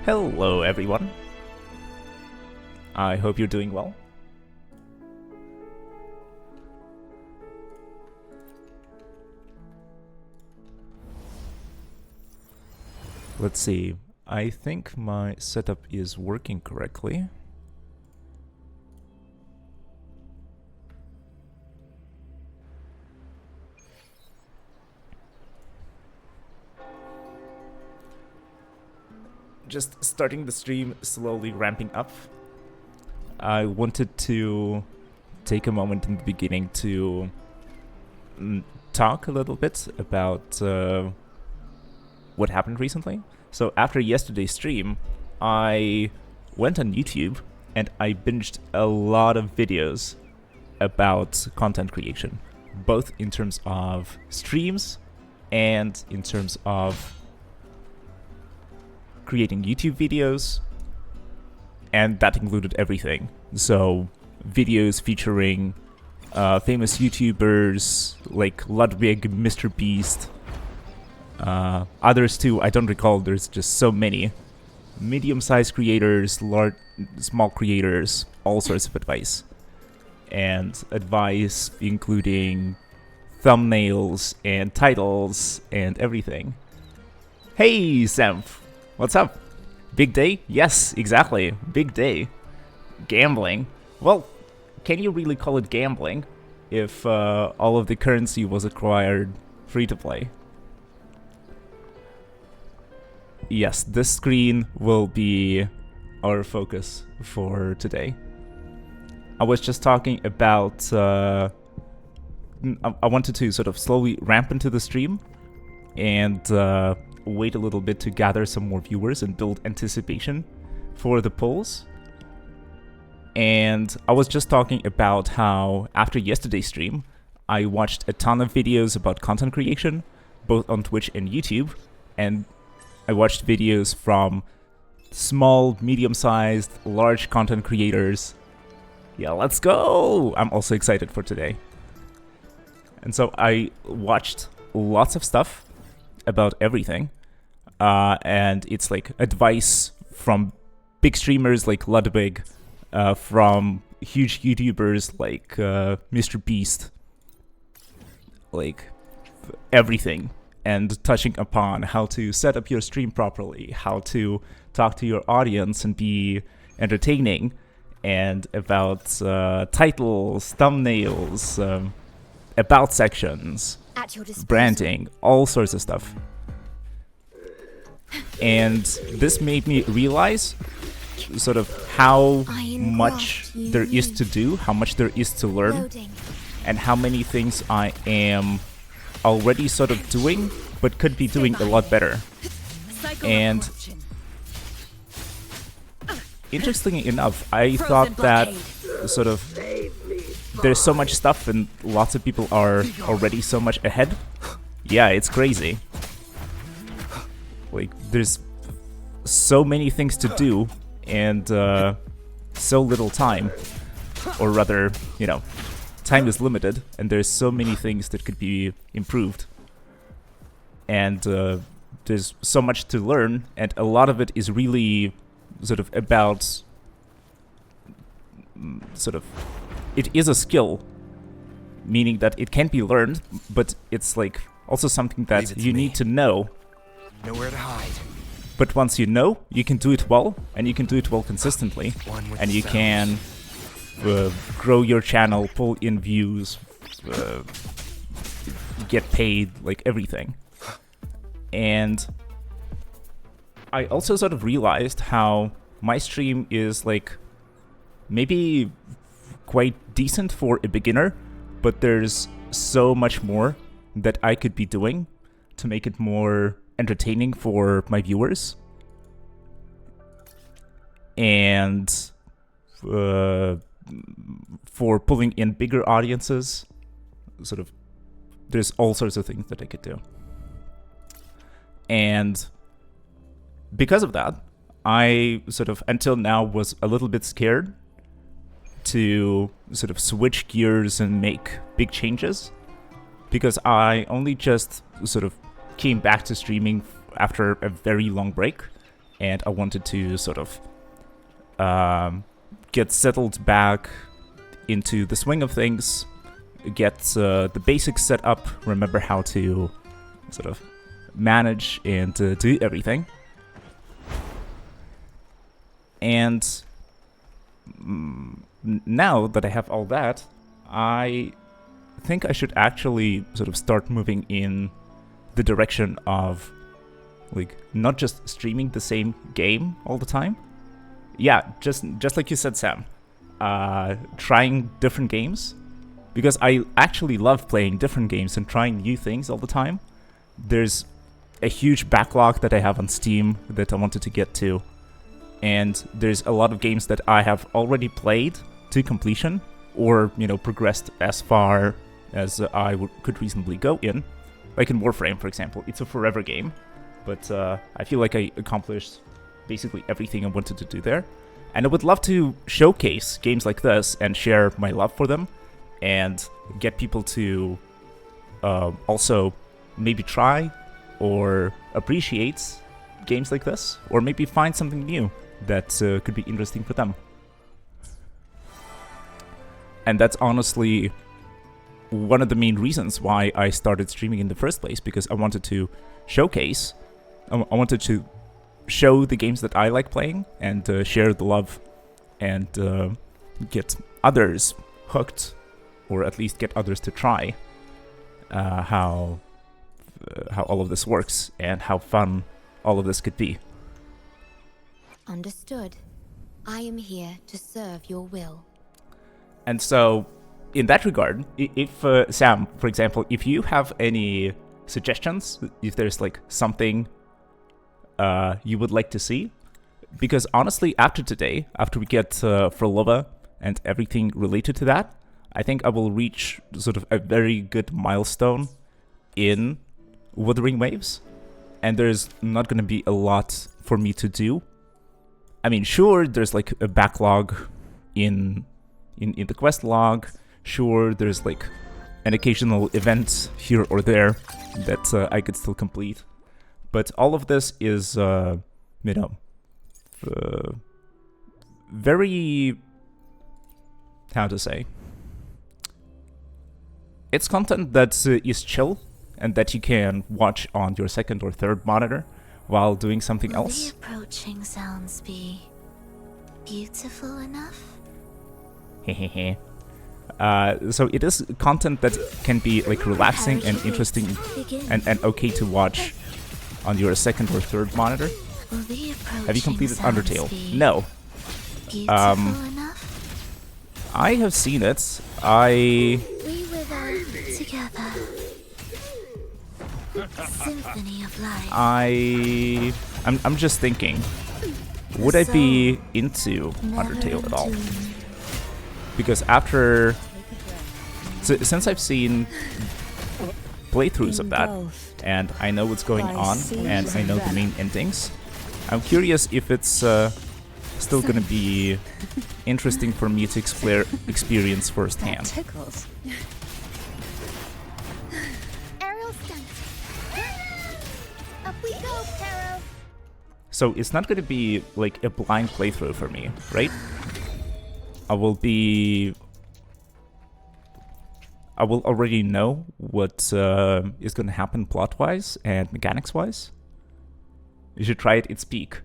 Hello everyone. I hope you're doing well. Let's see. I think my setup is working correctly. Just starting the stream, slowly ramping up. I wanted to take a moment in the beginning to talk a little bit about what happened recently. So after yesterday's stream, I went on YouTube and I binged a lot of videos about content creation, both in terms of streams and in terms of creating YouTube videos, and that included everything. So videos featuring famous YouTubers like Ludwig, Mr. Beast, others too, I don't recall, there's just so many. Medium-sized creators, small creators, all sorts of advice. And advice including thumbnails and titles and everything. Hey, Semph! What's up? Big day? Yes, exactly. Big day. Gambling. Well, can you really call it gambling if all of the currency was acquired free-to-play? Yes, this screen will be our focus for today. I was just talking about... I wanted to sort of slowly ramp into the stream and wait a little bit to gather some more viewers and build anticipation for the polls. And I was just talking about how after yesterday's stream, I watched a ton of videos about content creation, both on Twitch and YouTube, and I watched videos from small, medium-sized, large content creators. Yeah, let's go! I'm also excited for today. And so I watched lots of stuff about everything, and it's like advice from big streamers like Ludwig, from huge YouTubers like Mr. Beast, like everything, and touching upon how to set up your stream properly, how to talk to your audience and be entertaining, and about titles, thumbnails, about sections, branding, all sorts of stuff. And this made me realize sort of how much there is to do, how much there is to learn, and how many things I am already sort of doing, but could be doing a lot better. And interestingly enough, I thought that sort of there's so much stuff and lots of people are already so much ahead. Yeah, it's crazy. Like, there's so many things to do and so little time. Or rather, you know, time is limited and there's so many things that could be improved. And there's so much to learn, and a lot of it is really sort of about it is a skill, meaning that it can be learned, but it's like also something that you need to know. Nowhere to hide. But once you know, you can do it well, and you can do it well consistently, and you can grow your channel, pull in views, get paid, like everything. And I also sort of realized how my stream is like maybe quite decent for a beginner, but there's so much more that I could be doing to make it more entertaining for my viewers. And for pulling in bigger audiences, sort of, there's all sorts of things that I could do. And because of that, I sort of, until now, was a little bit scared to sort of switch gears and make big changes, because I only just sort of came back to streaming after a very long break, and I wanted to sort of get settled back into the swing of things, get the basics set up, remember how to sort of manage and do everything. And now that I have all that, I think I should actually sort of start moving in the direction of like not just streaming the same game all the time. Yeah, just like you said, Sam, trying different games, because I actually love playing different games and trying new things all the time. There's a huge backlog that I have on Steam that I wanted to get to, and there's a lot of games that I have already played to completion, or, you know, progressed as far as I could reasonably go in. Like in Warframe, for example, it's a forever game, but I feel like I accomplished basically everything I wanted to do there. And I would love to showcase games like this and share my love for them, and get people to also maybe try or appreciate games like this, or maybe find something new that could be interesting for them. And that's honestly one of the main reasons why I started streaming in the first place, because I wanted to showcase, I wanted to show the games that I like playing and share the love, and get others hooked, or at least get others to try how all of this works and how fun all of this could be. Understood. I am here to serve your will. And so, in that regard, if Sam, for example, if you have any suggestions, if there's like something you would like to see, because honestly, after today, after we get Phrolova and everything related to that, I think I will reach sort of a very good milestone in Wuthering Waves, and there's not going to be a lot for me to do. I mean, sure, there's like a backlog in the quest log. Sure, there's like an occasional event here or there that I could still complete. But all of this is, very, how to say? It's content that is chill and that you can watch on your second or third monitor while doing something else. Will the approaching sounds be beautiful enough? Hehehe. So it is content that can be like relaxing and interesting and okay to watch on your second or third monitor. Have you completed Undertale? No. I have seen it. We wither together. Symphony of life. I'm just thinking, would I be into Undertale at all? Because after, since I've seen playthroughs of that, and I know what's going on, and I know the main endings, I'm curious if it's still gonna be interesting for me to experience firsthand. So it's not gonna be like a blind playthrough for me, right? I will already know what is going to happen plot-wise and mechanics-wise. You should try it its peak.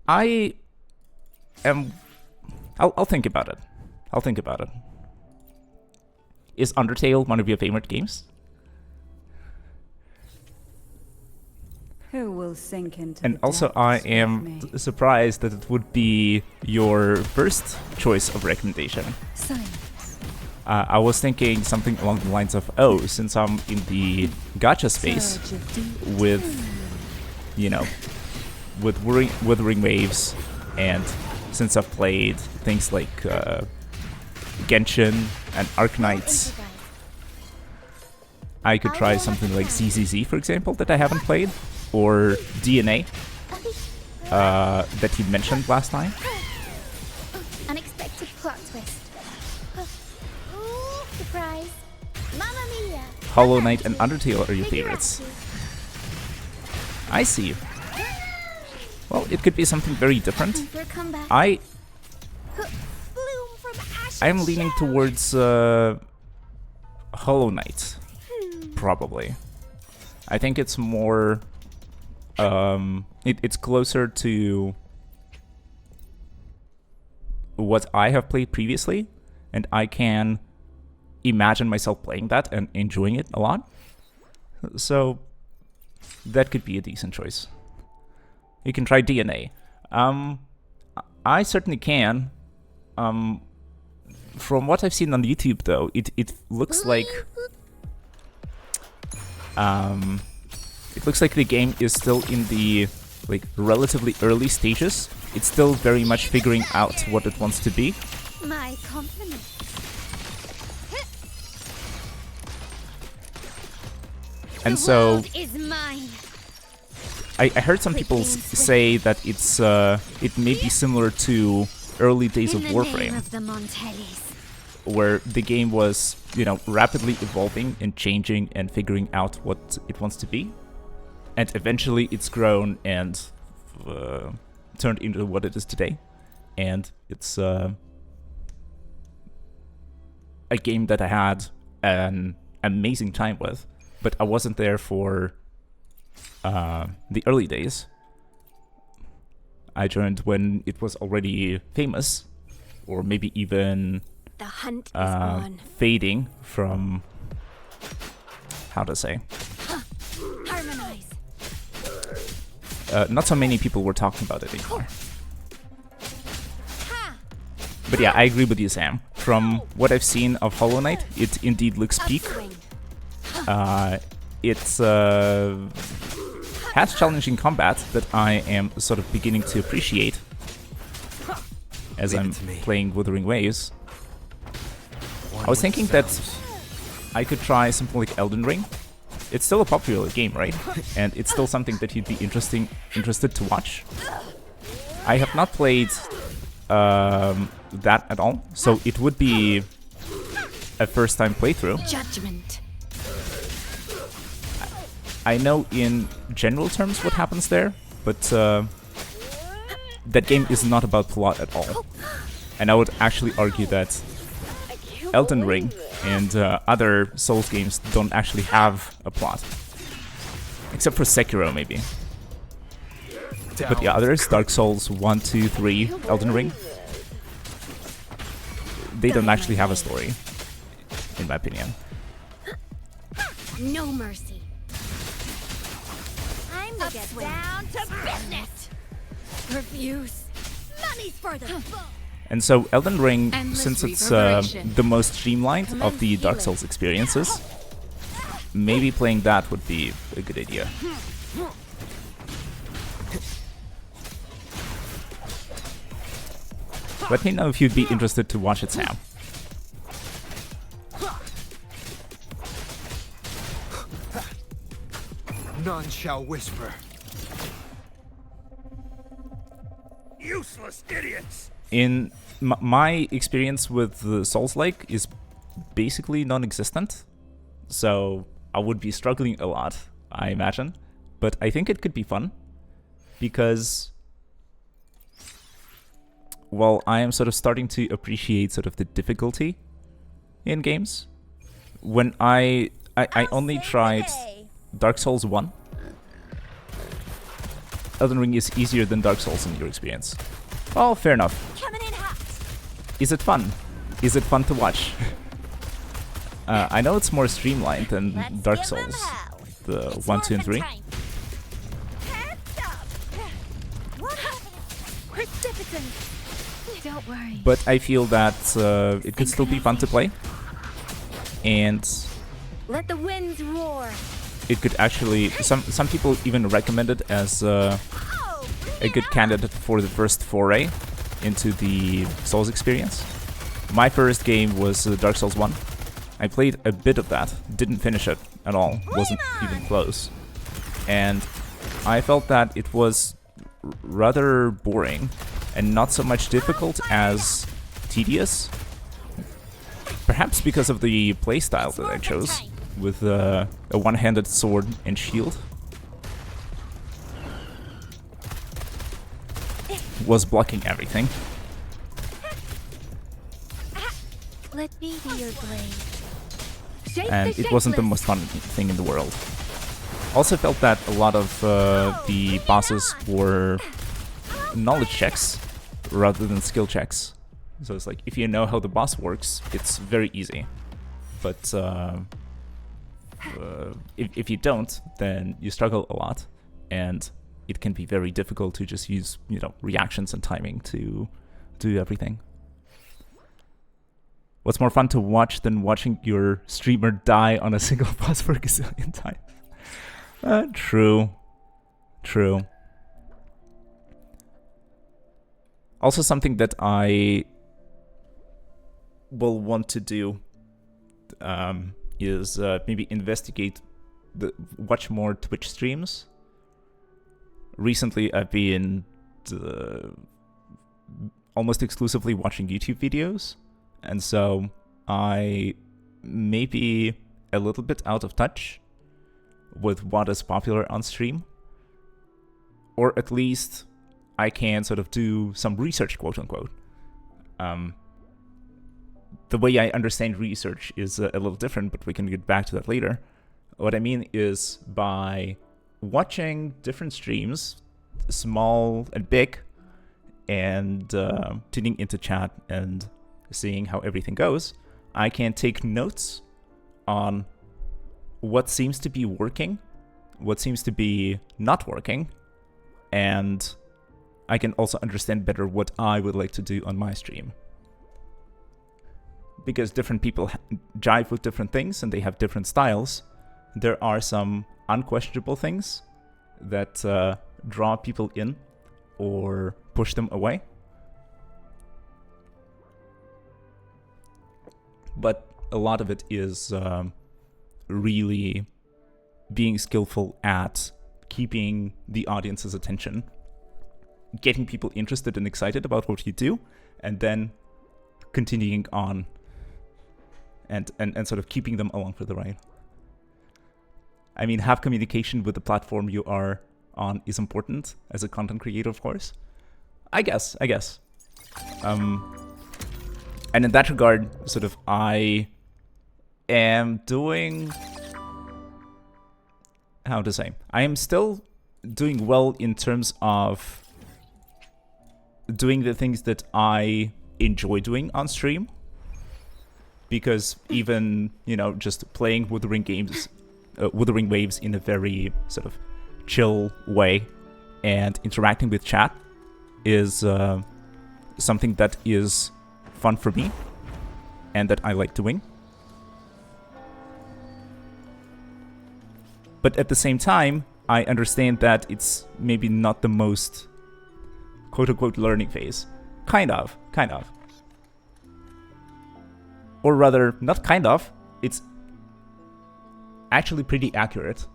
I'll think about it. I'll think about it. Is Undertale one of your favorite games? Who will sink into And also, I am surprised that it would be your first choice of recommendation. I was thinking something along the lines of, oh, since I'm in the gacha space with, you know, with Wuthering Waves, and since I've played things like Genshin and Arknights, I could try something like ZZZ, for example, that I haven't played. Or DNA that you mentioned last time. Unexpected plot twist. Surprise. Mamma mia. Hollow Knight and Undertale are your favorites. I see. Well, it could be something very different. Your comeback. I Bloom from ash I'm and leaning shell. towards Hollow Knight, probably. I think it's more it's closer to what I have played previously, and I can imagine myself playing that and enjoying it a lot. So that could be a decent choice. You can try DNA. I certainly can. From what I've seen on YouTube, though, it looks like the game is still in the relatively early stages. It's still very much figuring out what it wants to be. My compliment. And so World is mine. I heard some people say that it may be similar to early days of In the name Warframe, of the Montellis. where the game was, rapidly evolving and changing and figuring out what it wants to be. And eventually it's grown and turned into what it is today. And it's a game that I had an amazing time with, but I wasn't there for the early days. I joined when it was already famous, or maybe even The hunt is on. fading from, how to say, Harmonize. not so many people were talking about it anymore. Ha! But yeah, I agree with you, Sam. From what I've seen of Hollow Knight, it indeed looks peak. Upswing. It's has challenging combat that I am sort of beginning to appreciate as I'm playing Wuthering Waves. I was thinking that I could try something like Elden Ring. It's still a popular game, right? And it's still something that you'd be interested to watch. I have not played that at all, so it would be a first-time playthrough. Judgment. I know in general terms what happens there, but that game is not about plot at all. And I would actually argue that Elden Ring and other Souls games don't actually have a plot. Except for Sekiro, maybe. But the others, Dark Souls 1, 2, 3, Elden Ring, they don't actually have a story, in my opinion. No mercy. Time to get down to business. Refuse. Money's for the bull. And so Elden Ring, Endless since it's reverberation. the most streamlined of the Dark Souls experiences, maybe playing that would be a good idea. Let me know if you'd be interested to watch it, Sam. None shall whisper. Useless idiots! In my experience with the Souls-like is basically non-existent, so I would be struggling a lot, I imagine. But I think it could be fun, because, well, I am sort of starting to appreciate sort of the difficulty in games. When I only tried Dark Souls 1. Elden Ring is easier than Dark Souls in your experience. Oh, fair enough. Coming in hot. Is it fun? Is it fun to watch? I know it's more streamlined than Let's Dark give 'em Souls, hell. the It's 1, 2, and 3. morphin' time. Heads up. What happened? Precipitous. Don't worry. But I feel that it could still be fun to play. And Let the winds roar. it could actually... Some people even recommend it as a good candidate for the first foray into the Souls experience. My first game was Dark Souls 1. I played a bit of that, didn't finish it at all, wasn't even close. And I felt that it was rather boring and not so much difficult as tedious. Perhaps because of the playstyle that I chose, with a one-handed sword and shield. was blocking everything. Let me be your blade. And it wasn't the most fun thing in the world. Also felt that a lot of the bosses were knowledge checks rather than skill checks. So it's like, if you know how the boss works, it's very easy. But if you don't, then you struggle a lot. And it can be very difficult to just use, reactions and timing to do everything. What's more fun to watch than watching your streamer die on a single boss for a gazillion times? True. Also, something that I will want to do is maybe watch more Twitch streams. Recently, I've been almost exclusively watching YouTube videos. And so I may be a little bit out of touch with what is popular on stream. Or at least I can sort of do some research, quote unquote. The way I understand research is a little different, but we can get back to that later. What I mean is by watching different streams, small and big, and tuning into chat and seeing how everything goes, I can take notes on what seems to be working, what seems to be not working, and I can also understand better what I would like to do on my stream. Because different people jive with different things and they have different styles, there are some unquestionable things that draw people in or push them away. But a lot of it is really being skillful at keeping the audience's attention, getting people interested and excited about what you do, and then continuing on and sort of keeping them along for the ride. I mean, have communication with the platform you are on is important as a content creator, of course. I guess. And in that regard, sort of, I am doing... How to say? I am still doing well in terms of doing the things that I enjoy doing on stream. Because even, just playing Wuthering Wuthering Waves in a very sort of chill way and interacting with chat is something that is fun for me and that I like doing. But at the same time, I understand that it's maybe not the most quote-unquote learning phase. Kind of. Or rather, not kind of, it's actually pretty accurate.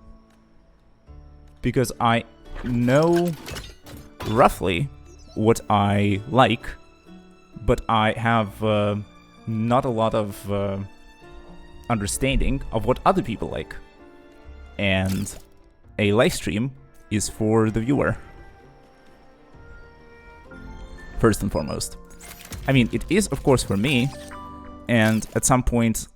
Because I know roughly what I like, but I have not a lot of understanding of what other people like. And a live stream is for the viewer, first and foremost. I mean, it is, of course, for me. And at some point,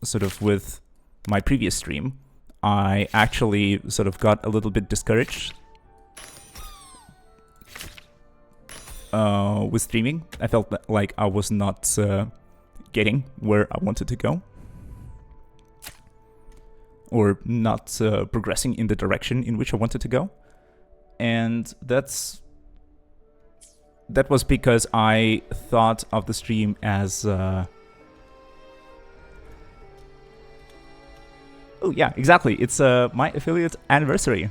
sort of with my previous stream, I actually sort of got a little bit discouraged with streaming. I felt like I was not getting where I wanted to go, or not progressing in the direction in which I wanted to go. And that was because I thought of the stream as... Oh yeah, exactly. It's my affiliate anniversary.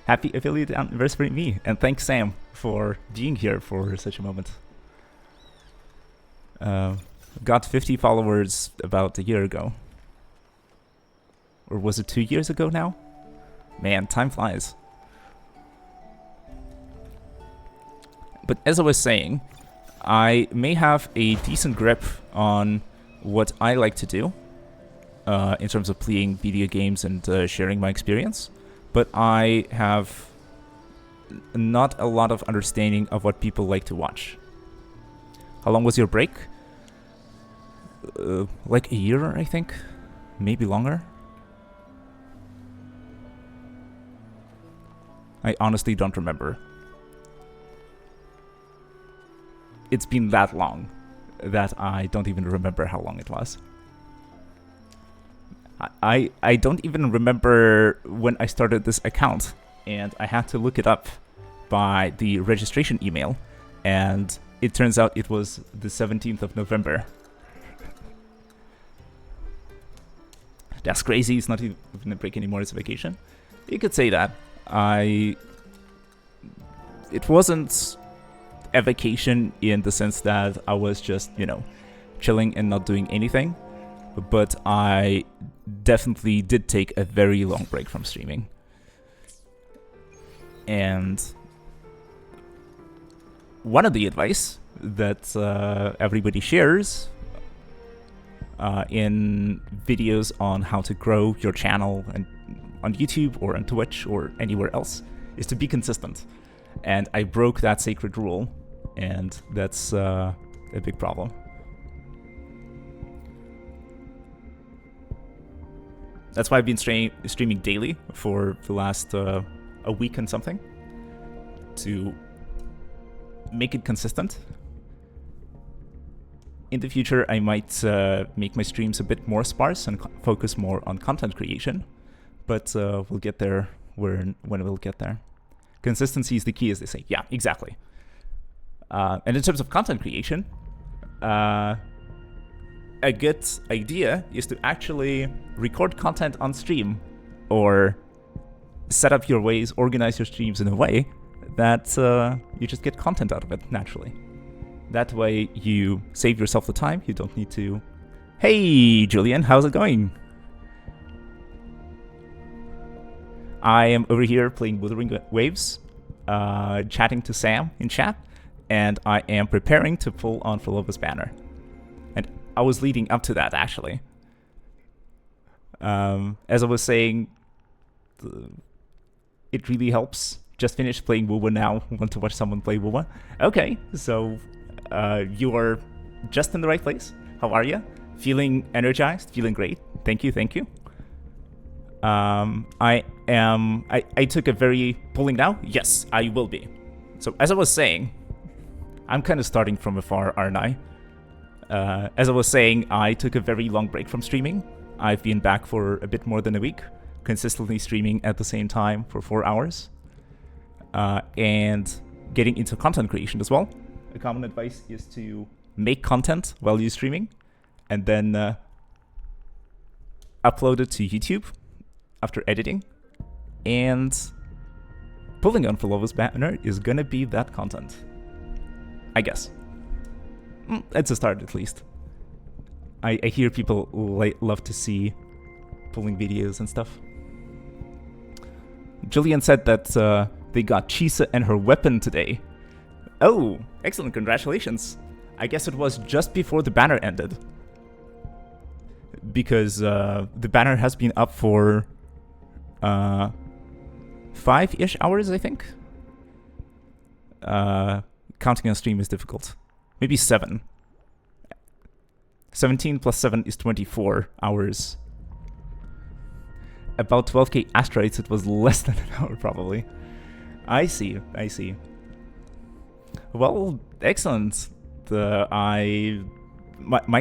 Happy affiliate anniversary me. And thanks, Sam, for being here for such a moment. Got 50 followers about a year ago. Or was it 2 years ago now? Man, time flies. But as I was saying, I may have a decent grip on what I like to do in terms of playing video games and sharing my experience, but I have not a lot of understanding of what people like to watch. How long was your break? Like a year, I think. Maybe longer. I honestly don't remember. It's been that long that I don't even remember how long it was. I don't even remember when I started this account, and I had to look it up by the registration email, and it turns out it was the 17th of November. That's crazy. It's not even a break anymore, it's a vacation. You could say that. It wasn't a vacation in the sense that I was just, you know, chilling and not doing anything, but I definitely did take a very long break from streaming. And one of the advice that everybody shares in videos on how to grow your channel and on YouTube or on Twitch or anywhere else is to be consistent. And I broke that sacred rule, and that's a big problem. That's why I've been streaming daily for the last a week and something, to make it consistent. In the future, I might make my streams a bit more sparse and focus more on content creation, but we'll get there when we'll get there. Consistency is the key, as they say. Yeah, exactly. And in terms of content creation, a good idea is to actually record content on stream, or set up your ways, organize your streams in a way that you just get content out of it naturally. That way you save yourself the time. You don't need to... Hey, Julian, how's it going? I am over here playing Wuthering Waves, chatting to Sam in chat, and I am preparing to pull on Phrolova's banner. And I was leading up to that, actually. As I was saying, it really helps. Just finished playing WoWa now, want to watch someone play WoWa. Okay, so you are just in the right place. How are you? Feeling energized? Feeling great? Thank you, thank you. I took a very... Pulling now? Yes, I will be. So, as I was saying, I'm kind of starting from afar, aren't I? As I was saying, I took a very long break from streaming. I've been back for a bit more than a week, consistently streaming at the same time for 4 hours. And getting into content creation as well. A common advice is to make content while you're streaming, and then upload it to YouTube after editing, and pulling on Phrolova's banner is gonna be that content, I guess. It's a start, at least. I hear people love to see pulling videos and stuff. Julian said that they got Chisa and her weapon today. Oh, excellent, congratulations. I guess it was just before the banner ended, because the banner has been up for 5-ish hours, I think. Counting on stream is difficult. Maybe 7. 17 plus 7 is 24 hours. About 12k asteroids, it was less than an hour, probably. I see, I see. Well, excellent. My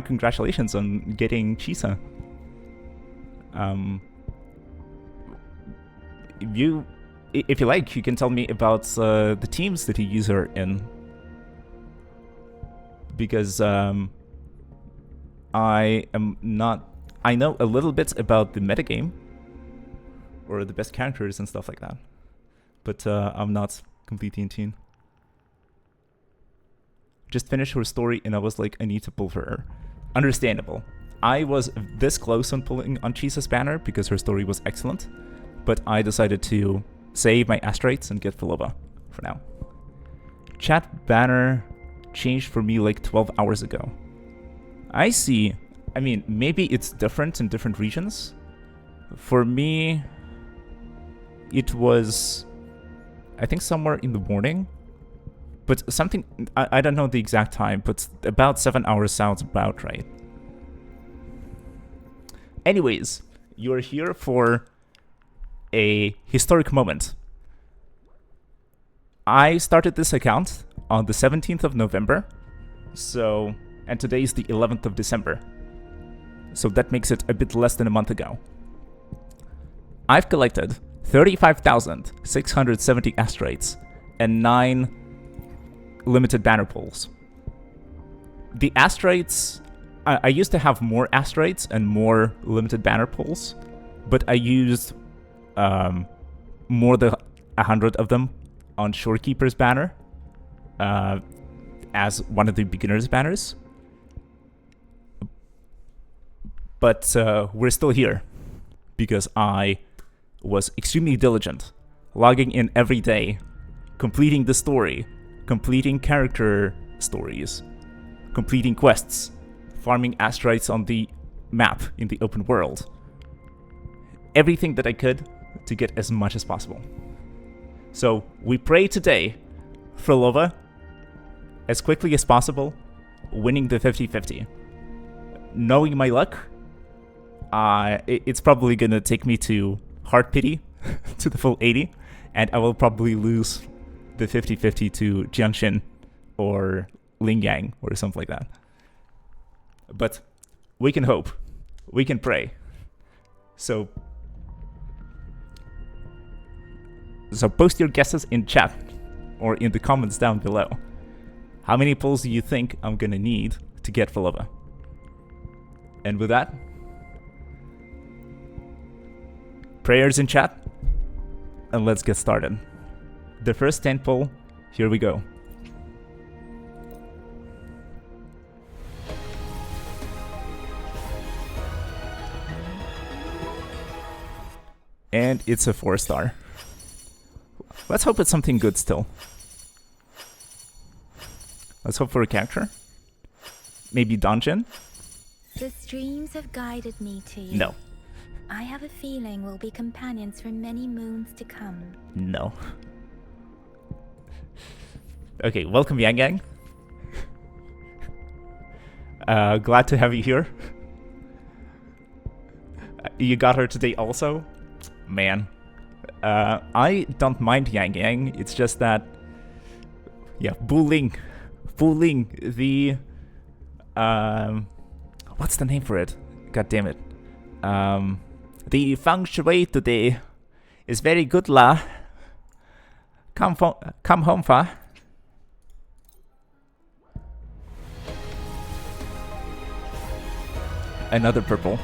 congratulations on getting Chisa. If you like, you can tell me about the teams that you use her in. Because I know a little bit about the metagame, or the best characters and stuff like that, but I'm not completely in tune. Just finished her story and I was like, I need to pull for her. Understandable. I was this close on pulling on Chisa's banner because her story was excellent, but I decided to save my asteroids and get Phrolova for now. Chat banner changed for me like 12 hours ago. I see. I mean, maybe it's different in different regions. For me, it was I think somewhere in the morning. But something, I don't know the exact time, but about 7 hours sounds about right. Anyways, you're here for a historic moment. I started this account on the 17th of November, and today is the 11th of December. So that makes it a bit less than a month ago. I've collected 35,670 asteroids and 9 limited banner pulls. The asteroids, I used to have more asteroids and more limited banner pulls, but I used more than 100 of them on Shorekeeper's banner as one of the beginner's banners. But we're still here because I was extremely diligent, logging in every day, completing the story, completing character stories, completing quests, farming asteroids on the map in the open world. Everything that I could to get as much as possible. So we pray today, Phrolova, as quickly as possible, winning the 50-50. Knowing my luck, it's probably gonna take me to Heart Pity, to the full 80, and I will probably lose the 50-50 to Jiangshin or Ling Yang or something like that. But we can hope. We can pray. So post your guesses in chat or in the comments down below. How many pulls do you think I'm gonna need to get Phrolova? And with that, prayers in chat, and let's get started. The first 10 pull, here we go. And it's a 4-star. Let's hope it's something good still. Let's hope for a character. Maybe dungeon? The streams have guided me to you. No. I have a feeling we'll be companions for many moons to come. No. Okay, welcome Yang Yang. Glad to have you here. You got her today also? Man. I don't mind Yang Yang, it's just that... Yeah, Buling, the... what's the name for it? God damn it. The feng shui today is very good la. Come home fa. Another purple.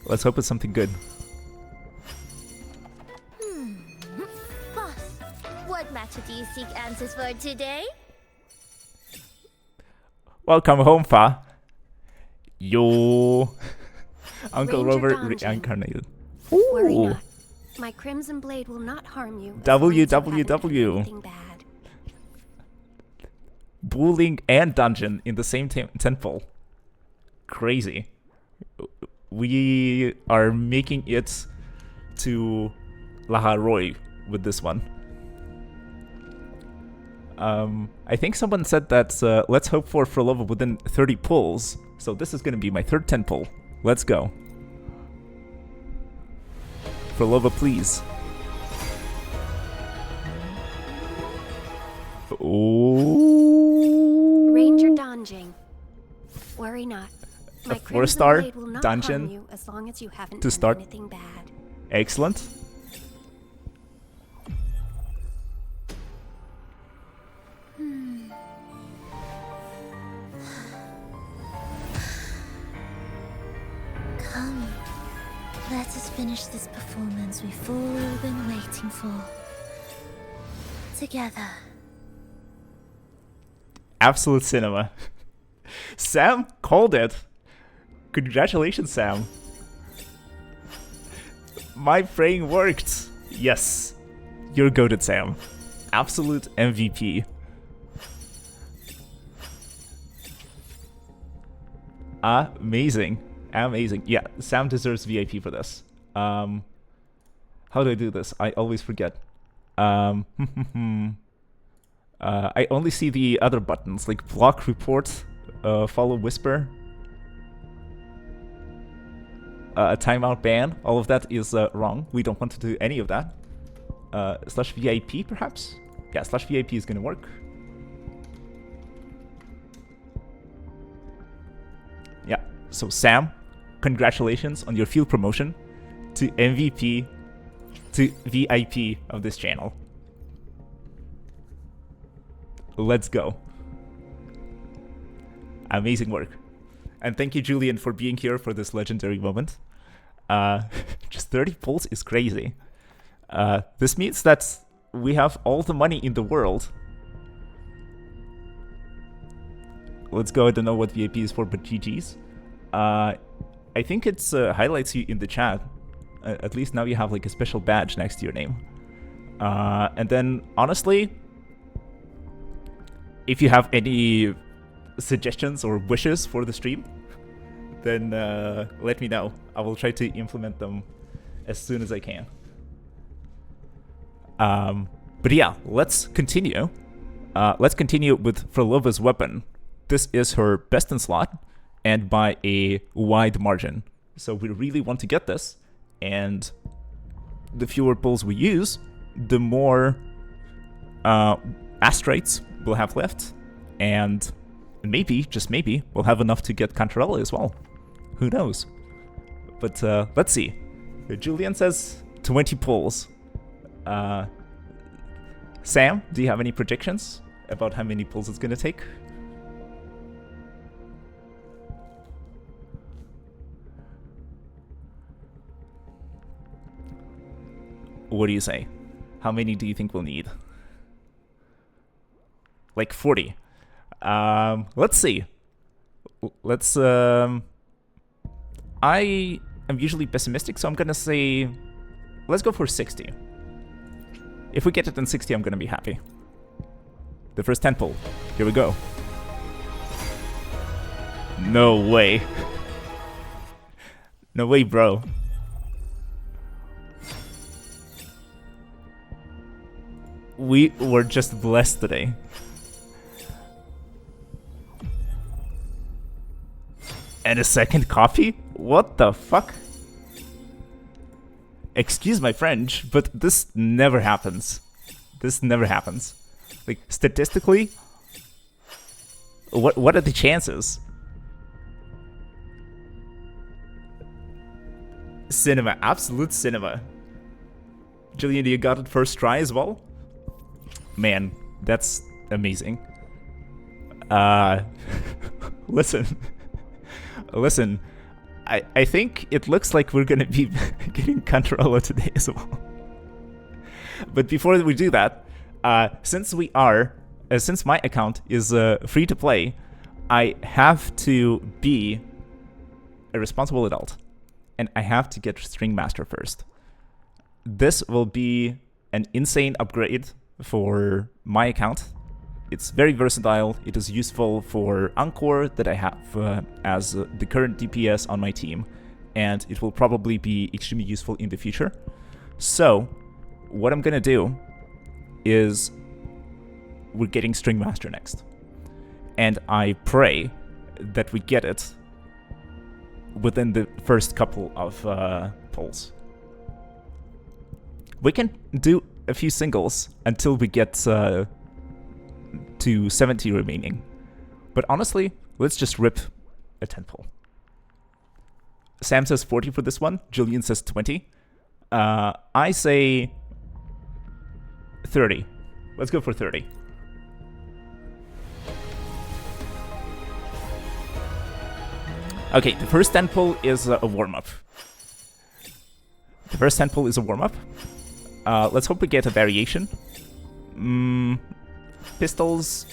Let's hope it's something good. Boss, what matter do you seek answers for today? Welcome home, fa. Yo. Uncle Ranger Robert Donjon. reincarnated. Worry Ooh. not. My Crimson Blade will not harm you. WWW. Bad. Bullying and dungeon in the same temple. Crazy. We are making it to Laharoi with this one. I think someone said that let's hope for Phrolova within 30 pulls. So this is going to be my third 10 pull. Let's go. Phrolova, please. Oh. Ranger Donjing. Worry not. My A 4-star Crimson Blade will not dungeon harm you as long as you haven't to done start. anything bad. Excellent. Come, let us finish this performance we've all been waiting for. Together. Absolute cinema. Sam called it. Congratulations, Sam. My praying worked. Yes. You're goated, Sam. Absolute MVP. Amazing. Amazing. Yeah, Sam deserves VIP for this. How do I do this? I always forget. I only see the other buttons, like block, report, follow, whisper, timeout, ban. All of that is wrong. We don't want to do any of that. Slash VIP, perhaps? Yeah, slash VIP is gonna work. Yeah, so Sam, congratulations on your field promotion to MVP to VIP of this channel. Let's go. Amazing work. And thank you, Julian, for being here for this legendary moment. Just 30 pulls is crazy. This means that we have all the money in the world. Let's go. I don't know what VIP is for, but GG's. I think it's highlights you in the chat. At least now you have like a special badge next to your name. And then, honestly, if you have any suggestions or wishes for the stream, then let me know. I will try to implement them as soon as I can. But yeah, let's continue. Let's continue with Phrolova's weapon. This is her best in slot, and by a wide margin. So we really want to get this, and the fewer pulls we use, the more astrates we'll have left, and maybe, just maybe, we'll have enough to get Cantarella as well. Who knows? But let's see. Julian says 20 pulls. Sam, do you have any predictions about how many pulls it's gonna take? What do you say? How many do you think we'll need? Like 40. Let's see. Let's I am usually pessimistic, so I'm gonna say let's go for 60. If we get it in 60, I'm gonna be happy. The first 10 pull. Here we go. No way. No way, bro. We were just blessed today. And a second copy? What the fuck? Excuse my French, but this never happens. This never happens. Like, statistically, what are the chances? Cinema, absolute cinema. Julian, you got it first try as well? Man, that's amazing. Listen. Listen, I think it looks like we're gonna be getting Cantarella today as well. But before we do that, since my account is free to play, I have to be a responsible adult, and I have to get String Master first. This will be an insane upgrade for my account. It's very versatile. It is useful for Encore that I have as the current DPS on my team, and it will probably be extremely useful in the future. So, what I'm gonna do is we're getting String Master next, and I pray that we get it within the first couple of pulls. We can do a few singles until we get to 70 remaining. But honestly, let's just rip a 10 pull. Sam says 40 for this one. Julian says 20. I say 30. Let's go for 30. Okay, the first 10 pull is a warm-up. The first 10 pull is a warm-up. Let's hope we get a variation. Pistols,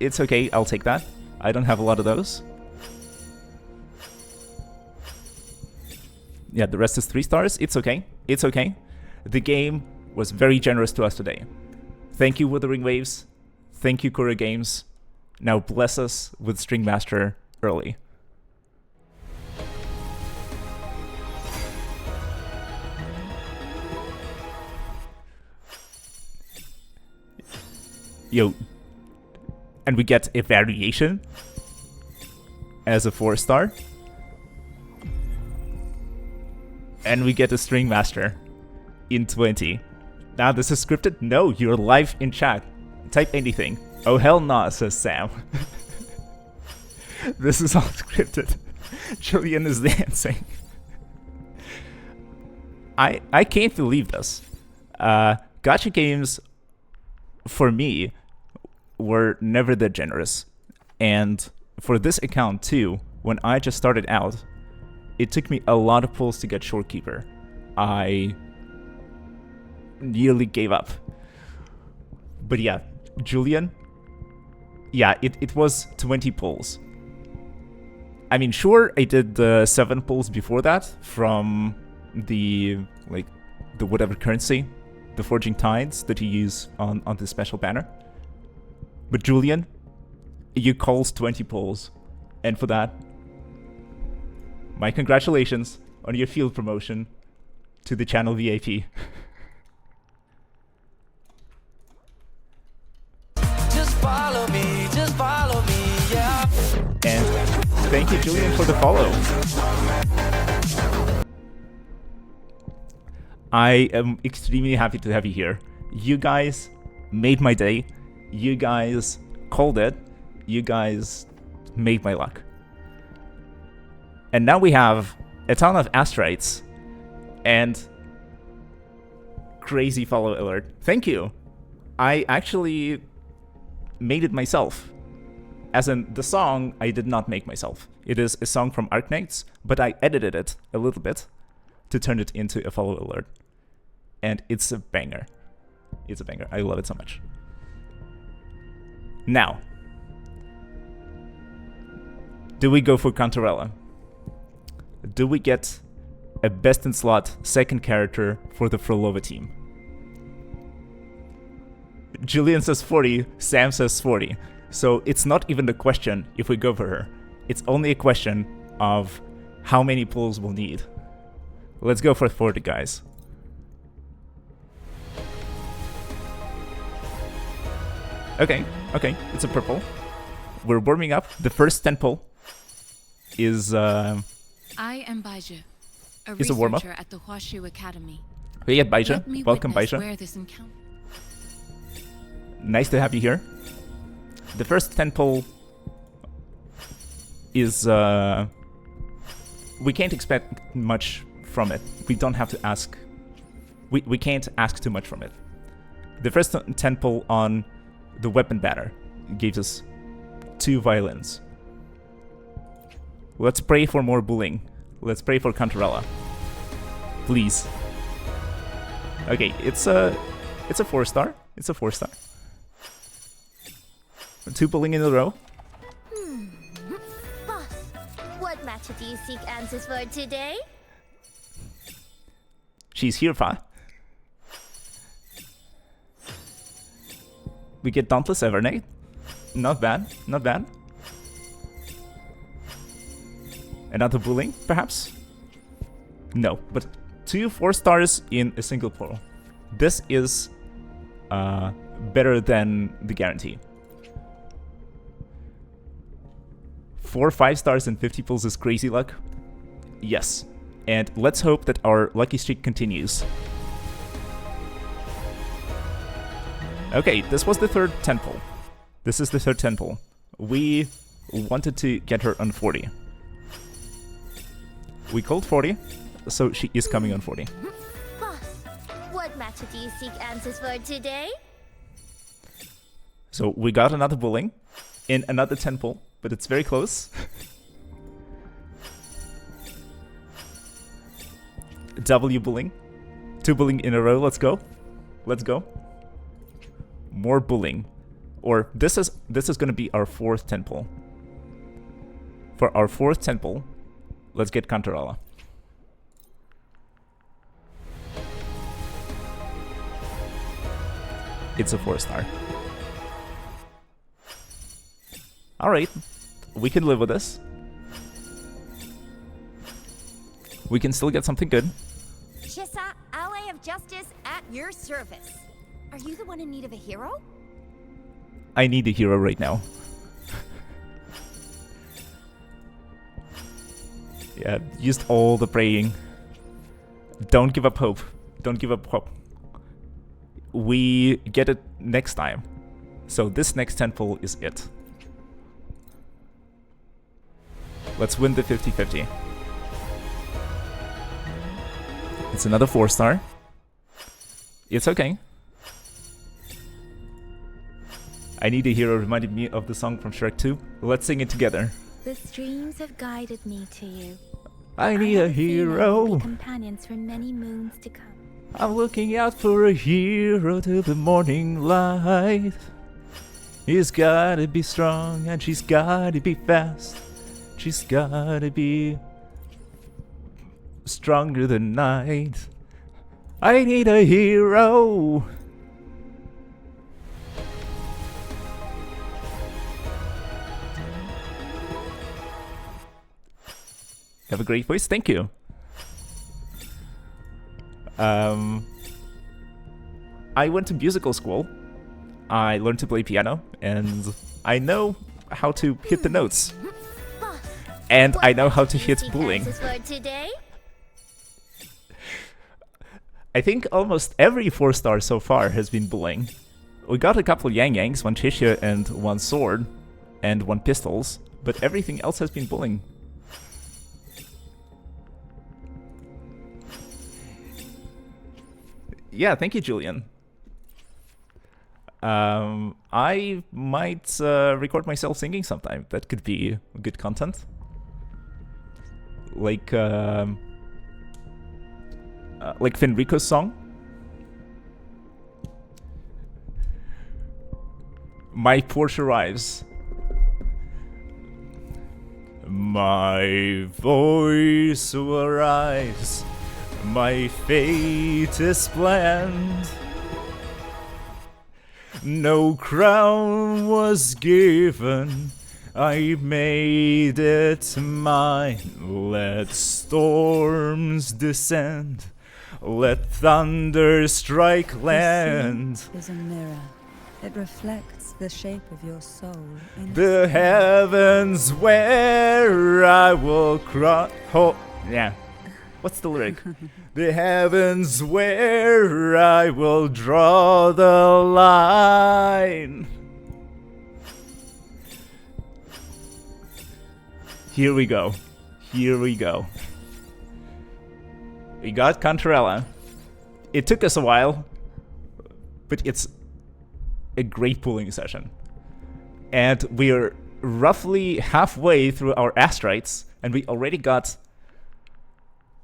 it's okay, I'll take that. I don't have a lot of those. Yeah, the rest is 3 stars. It's okay. It's okay. The game was very generous to us today. Thank you, Wuthering Waves. Thank you, Kura Games. Now bless us with String Master early. and we get a variation as a 4-star. And we get a String Master in 20. Now, this is scripted? No, you're live in chat. Type anything. Oh, hell nah, says Sam. This is all scripted. Julian is dancing. I can't believe this. Gacha games, for me, were never that generous. And for this account too, when I just started out, it took me a lot of pulls to get Shorekeeper. I nearly gave up. But yeah, Julian, yeah, it was 20 pulls. I mean, sure, I did 7 pulls before that from the whatever currency, the Forging Tides that you use on the special banner. But Julian, you called 20 pulls, and for that, my congratulations on your field promotion to the channel VIP. Just follow me, yeah. And thank you, Julian, for the follow. I am extremely happy to have you here. You guys made my day. You guys called it. You guys made my luck. And now we have a ton of asteroids and crazy follow alert. Thank you. I actually made it myself. As in, the song I did not make myself. It is a song from Arknights, but I edited it a little bit to turn it into a follow alert. And it's a banger. It's a banger. I love it so much. Now, do we go for Cantarella? Do we get a best in slot second character for the Phrolova team? Julian says 40, Sam says 40. So it's not even the question if we go for her. It's only a question of how many pulls we'll need. Let's go for 40, guys. Okay, it's a purple. We're warming up. The first 10 pull is I am Baija, a It's a warm-up. researcher at the Huashu Academy. Hey, Baija. Let me Welcome, witness Baija. where this encounter. Nice to have you here. The first 10 pull is we can't expect much from it. We don't have to ask. We can't ask too much from it. The first 10 pull on the weapon banner gives us 2 violins. Let's pray for more bullying. Let's pray for Cantarella. Please. Okay, it's a 4-star. It's a 4-star. 2 bullying in a row. Boss, what matter do you seek answers for today? She's here, Fa. We get Dauntless Evernate. Not bad, not bad. Another bullying, perhaps? No, but 2 4-stars in a single pull. This is better than the guarantee. 4 5-stars and 50 pulls is crazy luck. Yes, and let's hope that our lucky streak continues. Okay, this was the third 10 pull. This is the third 10 pull. We wanted to get her on 40. We called 40, so she is coming on 40. Boss, what matter do you seek answers for today? So we got another bullying in another 10 pull, but it's very close. W bullying. 2 bullying in a row, let's go. Let's go. More bullying. Or this is gonna be our 4th 10 pull. For our 4th 10 pull, let's get Cantarella. It's a 4-star. Alright, we can live with this. We can still get something good. Shisa, ally of justice at your service. Are you the one in need of a hero? I need a hero right now. Yeah, used all the praying. Don't give up hope. Don't give up hope. We get it next time. So this next tentpole is it. Let's win the 50-50. It's another 4-star. It's okay. I Need a Hero reminded me of the song from Shrek 2. Let's sing it together. The streams have guided me to you. I need a have feeling we'll hero. be companions for many moons to come. I'm looking out for a hero till the morning light. He's gotta be strong and she's gotta be fast. She's gotta be stronger than night. I need a hero. Have a great voice, thank you. I went to musical school. I learned to play piano, and I know how to hit the notes. And I know how to hit booling. I think almost every 4-star so far has been booling. We got a couple Yang Yangs, 1 Chishia and 1 Sword, and 1 Pistols, but everything else has been booling. Yeah, thank you, Julian. I might record myself singing sometime. That could be good content. Like Fenrico's song. My Porsche arrives. My voice will rise. My fate is planned. No crown was given. I made it mine. Let storms descend. Let thunder strike land. The sea is a mirror. It reflects the shape of your soul. The heavens where I will cross. Yeah. What's the lyric? The heavens where I will draw the line. Here we go. Here we go. We got Cantarella. It took us a while, but it's a great pooling session. And we're roughly halfway through our Astrites, and we already got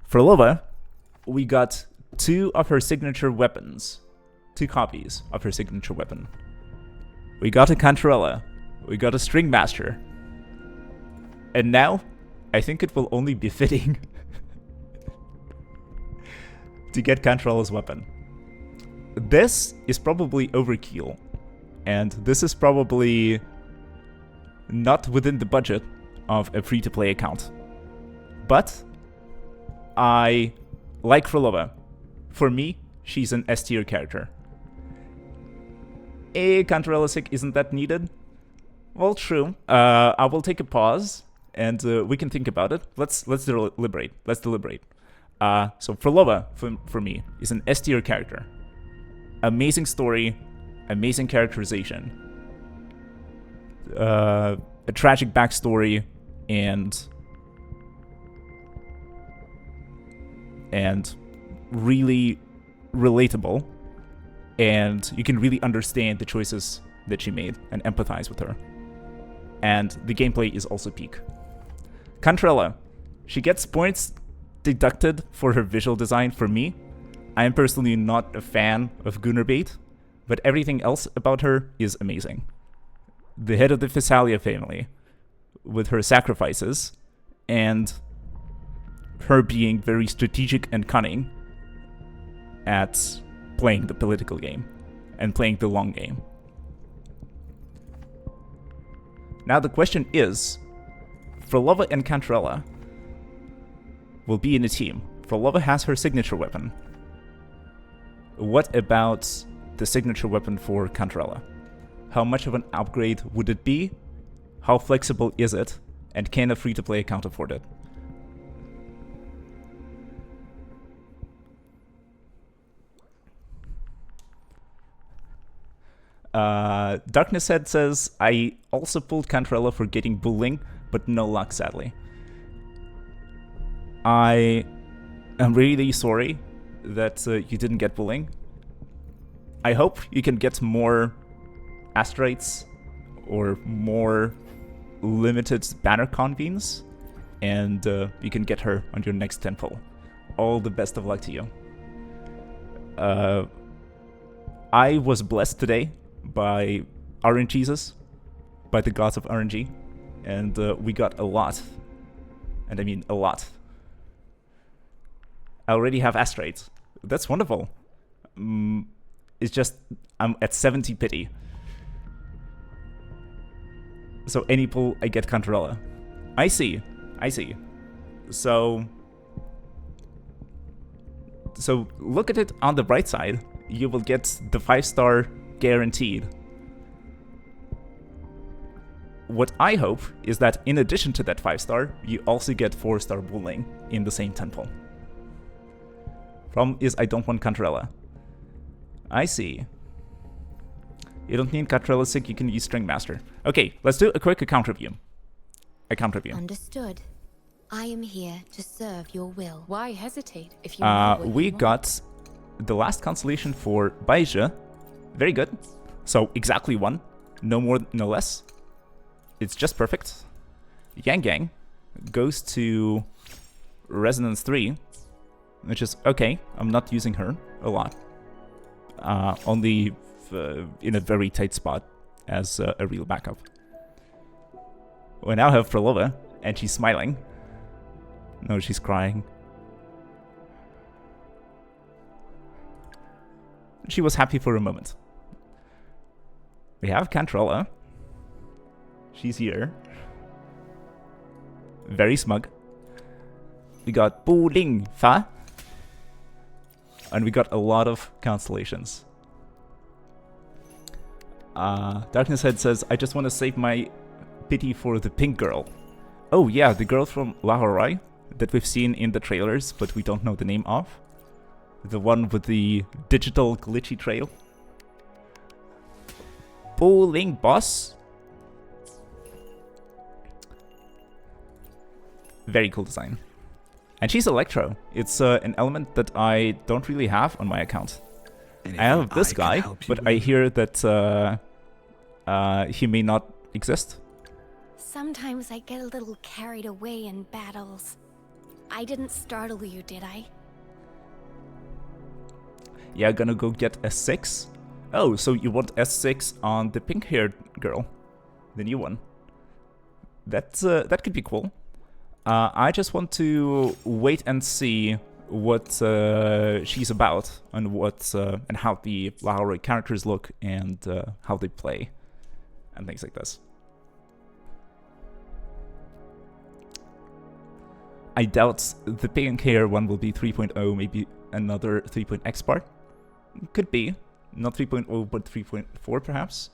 Phrolova. We got 2 of her signature weapons. 2 copies of her signature weapon. We got a Cantarella. We got a String Master. And now, I think it will only be fitting to get Cantarella's weapon. This is probably overkill. And this is probably not within the budget of a free-to-play account. But I like Phrolova. For me, she's an S tier character. A Cantarella Sig isn't that needed? Well, true. I will take a pause, and we can think about it. Let's deliberate. Let's deliberate. So Phrolova, for me, is an S tier character. Amazing story, amazing characterization, a tragic backstory, and really relatable, and you can really understand the choices that she made and empathize with her. And the gameplay is also peak. Cantarella, she gets points deducted for her visual design for me. I am personally not a fan of Gunnerbait, but everything else about her is amazing. The head of the Thessalia family, with her sacrifices, and her being very strategic and cunning at playing the political game and playing the long game. Now the question is, Phrolova and Cantarella will be in a team. Phrolova has her signature weapon. What about the signature weapon for Cantarella? How much of an upgrade would it be? How flexible is it? And can a free-to-play account afford it? Darkness Head says, I also pulled Cantrella for getting bullying, but no luck, sadly. I am really sorry that you didn't get bullying. I hope you can get more asteroids or more limited banner convenes, and you can get her on your next temple. All the best of luck to you. I was blessed today by RNGesus, by the gods of RNG, and we got a lot. And I mean a lot. I already have asteroids. That's wonderful. It's just, I'm at 70 pity. So any pull, I get Cantrella. I see. So look at it on the bright side. You will get the 5-star guaranteed. What I hope is that in addition to that 5-star, you also get 4-star bullying in the same temple. Problem is, I don't want Cantrella. I see. You don't need Cantrella sick, you can use String Master. Okay, let's do a quick account review. Understood. I am here to serve your will. Why hesitate if you know what We you want? got the last constellation for Baizhi. Very good. So exactly 1. No more, no less. It's just perfect. Yang Gang goes to Resonance 3, which is okay. I'm not using her a lot. Only in a very tight spot as a real backup. We now have Phrolova, and she's smiling. No, she's crying. She was happy for a moment. We have Cantrella. She's here. Very smug. We got Bu Ling Fa. And we got a lot of constellations. Darkness Head says, I just want to save my pity for the pink girl. Oh yeah, the girl from Laharai that we've seen in the trailers, but we don't know the name of. The one with the digital glitchy trail. Bowling boss. Very cool design. And she's Electro. It's an element that I don't really have on my account. I have this guy, but I hear that he may not exist. Sometimes I get a little carried away in battles. I didn't startle you, did I? Yeah, gonna go get S6. Oh, so you want S6 on the pink-haired girl, the new one. That's that could be cool. I just want to wait and see what she's about and what and how the Laharai characters look and how they play and things like this. I doubt the pink hair one will be 3.0, maybe another 3.x part. Could be. Not 3.0, but 3.4 perhaps.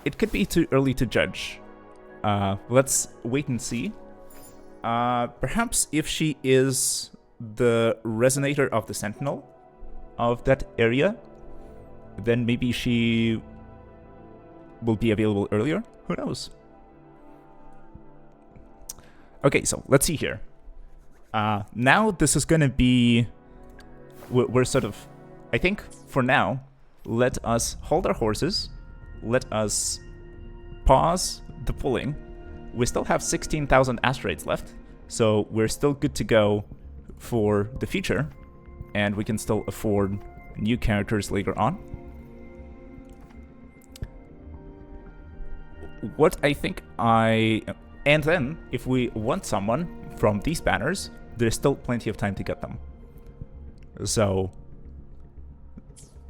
It could be too early to judge. Let's wait and see. Perhaps if she is the resonator of the Sentinel of that area, then maybe she will be available earlier. Who knows? Okay, so let's see here. Now this is gonna be... We're sort of... I think, for now, let us hold our horses. Let us pause the pulling. We still have 16,000 asteroids left, so we're still good to go for the future, and we can still afford new characters later on. What I think and then, if we want someone from these banners, there's still plenty of time to get them. So,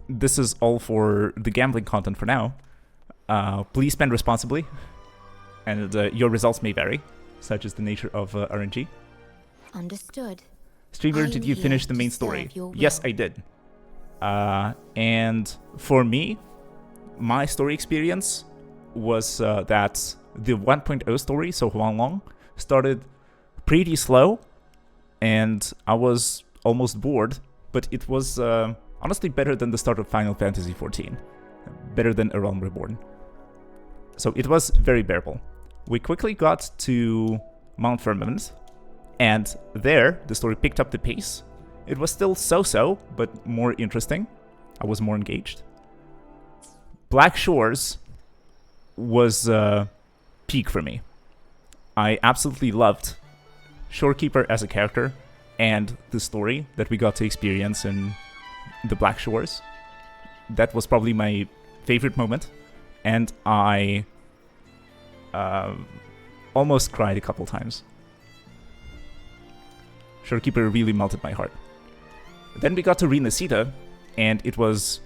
this is all for the gambling content for now. Please spend responsibly, and your results may vary, such is the nature of RNG. Understood. Streamer, I did am you finish the here main to story? serve your Yes, will. I did. And for me, my story experience was that the 1.0 story, so Huang Long, started pretty slow, and I was almost bored, but it was honestly better than the start of Final Fantasy XIV, better than A Realm Reborn. So it was very bearable. We quickly got to Mount Firmament, and there the story picked up the pace. It was still so-so, but more interesting. I was more engaged. Black Shores was peak for me. I absolutely loved Shorekeeper as a character and the story that we got to experience in the Black Shores. That was probably my favorite moment, and I almost cried a couple times. Shorekeeper really melted my heart. Then we got to Renacita, and it was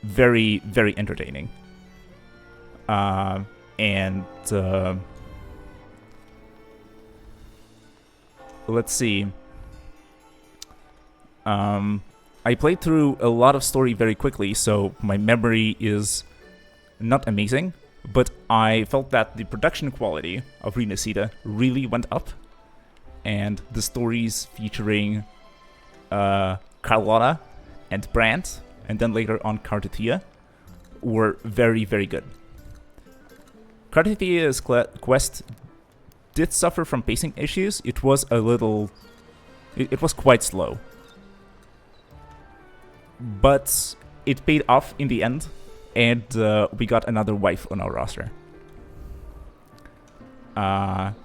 very, very entertaining. Let's see. I played through a lot of story very quickly, so my memory is not amazing, but I felt that the production quality of Renacita really went up, and the stories featuring Carlotta and Brandt, and then later on Cartithia, were very, very good. Cartithia's quest did suffer from pacing issues. It was quite slow. But it paid off in the end, and we got another wife on our roster. From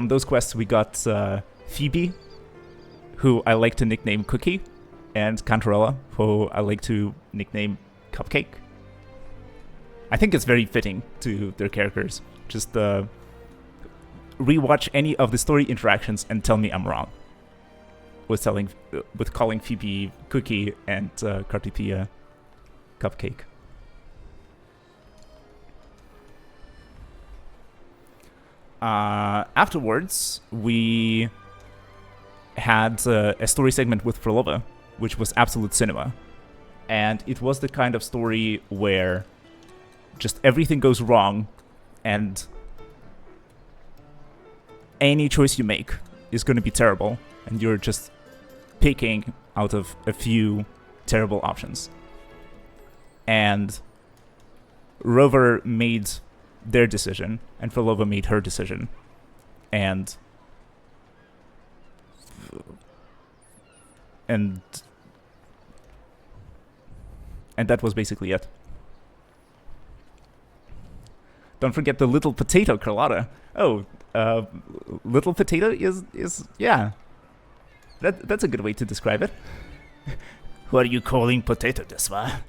those quests we got Phoebe, who I like to nickname Cookie, and Cantarella, who I like to nickname Cupcake. I think it's very fitting to their characters. Just rewatch any of the story interactions and tell me I'm wrong with calling Phoebe Cookie and Cartithia Cupcake. Afterwards, we had a story segment with Phrolova, which was absolute cinema. And it was the kind of story where just everything goes wrong, and any choice you make is going to be terrible, and you're just picking out of a few terrible options. And Rover made their decision, and Phrolova made her decision, and that was basically it. Don't forget the little potato, Carlotta. Oh, little potato is yeah. That's a good way to describe it. What are you calling potato, Desva?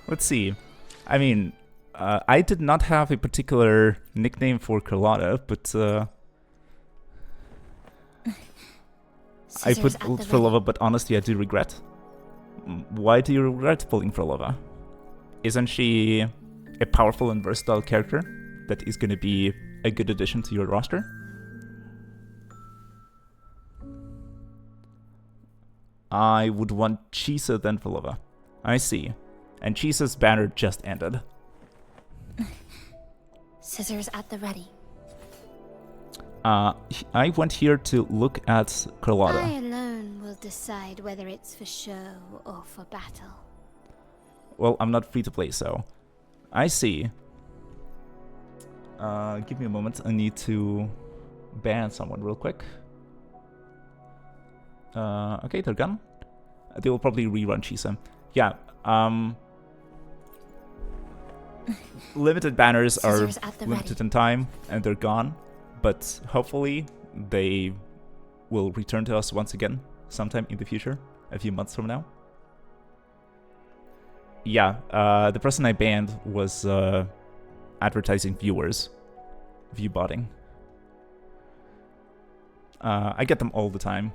Let's see. I mean, I did not have a particular nickname for Carlotta, but I put Phrolova, but honestly, I do regret. Why do you regret pulling Phrolova? Isn't she a powerful and versatile character that is going to be a good addition to your roster? I would want Chisa than Phrolova. I see. And Chisa's banner just ended. Scissors at the ready. I went here to look at Carlotta. I alone will decide whether it's for show or for battle. Well, I'm not free to play, so I see. Give me a moment. I need to ban someone real quick. Okay, they're gone. They will probably rerun Chisa. Yeah. Limited banners are limited in time, and they're gone. But hopefully they will return to us once again sometime in the future, a few months from now. Yeah, the person I banned was advertising viewers, viewbotting. I get them all the time.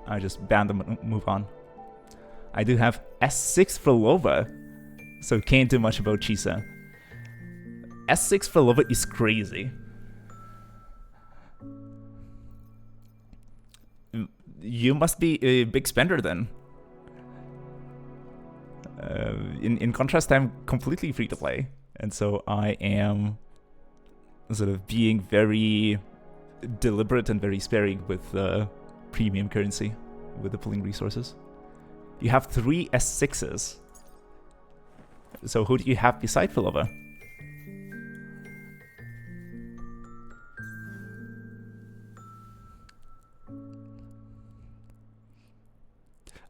I just ban them and move on. I do have S6 Phrolova, so can't do much about Chisa. S6 Phrolova is crazy. you must be a big spender then. In contrast, I'm completely free to play, and so I am sort of being very deliberate and very sparing with premium currency, with the pulling resources. You have 3 S6s. So who do you have beside Phrolova?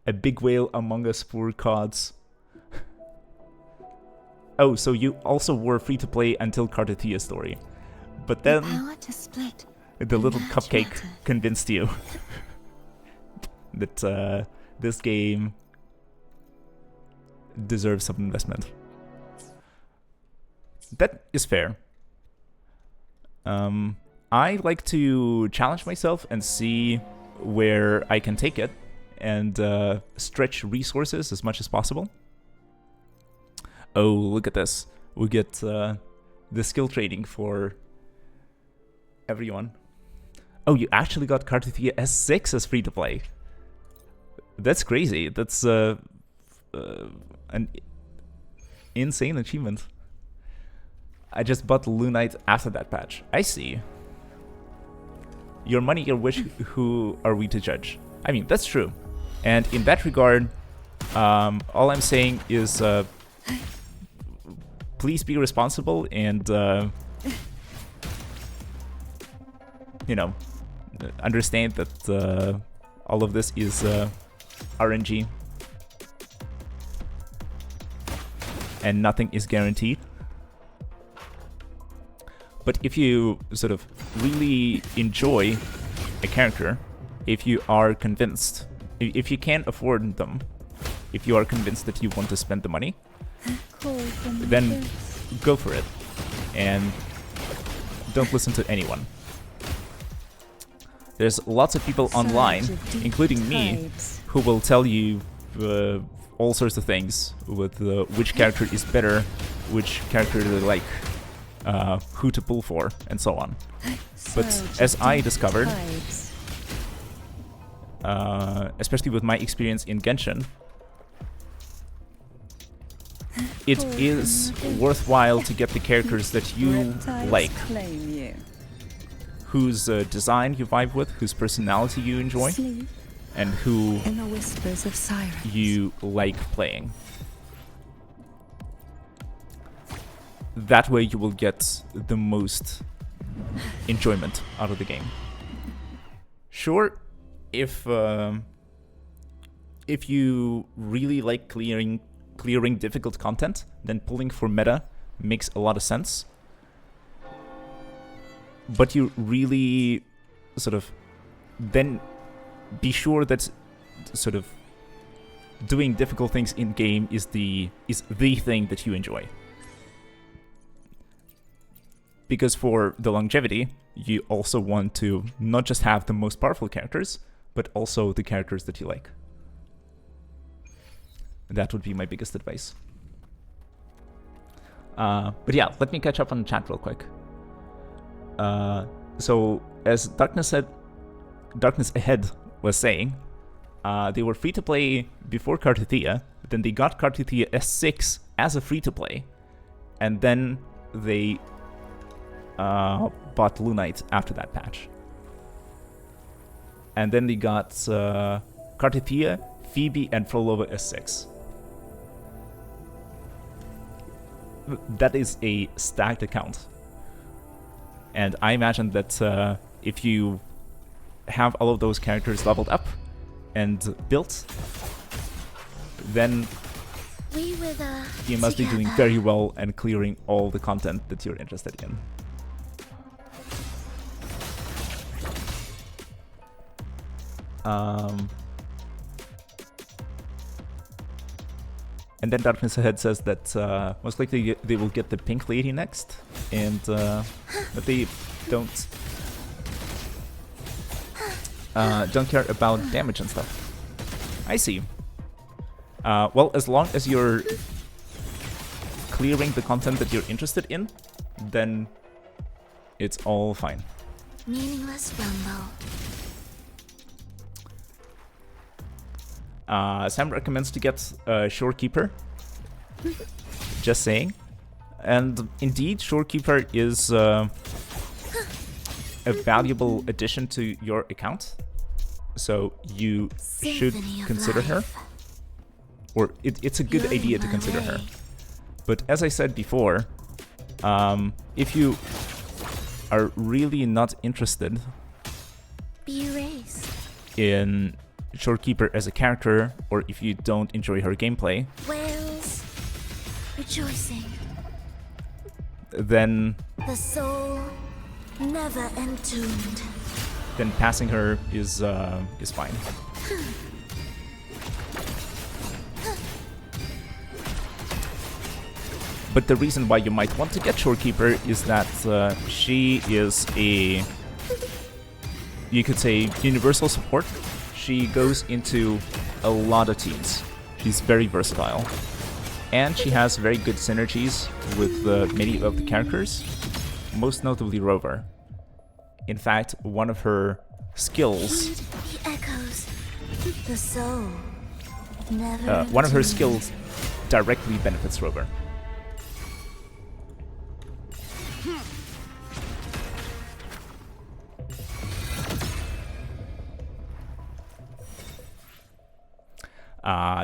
A big whale among us poor cards. Oh, so you also were free to play until Cartithia story. But then the little cupcake convinced you that this game deserves some investment. That is fair. I like to challenge myself and see where I can take it and stretch resources as much as possible. Oh, look at this. We get the skill trading for everyone. Oh, you actually got Cartithia S6 as free to play. That's crazy. That's an insane achievement. I just bought Lunite after that patch. I see. Your money, your wish, who are we to judge? I mean, that's true. And in that regard, all I'm saying is please be responsible and, you know, understand that all of this is RNG. And nothing is guaranteed. But if you sort of really enjoy a character, if you are convinced, if you can't afford them, if you are convinced that you want to spend the money, then go for it. And don't listen to anyone. There's lots of people online, including me, who will tell you all sorts of things with which character is better, which character they like, who to pull for, and so on. But as I discovered, especially with my experience in Genshin, it is worthwhile to get the characters that you like, whose design you vibe with, whose personality you enjoy, and who you like playing. That way you will get the most enjoyment out of the game. Sure, if you really like clearing difficult content, then pulling for meta makes a lot of sense. But you really sort of then be sure that sort of doing difficult things in game is the thing that you enjoy. Because for the longevity, you also want to not just have the most powerful characters, but also the characters that you like. That would be my biggest advice. But yeah, let me catch up on the chat real quick. So, as Darkness Ahead was saying, they were free to play before Cartithia, then they got Cartithia S6 as a free to play, and then they bought Lunite after that patch. And then they got Cartithia, Phoebe, and Phrolova S6. That is a stacked account. And I imagine that if you have all of those characters leveled up and built, then you must be doing very well and clearing all the content that you're interested in. And then Darkness Ahead says that most likely they will get the Pink Lady next, and that they don't care about damage and stuff. I see. Well, as long as you're clearing the content that you're interested in, then it's all fine. Meaningless rumble. Sam recommends to get Shorekeeper. Just saying. And indeed, Shorekeeper is a valuable addition to your account. So you should consider her. Or it's a good idea to consider her. But as I said before, if you are really not interested in Shorekeeper as a character, or if you don't enjoy her gameplay, Whales rejoicing. Then The soul never entombed. then passing her is fine. But the reason why you might want to get Shorekeeper is that she is a, you could say, universal support. She goes into a lot of teams. She's very versatile. And she has very good synergies with many of the characters, most notably Rover. In fact, one of her skills... Heed the echoes. The soul never one of her entombed. skills directly benefits Rover.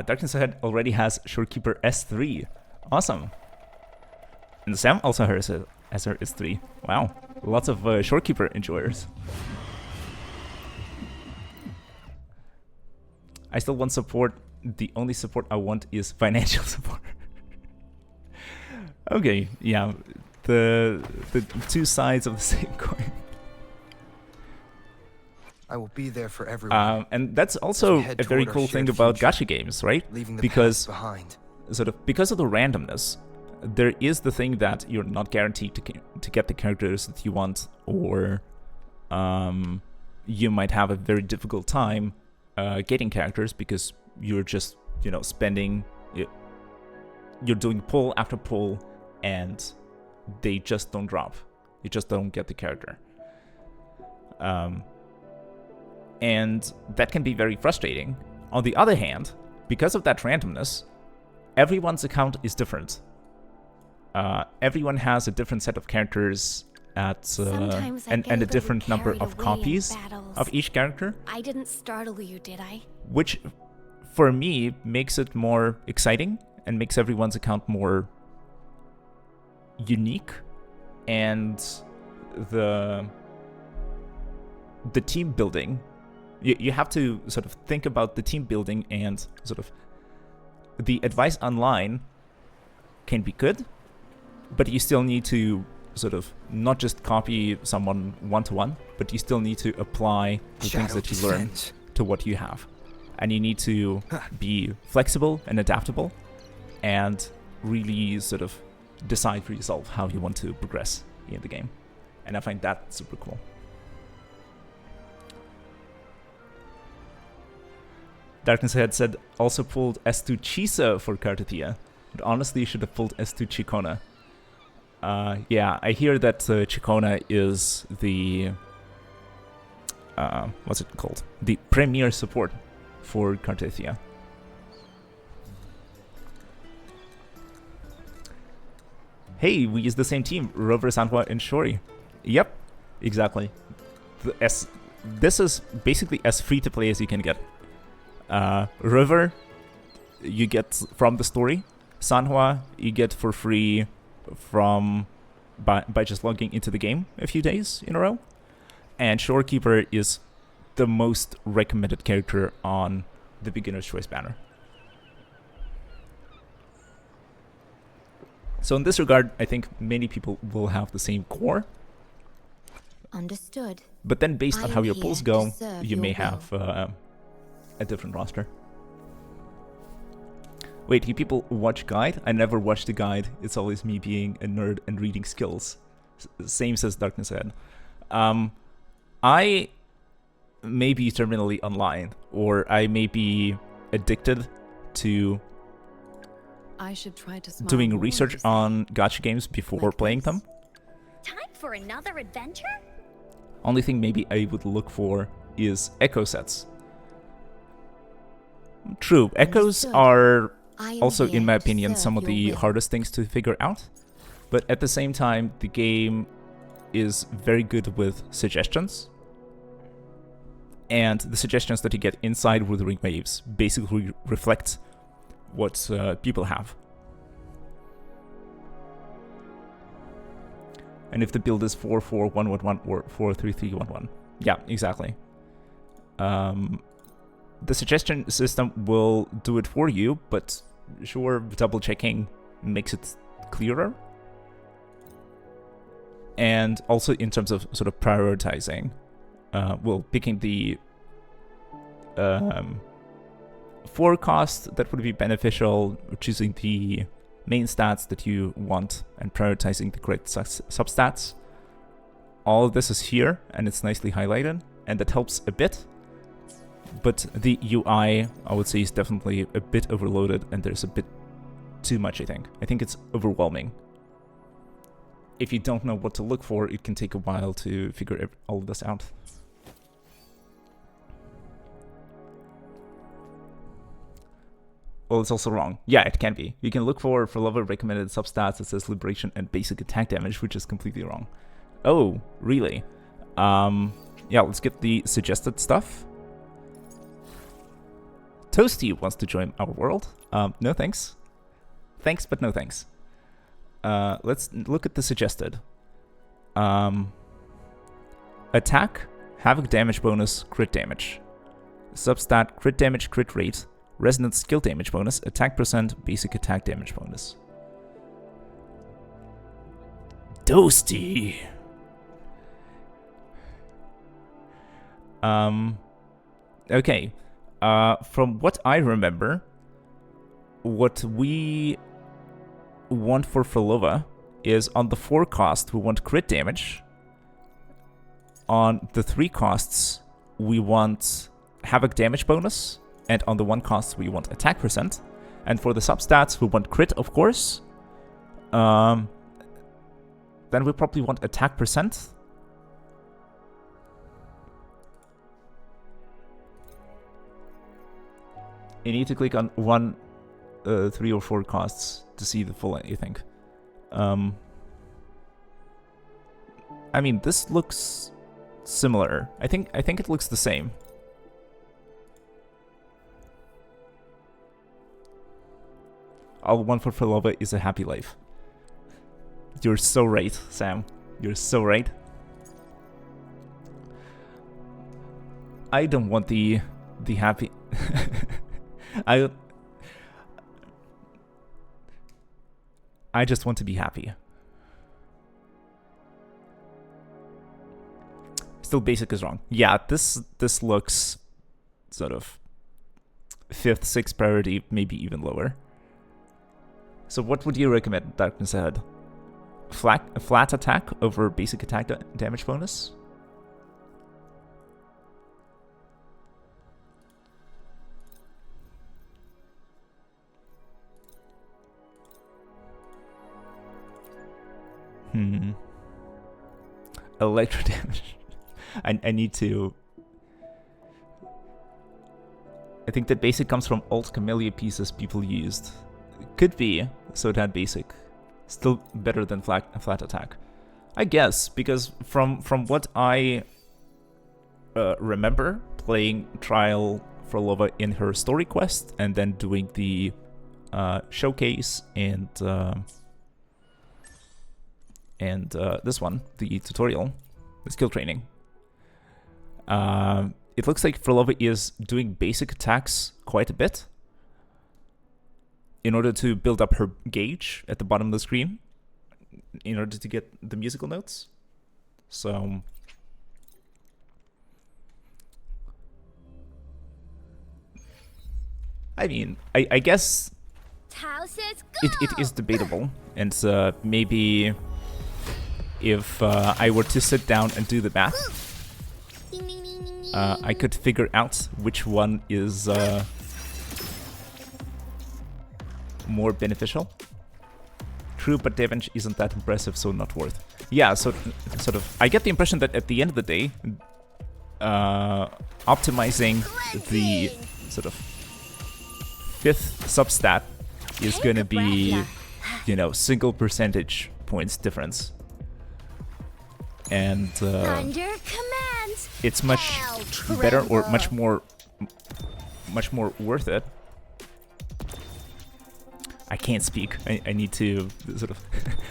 Darkness Ahead already has Shorekeeper S3. Awesome. And Sam also has her S3. Wow. Lots of Shorekeeper enjoyers. I still want support. The only support I want is financial support. Okay, yeah. The two sides of the same coin. I will be there for everyone. And that's also head a very toward our cool thing shared about future, gacha games, right? leaving the Because past behind. because of the randomness, there is the thing that you're not guaranteed to get the characters that you want, or you might have a very difficult time getting characters because you're just, spending, you're doing pull after pull, and they just don't drop. You just don't get the character. And that can be very frustrating. On the other hand, because of that randomness, everyone's account is different. Everyone has a different set of characters and a different number of copies of each character. I didn't startle you, did I? Which, for me, makes it more exciting and makes everyone's account more unique. And the team building, you have to sort of think about the team building, and sort of the advice online can be good, but you still need to sort of not just copy someone one-to-one, but you still need to apply the things that you learn to what you have. And you need to be flexible and adaptable, and really sort of decide for yourself how you want to progress in the game. And I find that super cool. Darkness Ahead said, also pulled S2 Chisa for Kartathea, but honestly should have pulled S2 Chikona. Yeah, I hear that Chikona is the... what's it called? The premier support for Kartathea. Hey, we use the same team, Rover, Sanhua, and Shori. Yep, exactly. This is basically as free to play as you can get. River, you get from the story. Sanhua, you get for free from by just logging into the game a few days in a row. And Shorekeeper is the most recommended character on the Beginner's Choice banner. So in this regard, I think many people will have the same core. Understood. But then based on how your I'm pulls here go, to serve you your may will. have a different roster. Wait, you people watch guide? I never watch the guide. It's always me being a nerd and reading skills. Same says Darkness Ahead. I may be terminally online, or I may be addicted to I should try to smile doing more research this on gacha games before Like playing this. them. Time for another adventure? Only thing maybe I would look for is echo sets. True, echoes Understood. are I am also, here in my to opinion, serve some of your the will. hardest things to figure out. But at the same time, the game is very good with suggestions. And the suggestions that you get inside Wuthering Waves basically reflect what people have. And if the build is 44111 or 43311. Yeah, exactly. The suggestion system will do it for you, but sure, double checking makes it clearer. And also in terms of sort of prioritizing, well, picking the forecast that would be beneficial, choosing the main stats that you want, and prioritizing the correct substats. All of this is here, and it's nicely highlighted, and that helps a bit. But the UI, I would say, is definitely a bit overloaded, and there's a bit too much, I think. I think it's overwhelming. If you don't know what to look for, it can take a while to figure all of this out. Well, it's also wrong. Yeah, it can be. You can look for Phrolova recommended substats that says Liberation and basic attack damage, which is completely wrong. Oh, really? Yeah, let's get the suggested stuff. Toasty wants to join our world. No thanks. Thanks, but no thanks. Let's look at the suggested. Attack, Havoc damage bonus, crit damage. Substat, crit damage, crit rate. Resonant skill damage bonus, attack percent, basic attack damage bonus. Toasty! Okay. From what I remember, what we want for Phrolova is on the 4 cost, we want crit damage. On the 3 costs, we want Havoc damage bonus. And on the 1 cost, we want attack percent. And for the substats, we want crit, of course. Then we probably want attack percent. You need to click on 1, 3 or 4 costs to see the full, I think. I mean, this looks similar. I think it looks the same. All one for Phrolova is a happy life. You're so right, Sam. You're so right. I don't want the happy. I just want to be happy. Still, basic is wrong. Yeah, this looks sort of 5th, 6th priority, maybe even lower. So what would you recommend, Darkness Ahead? Flat attack over basic attack damage bonus? Electro damage. I need to... I think that basic comes from alt camellia pieces people used. Could be, so it had basic. Still better than flat attack. I guess, because from what I remember playing Trial Phrolova in her story quest and then doing the showcase and this one, the tutorial, the skill training. It looks like Phrolova is doing basic attacks quite a bit in order to build up her gauge at the bottom of the screen, in order to get the musical notes. So I mean, I guess it is debatable, and maybe if I were to sit down and do the math, I could figure out which one is more beneficial. True, but damage isn't that impressive, so not worth. Yeah, so sort of, I get the impression that at the end of the day, optimizing the sort of fifth substat is going to be, you know, single percentage points difference. And Under command. it's much Hell better or tremble. much more worth it. I can't speak. I need to sort of...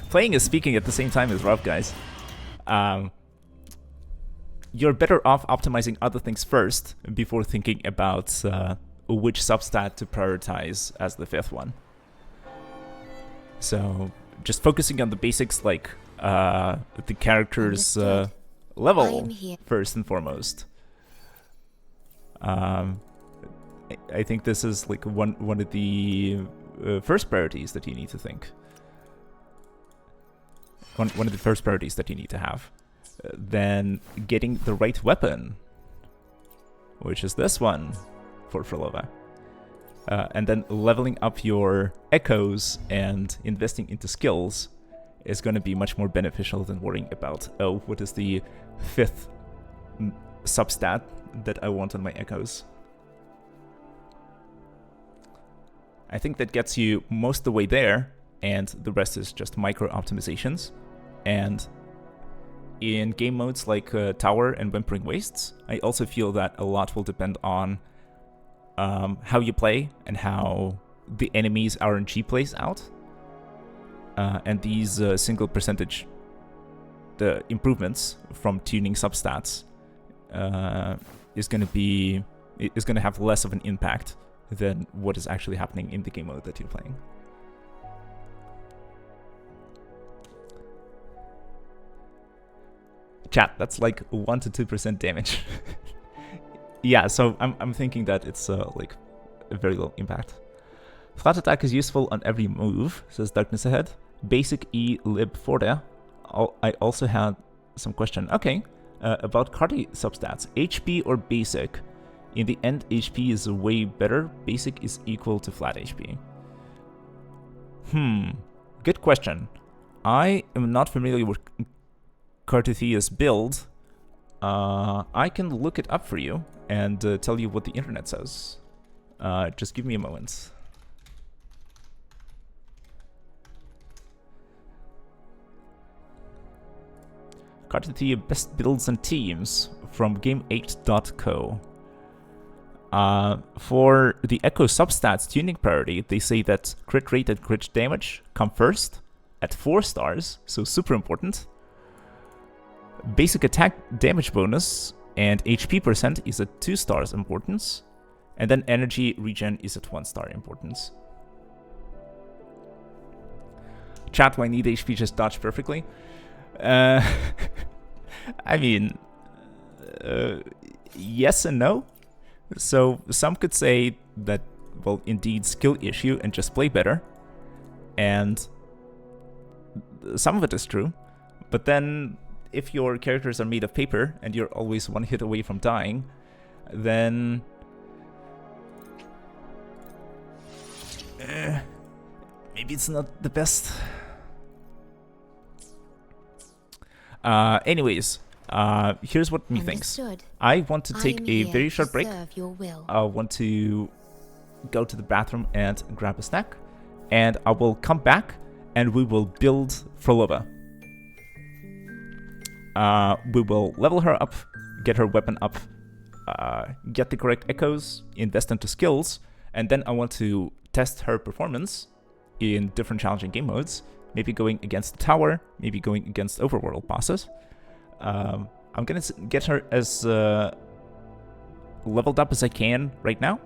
Playing and speaking at the same time is rough, guys. You're better off optimizing other things first before thinking about which substat to prioritize as the fifth one. So just focusing on the basics, like the character's level first and foremost. I think this is like one of the first priorities that you need to think. One of the first priorities that you need to have. Then getting the right weapon, which is this one for Phrolova. And then leveling up your echoes and investing into skills is going to be much more beneficial than worrying about, oh, what is the fifth substat that I want on my echoes. I think that gets you most of the way there, and the rest is just micro optimizations. And in game modes like Tower and Whimpering Wastes, I also feel that a lot will depend on how you play and how the enemy's RNG plays out. And these single percentage improvements from tuning substats is going to have less of an impact than what is actually happening in the game mode that you're playing. Chat, that's like 1 to 2% damage. Yeah, so I'm thinking that it's like a very low impact. Flat attack is useful on every move, says Darkness Ahead. Basic E lib for there. I also had some question. Okay, about cardi substats. HP or basic? In the end, HP is way better. Basic is equal to flat HP. Good question. I am not familiar with Cartithia's build. I can look it up for you and tell you what the internet says. Just give me a moment. Cartithia best builds and teams from game8.co. For the Echo substats tuning priority, they say that crit rate and crit damage come first at 4 stars, so super important. Basic attack damage bonus and HP percent is at 2 stars importance, and then energy regen is at 1 star importance. Chat, why need HP just dodge perfectly? I mean, yes and no. So some could say that, well, indeed skill issue and just play better, and some of it is true, but then if your characters are made of paper and you're always one hit away from dying, then maybe it's not the best. Anyways, here's what me thinks. I want to take a very short break. I want to go to the bathroom and grab a snack, and I will come back and we will build Phrolova. We will level her up, get her weapon up, get the correct echoes, invest into skills, and then I want to test her performance in different challenging game modes, maybe going against the tower, maybe going against overworld bosses. I'm gonna get her as leveled up as I can right now,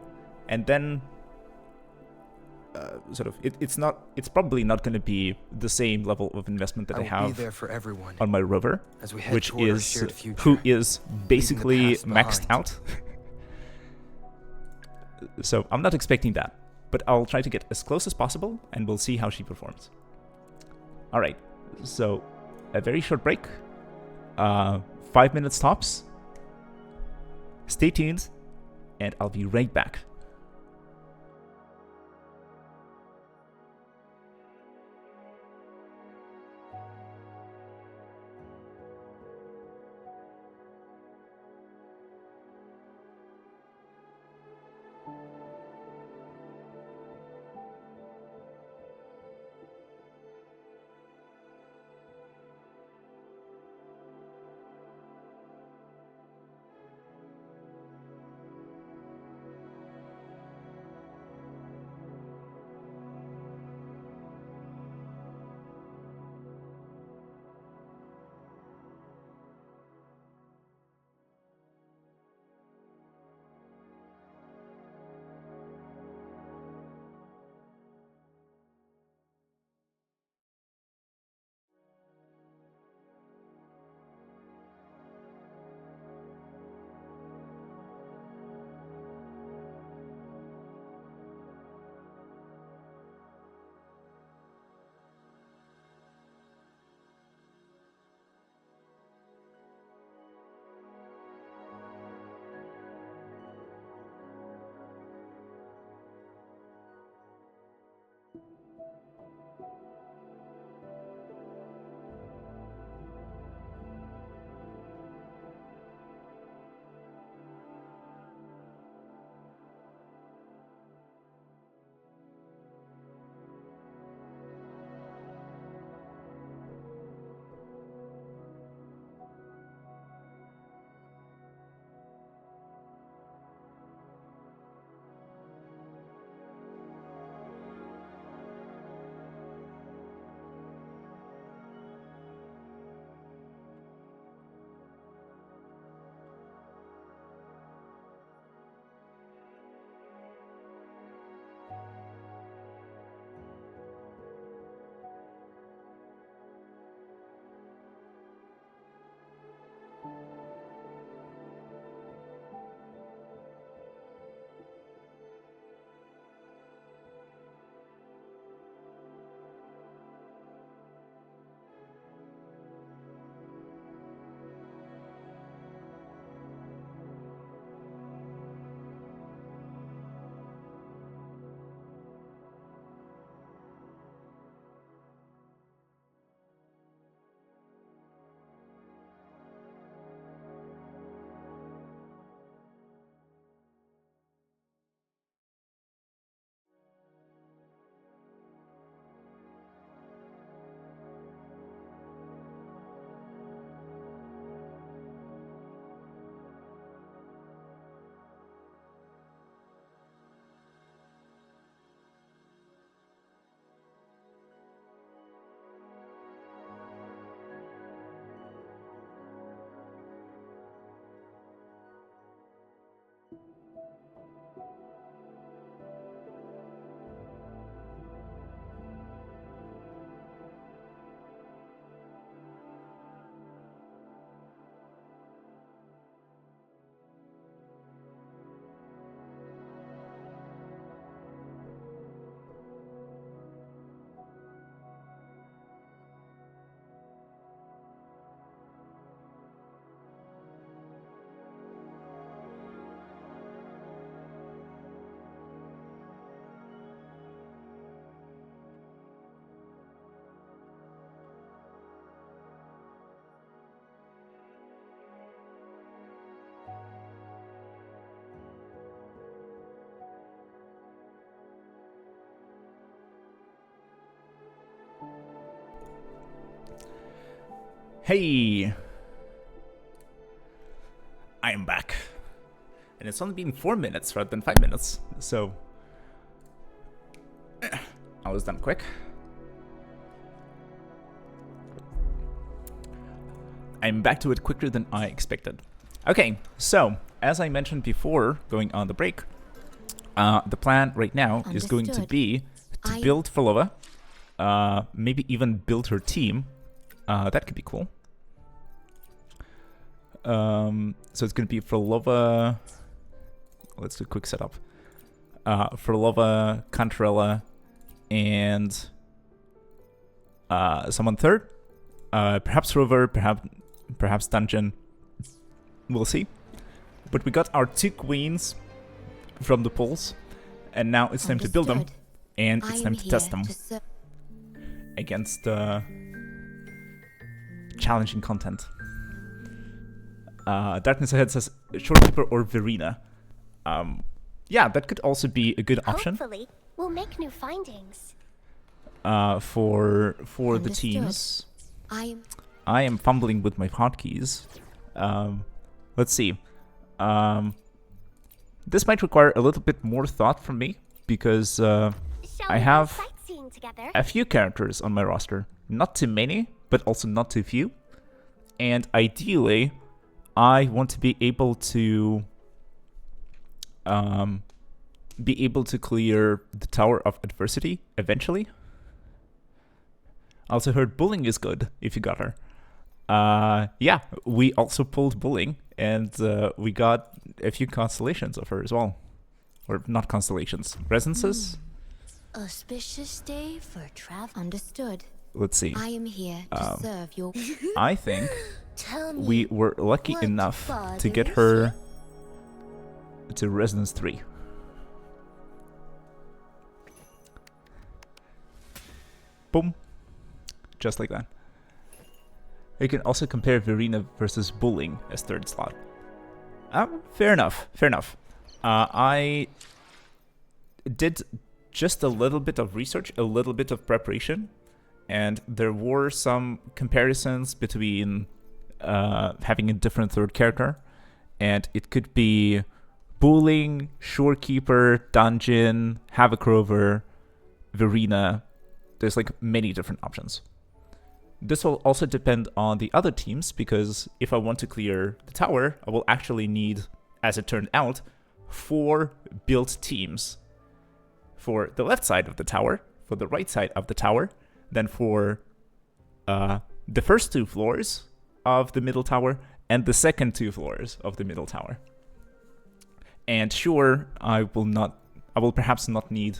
and then it's probably not going to be the same level of investment that I have there for everyone on my rover, as we head which toward our is shared future, who is basically past maxed behind. out. So I'm not expecting that, but I'll try to get as close as possible, and we'll see how she performs. All right, so a very short break, 5 minutes tops. Stay tuned, and I'll be right back. Hey! I am back. And it's only been 4 minutes rather than 5 minutes, so... I was done quick. I'm back to it quicker than I expected. Okay, so, as I mentioned before, going on the break, the plan right now is going to be to build Phrolova, maybe even build her team. That could be cool. So it's going to be Phrolova. Let's do a quick setup. Phrolova, Cantarella, and someone third. Perhaps Rover, perhaps Dungeon. We'll see. But we got our 2 queens from the polls, and now it's time to build them, and it's time to test them against challenging content. Darkness Ahead says Shorekeeper or Verena. Yeah, that could also be a good option. Hopefully, we'll make new findings. For the teams. I am fumbling with my hotkeys. Let's see. This might require a little bit more thought from me because I have a few characters on my roster. Not too many, but also not too few. And ideally, I want to be able to clear the Tower of Adversity eventually. I also heard Bullying is good if you got her. Yeah, we also pulled Bullying, and we got a few constellations of her as well. Or not constellations, resonances? Auspicious day for travel. Understood. Let's see. I am here to serve your... I think we were lucky enough to get her to Resonance 3. Boom. Just like that. You can also compare Verena versus Bullying as 3rd slot. Fair enough. Fair enough. I did just a little bit of research, a little bit of preparation, and there were some comparisons between having a different 3rd character, and it could be Bullying, Shorekeeper, Dungeon, Havoc Rover, Verena. There's like many different options. This will also depend on the other teams, because if I want to clear the tower, I will actually need, as it turned out, 4 built teams. For the left side of the tower, for the right side of the tower, then for the first 2 floors of the middle tower, and the second 2 floors of the middle tower. And sure, I will perhaps not need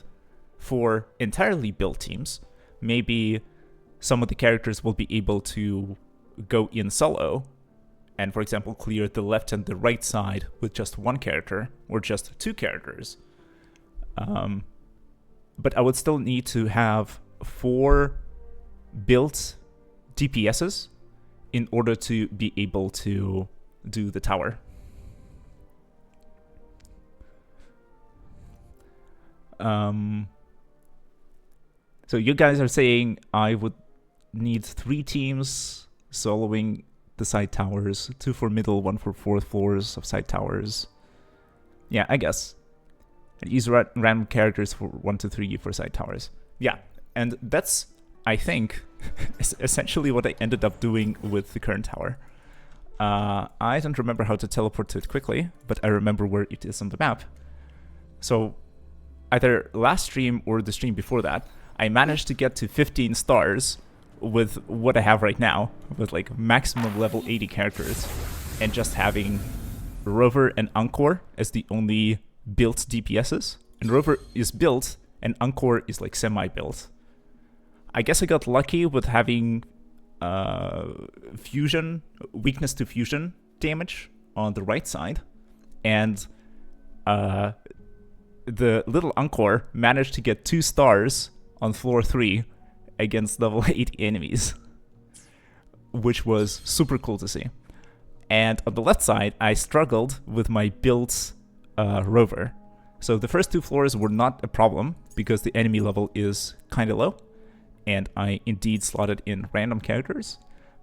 4 entirely built teams. Maybe some of the characters will be able to go in solo and, for example, clear the left and the right side with just 1 character or just 2 characters. But I would still need to have 4 built DPSs in order to be able to do the tower. So you guys are saying I would need 3 teams soloing the side towers, 2 for middle, 1 for 4th floors of side towers. Yeah, I guess. And use random characters for 1 to 3 for side towers. Yeah, and that's, I think, essentially what I ended up doing with the current tower. I don't remember how to teleport to it quickly, but I remember where it is on the map. So either last stream or the stream before that, I managed to get to 15 stars with what I have right now, with like maximum level 80 characters, and just having Rover and Encore as the only built DPSs. And Rover is built, and Encore is like semi-built. I guess I got lucky with having fusion, weakness to fusion damage on the right side, and the little Encore managed to get 2 stars on floor 3 against level 80 enemies, which was super cool to see. And on the left side, I struggled with my built Rover. So the first 2 floors were not a problem because the enemy level is kind of low, and I indeed slotted in random characters.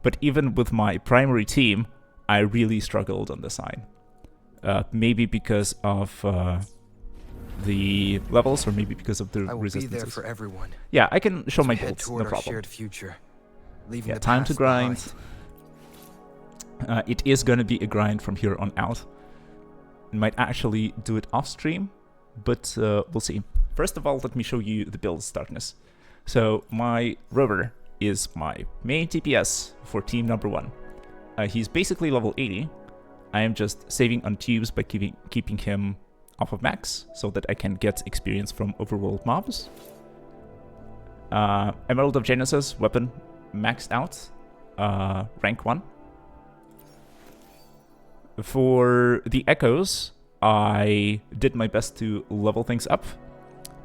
But even with my primary team, I really struggled on the sign. Maybe because of the levels, or maybe because of the I will resistances. be there for everyone. Yeah, I can show As my we head builds, no toward our problem. shared future, leaving Yeah, the time to past grind. behind. It is going to be a grind from here on out. I might actually do it off stream, but we'll see. First of all, let me show you the build starkness. So my rover is my main TPS for team number 1. He's basically level 80. I am just saving on tubes by keeping him off of max, so that I can get experience from overworld mobs. Emerald of Genesis, weapon maxed out, rank 1. For the echoes, I did my best to level things up.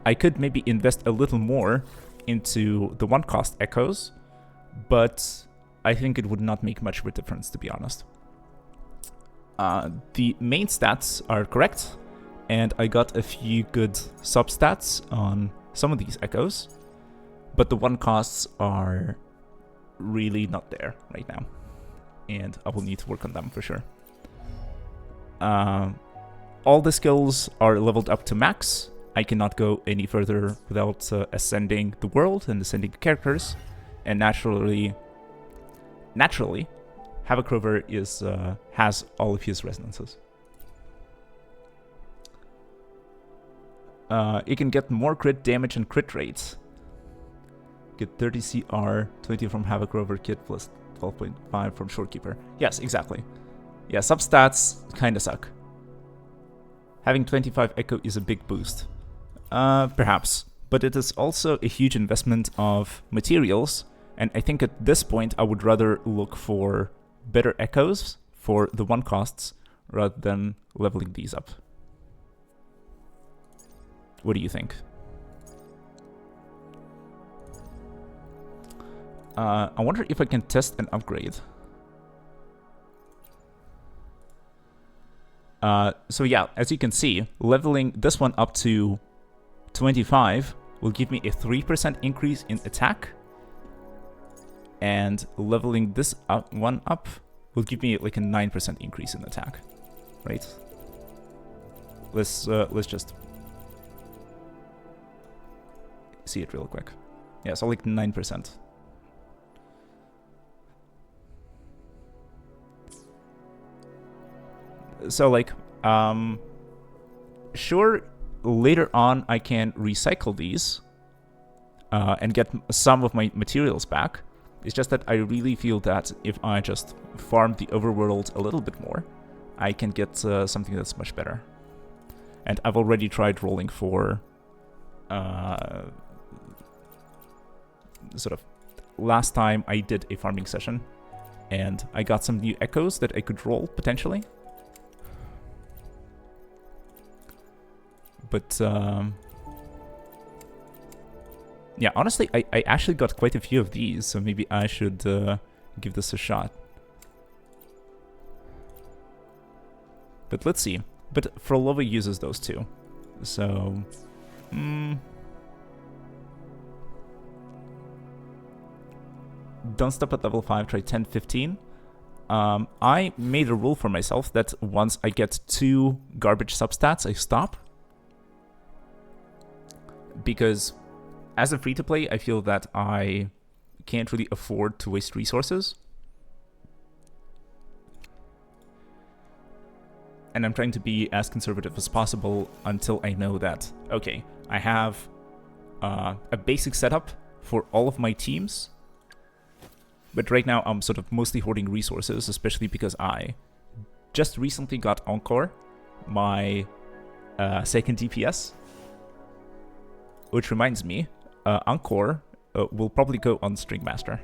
I could maybe invest a little more into the 1-cost echoes, but I think it would not make much of a difference, to be honest. The main stats are correct, and I got a few good substats on some of these echoes, but the 1-costs are really not there right now, and I will need to work on them for sure. All the skills are leveled up to max. I cannot go any further without ascending the world and ascending the characters, and naturally, Havoc Rover has all of his resonances. You can get more crit damage and crit rates. Get 30 CR, 20 from Havoc Rover kit plus 12.5 from Shorekeeper. Yes, exactly. Yeah, substats kinda suck. Having 25 Echo is a big boost. Perhaps. But it is also a huge investment of materials, and I think at this point I would rather look for better echoes for the 1-costs rather than leveling these up. What do you think? I wonder if I can test an upgrade. So yeah, as you can see, leveling this one up to 25 will give me a 3% increase in attack, and leveling this one up will give me like a 9% increase in attack, right? Let's just see it real quick. Yeah, so like 9%. So like, sure, later on I can recycle these and get some of my materials back. It's just that I really feel that if I just farm the overworld a little bit more, I can get something that's much better. And I've already tried rolling for sort of last time I did a farming session, and I got some new echoes that I could roll potentially. But yeah, honestly, I actually got quite a few of these, so maybe I should give this a shot. But let's see. But Phrolova uses those too, so don't stop at level 5, try 10, 15. I made a rule for myself that once I get 2 garbage substats, I stop. Because as a free-to-play, I feel that I can't really afford to waste resources. And I'm trying to be as conservative as possible until I know that, okay, I have a basic setup for all of my teams. But right now I'm sort of mostly hoarding resources, especially because I just recently got Encore, my second DPS. Which reminds me, Encore will probably go on Stringmaster.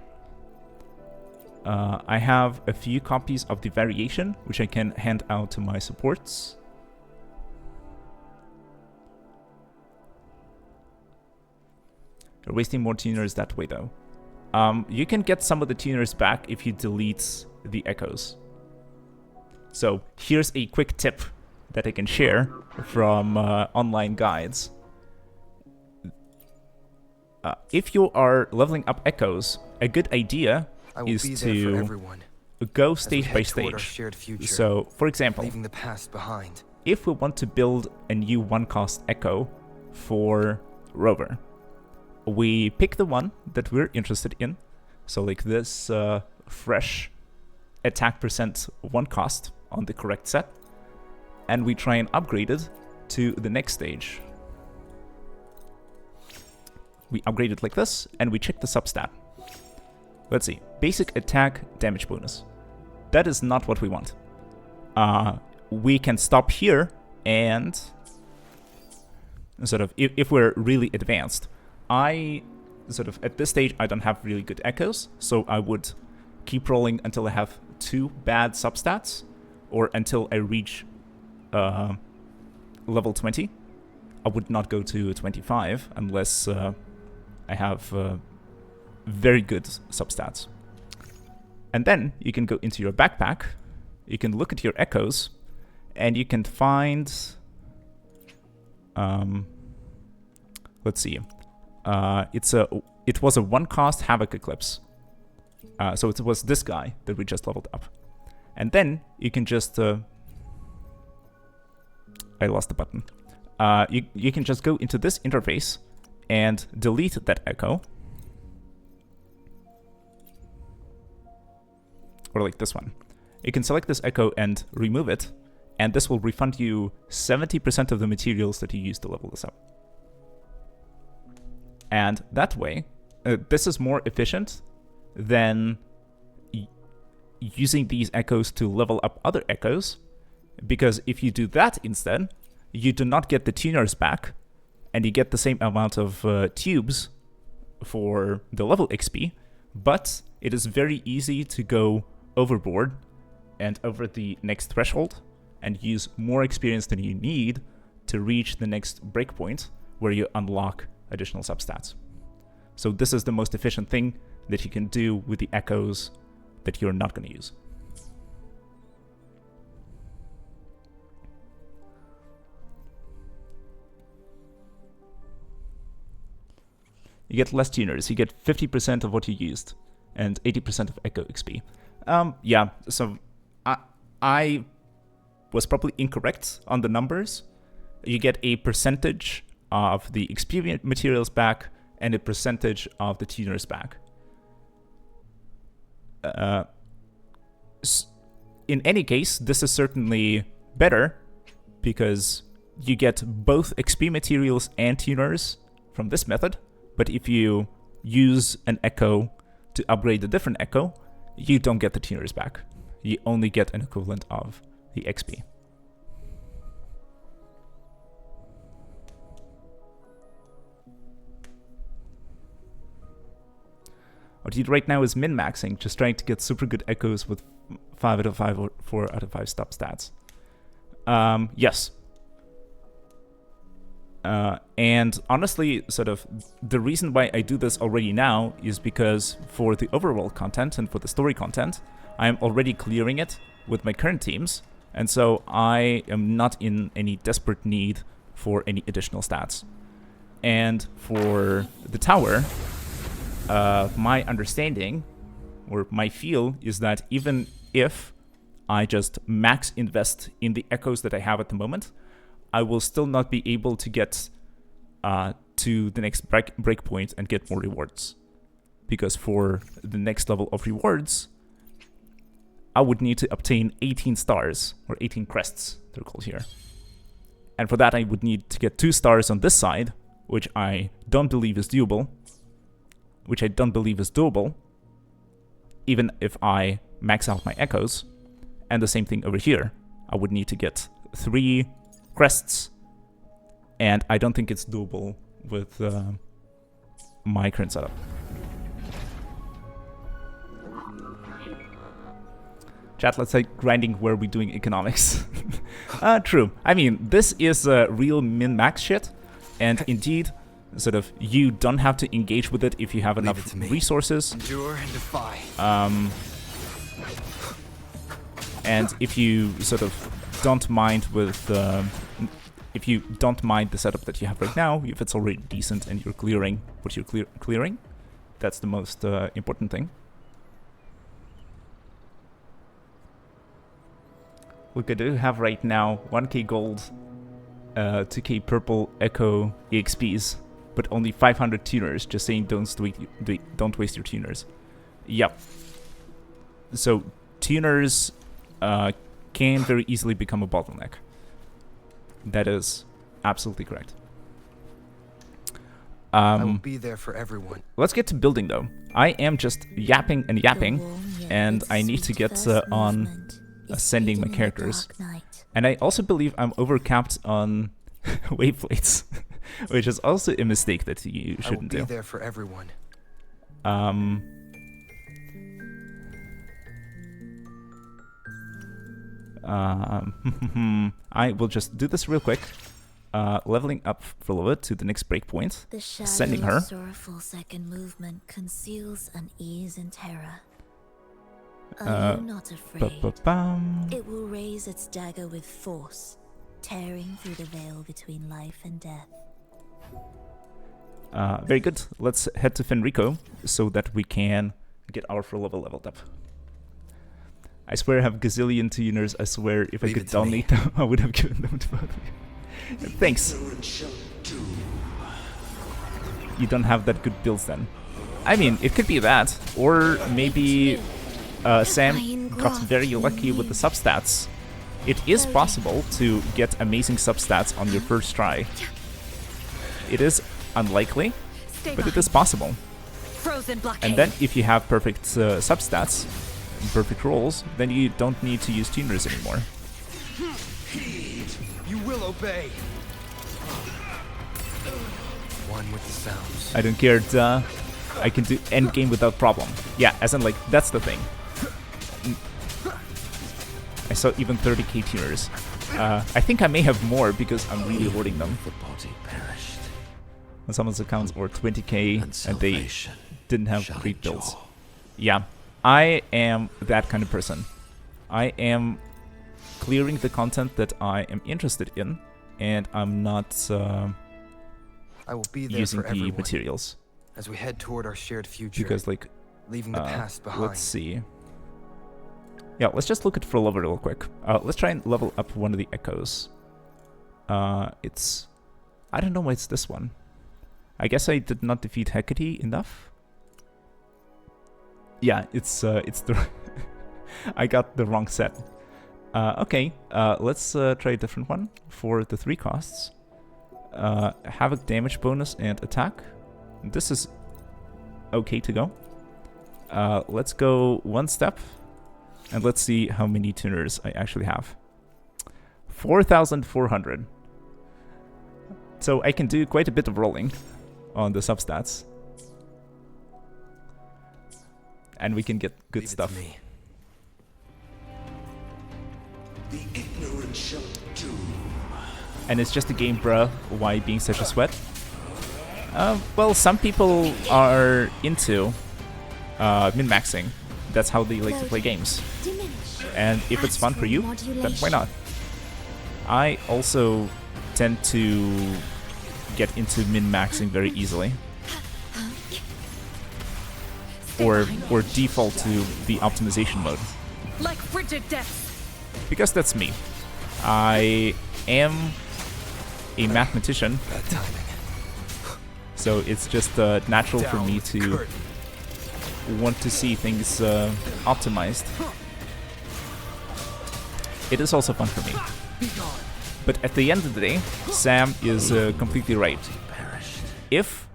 I have a few copies of the variation, which I can hand out to my supports. You're wasting more tuners that way, though. You can get some of the tuners back if you delete the echoes. So here's a quick tip that I can share from online guides. If you are leveling up echoes, a good idea I will is be there for to everyone go as we stage by head toward our stage. shared future, So, for example, leaving the past behind. if we want to build a new one-cost echo for Rover, we pick the one that we're interested in. So like this fresh attack percent one cost on the correct set, and we try and upgrade it to the next stage. We upgrade it like this, and we check the substat. Let's see, basic attack damage bonus. That is not what we want. We can stop here and sort of, if we're really advanced, at this stage, I don't have really good echoes, so I would keep rolling until I have 2 bad substats, or until I reach level 20. I would not go to 25 unless I have very good substats. And then you can go into your backpack, you can look at your echoes, and you can find... let's see. It was a one-cost Havoc Eclipse. So it was this guy that we just leveled up. And then you can just... I lost the button. You can just go into this interface and delete that echo. Or like this one. You can select this echo and remove it, and this will refund you 70% of the materials that you used to level this up. And that way, this is more efficient than using these echoes to level up other echoes, because if you do that instead, you do not get the tuners back, and you get the same amount of tubes for the level XP, but it is very easy to go overboard and over the next threshold and use more experience than you need to reach the next breakpoint where you unlock additional substats. So this is the most efficient thing that you can do with the echoes that you're not going to use. You get less tuners, you get 50% of what you used, and 80% of echo XP. Yeah, so I was probably incorrect on the numbers. You get a percentage of the XP materials back, and a percentage of the tuners back. In any case, this is certainly better, because you get both XP materials and tuners from this method, but if you use an echo to upgrade a different echo, you don't get the tuners back. You only get an equivalent of the XP. What he did right now is min-maxing, just trying to get super good echoes with 5 out of 5 or 4 out of 5 stop stats. Yes. And honestly, sort of, the reason why I do this already now is because for the overworld content and for the story content, I'm already clearing it with my current teams, and so I am not in any desperate need for any additional stats. And for the tower, my understanding, or my feel, is that even if I just max invest in the echoes that I have at the moment, I will still not be able to get to the next breakpoint and get more rewards. Because for the next level of rewards, I would need to obtain 18 stars, or 18 crests, they're called here. And for that, I would need to get 2 stars on this side, which I don't believe is doable. Even if I max out my echoes. And the same thing over here. I would need to get 3 crests, and I don't think it's doable with my current setup. Chat, let's say grinding where we're doing economics. True. I mean, this is real min-max shit, and indeed, sort of, you don't have to engage with it if you have enough resources. Endure and defy. And if you sort of don't mind with if you don't mind the setup that you have right now, if it's already decent and you're clearing what you're clearing, that's the most important thing. look, I do have right now 1k gold, 2k purple echo EXPs, but only 500 tuners. Just saying, don't waste your tuners. Yep. So tuners can very easily become a bottleneck. That is absolutely correct. I will be there for everyone. Let's get to building though. I am just yapping and yapping, and I need to get on ascending my characters. And I also believe I'm overcapped on wave plates, which is also a mistake that you shouldn't do. I will be there for everyone. I will just do this real quick. Leveling up Phrolova to the next breakpoint, sending her. The sorrowful second movement conceals unease and terror. Are you not afraid? It will raise its dagger with force, tearing through the veil between life and death. Very good. Let's head to Fenrico so that we can get our Phrolova leveled up. I swear I have a gazillion tuners. I swear if I could donate them, I would have given them to both of you. Thanks. You don't have that good builds then. I mean, it could be that. Or maybe Sam got very lucky with the substats. It is possible to get amazing substats on your first try. It is unlikely, but it is possible. And then if you have perfect substats, perfect rolls, then you don't need to use tuners anymore. You will obey. One with the sounds. I don't care. I can do endgame without problem. Yeah, as in like that's the thing. I saw even 30k tuners. I think I may have more because I'm really hoarding them. The body perished. On someone's accounts or 20k and they didn't have great builds. Yeah, I am that kind of person. I am clearing the content that I am interested in, and I'm not I will be there using for the everyone materials. as we head toward our shared future. Because like, leaving the past behind. let's see. Yeah, let's just look at Phrolova real quick. Let's try and level up one of the echoes. It's, I don't know why it's this one. I guess I did not defeat Hecate enough. Yeah, it's the I got the wrong set. Okay, let's try a different one for the 3 costs. Havoc damage bonus and attack. This is okay to go. Let's go one step, and let's see how many tuners I actually have. 4,400. So I can do quite a bit of rolling on the substats. And we can get good Leave stuff. It to me. The ignorant shall doom. And it's just a game, bruh. Why being such a sweat? Well, some people are into min-maxing. That's how they like to play games. And if it's fun for you, then why not? I also tend to get into min-maxing very easily. Or default to the optimization mode. Like frigid death. Because that's me. I am a mathematician, Bad timing. so it's just natural for me to want to see things optimized. It is also fun for me. But at the end of the day, Sam is completely right. If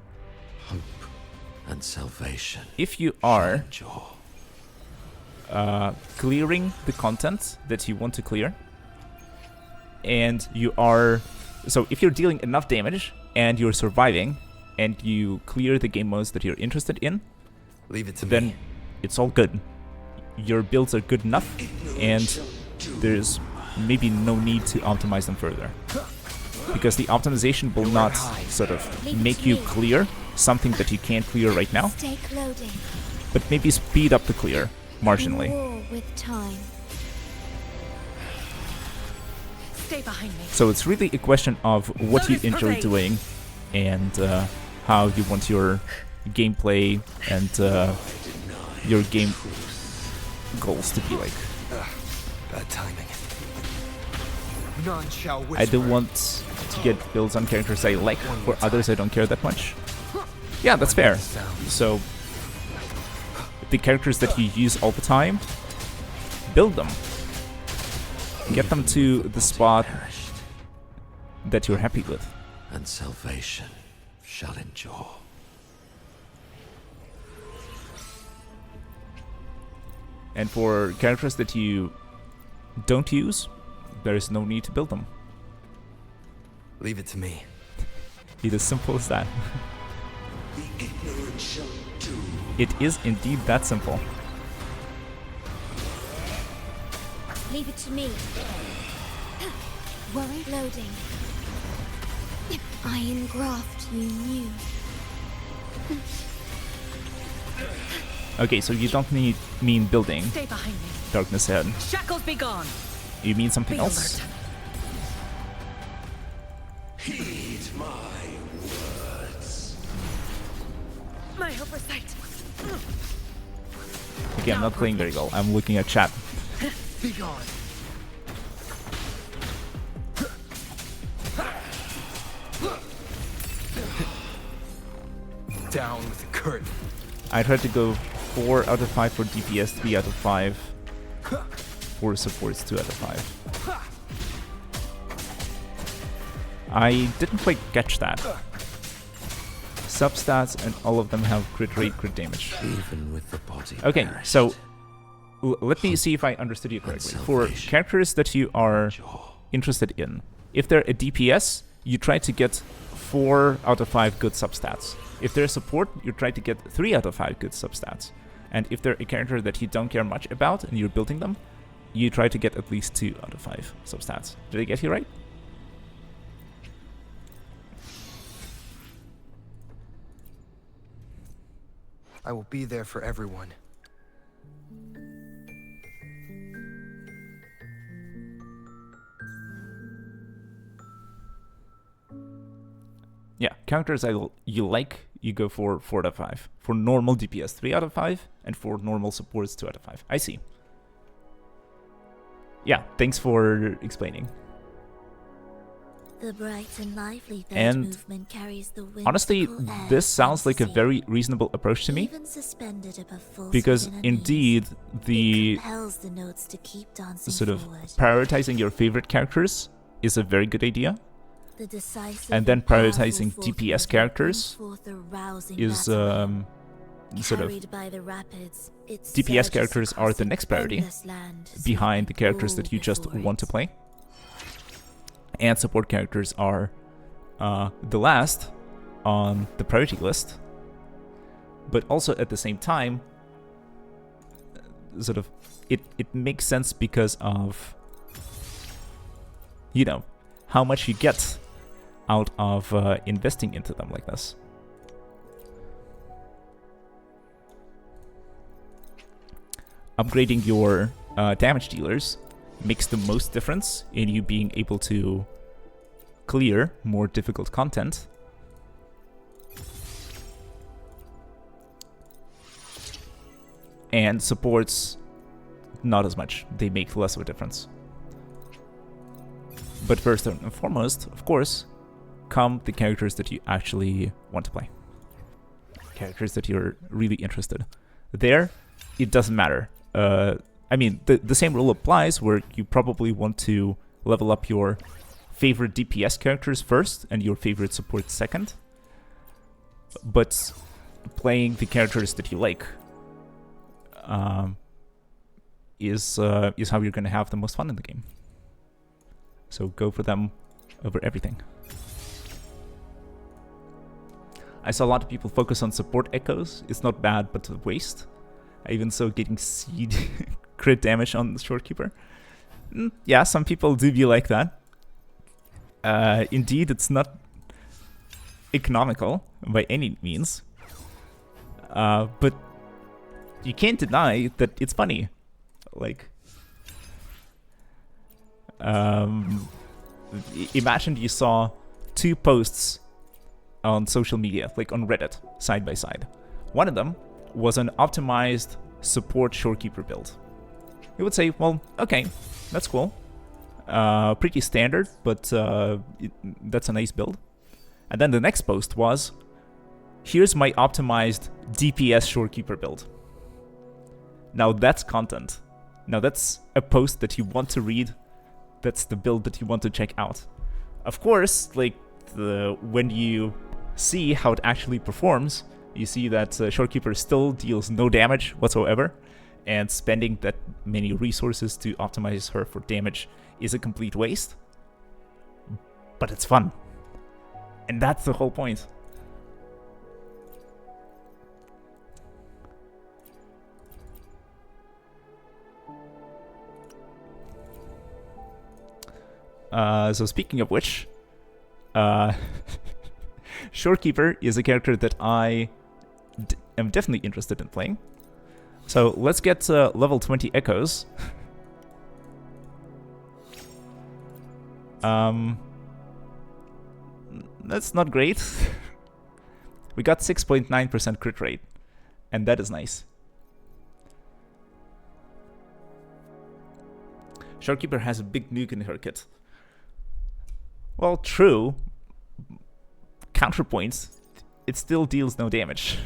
And salvation. If you are Endure. clearing the content that you want to clear, and you are... So if you're dealing enough damage, and you're surviving, and you clear the game modes that you're interested in, Leave it to then me. it's all good. Your builds are good enough, and there's maybe no need to optimize them further. Because the optimization will not sort of make you clear something that you can't clear right now, Stay loading. but maybe speed up the clear marginally. War with time. Stay behind me. So it's really a question of what you enjoy doing and how you want your gameplay and your game goals to be like. Bad timing. None shall I do whisper. want to get builds on characters I like. For others, I don't care that much. Yeah, that's fair. So, the characters that you use all the time, build them. Get them to the spot that you're happy with. And salvation shall endure. And for characters that you don't use, there is no need to build them. Leave it to me. It is simple as that. The ignorant shall do. It is indeed that simple. Leave it to me. Worry? Loading. Iron graft you knew. Okay, so you don't mean building Stay behind me. Darkness Head. Shackles be gone. You mean something Be else? alert. Heed my words. My oversight. Okay, I'm not playing very well. I'm looking at chat. Be gone. Down with the curtain. I tried to go 4 out of 5 for DPS, 3 out of 5 for supports, 2 out of 5. I didn't quite catch that. Substats and all of them have crit rate, crit damage. Even with the body Okay, perished. so let me see if I understood you correctly. For characters that you are interested in, if they're a DPS, you try to get 4 out of 5 good substats. If they're a support, you try to get 3 out of 5 good substats. And if they're a character that you don't care much about and you're building them, you try to get at least 2 out of 5 substats. Did I get you right? I will be there for everyone. Yeah, characters you like, you go for 4 out of 5. For normal DPS, 3 out of 5. And for normal supports, 2 out of 5. I see. Yeah, thanks for explaining. The bright and lively third And movement carries the honestly, whimsical air this of sounds like a fantasy. very reasonable approach to me. Even suspended above falsehood Because and unease, indeed, it the compels the notes to keep dancing sort of forward. prioritizing your favorite characters is a very good idea. The decisive And then powerful prioritizing forth DPS movement characters brings forth a rousing is battle. sort of Carried by the rapids, it DPS surges characters are across the an next priority endless land, behind the sweeping characters all that you just before want to it. play. And support characters are the last on the priority list. But also at the same time, sort of, it makes sense because of, you know, how much you get out of investing into them like this. Upgrading your damage dealers makes the most difference in you being able to clear more difficult content. And supports not as much. They make less of a difference. But first and foremost, of course, come the characters that you actually want to play. Characters that you're really interested. There, it doesn't matter. I mean, the same rule applies where you probably want to level up your favorite DPS characters first and your favorite support second. But playing the characters that you like is how you're going to have the most fun in the game. So go for them over everything. I saw a lot of people focus on support echoes. It's not bad, but a waste. I even saw getting seed crit damage on the Shorekeeper. Yeah, some people do be like that. Indeed, it's not economical by any means. But you can't deny that it's funny. Like, imagine you saw 2 posts on social media, like on Reddit, side by side. One of them was an optimized support Shorekeeper build. You would say, well, okay, that's cool. Pretty standard, but that's a nice build. And then the next post was, here's my optimized DPS Shorekeeper build. Now that's content. Now that's a post that you want to read. That's the build that you want to check out. Of course, like when you see how it actually performs, you see that Shorekeeper still deals no damage whatsoever, and spending that many resources to optimize her for damage is a complete waste. But it's fun. And that's the whole point. So speaking of which, Shorekeeper is a character that I am definitely interested in playing. So let's get level 20 echoes. That's not great. We got 6.9% crit rate, and that is nice. Shorekeeper has a big nuke in her kit. Well, true. Counterpoint, it still deals no damage.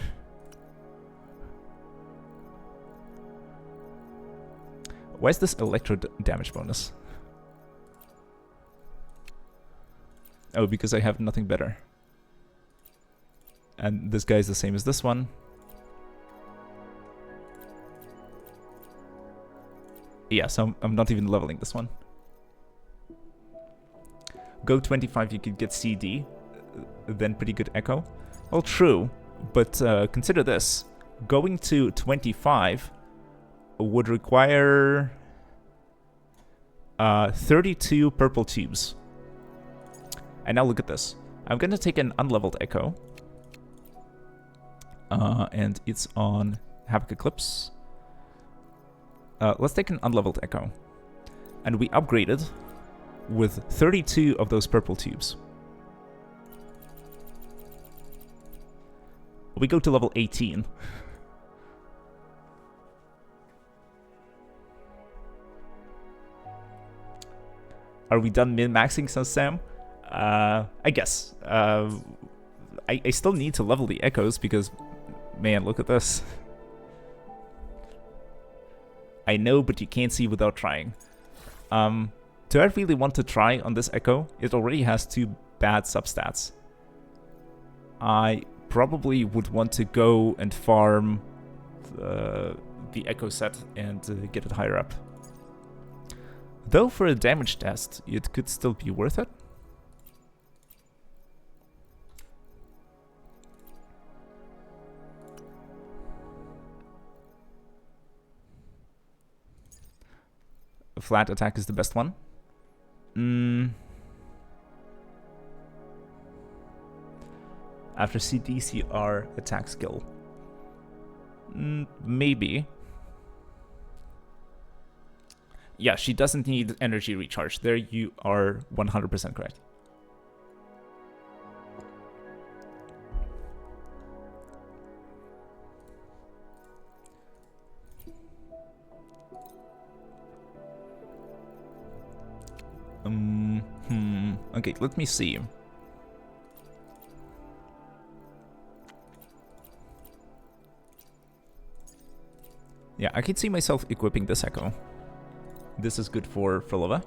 Why is this electro damage bonus? Oh, because I have nothing better. And this guy is the same as this one. Yeah, so I'm not even leveling this one. Go 25, you could get CD, then pretty good echo. Well, true, but consider this. Going to 25 would require 32 purple tubes. And now look at this. I'm going to take an unleveled echo. And it's on Havoc Eclipse. Let's take an unleveled echo. And we upgraded with 32 of those purple tubes. We go to level 18. Are we done min-maxing, says Sam? I guess. I still need to level the echoes because, man, look at this. I know, but you can't see without trying. Do I really want to try on this echo? It already has 2 bad substats. I probably would want to go and farm the echo set and get it higher up. Though for a damage test, it could still be worth it. A flat attack is the best one. After CDCR attack skill. Maybe. Yeah, she doesn't need energy recharge. There you are 100% correct. Okay, let me see. Yeah, I can see myself equipping this echo. This is good for Phrolova.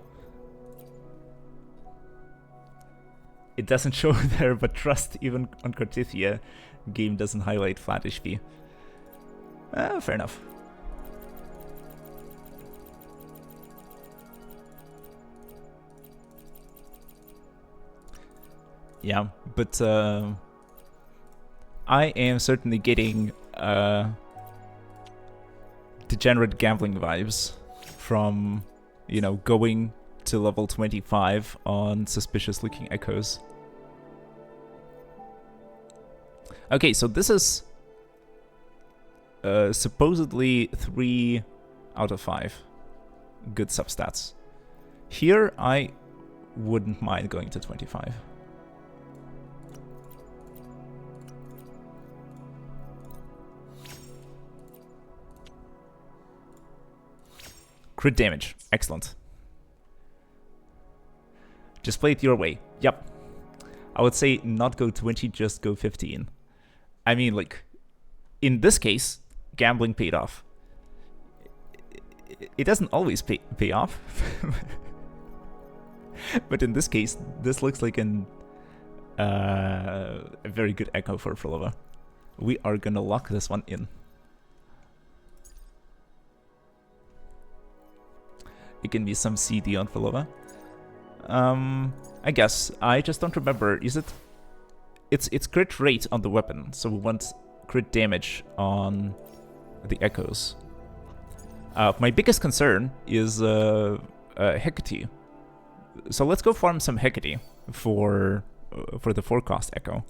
It doesn't show there, but trust, even on Cortithia, game doesn't highlight flat HP. Fair enough. Yeah, but I am certainly getting degenerate gambling vibes from, you know, going to level 25 on suspicious looking echoes. Okay, so this is supposedly 3 out of 5 good substats. Here, I wouldn't mind going to 25. Crit damage. Excellent. Just play it your way. Yep. I would say not go 20, just go 15. I mean, like, in this case, gambling paid off. It doesn't always pay off. But in this case, this looks like a very good echo for Phrolova. We are gonna lock this one in. It can be some CD on Phrolova. I guess. I just don't remember. Is it... It's crit rate on the weapon, so we want crit damage on the echoes. My biggest concern is Hecate. So let's go farm some Hecate for the 4-cost echo.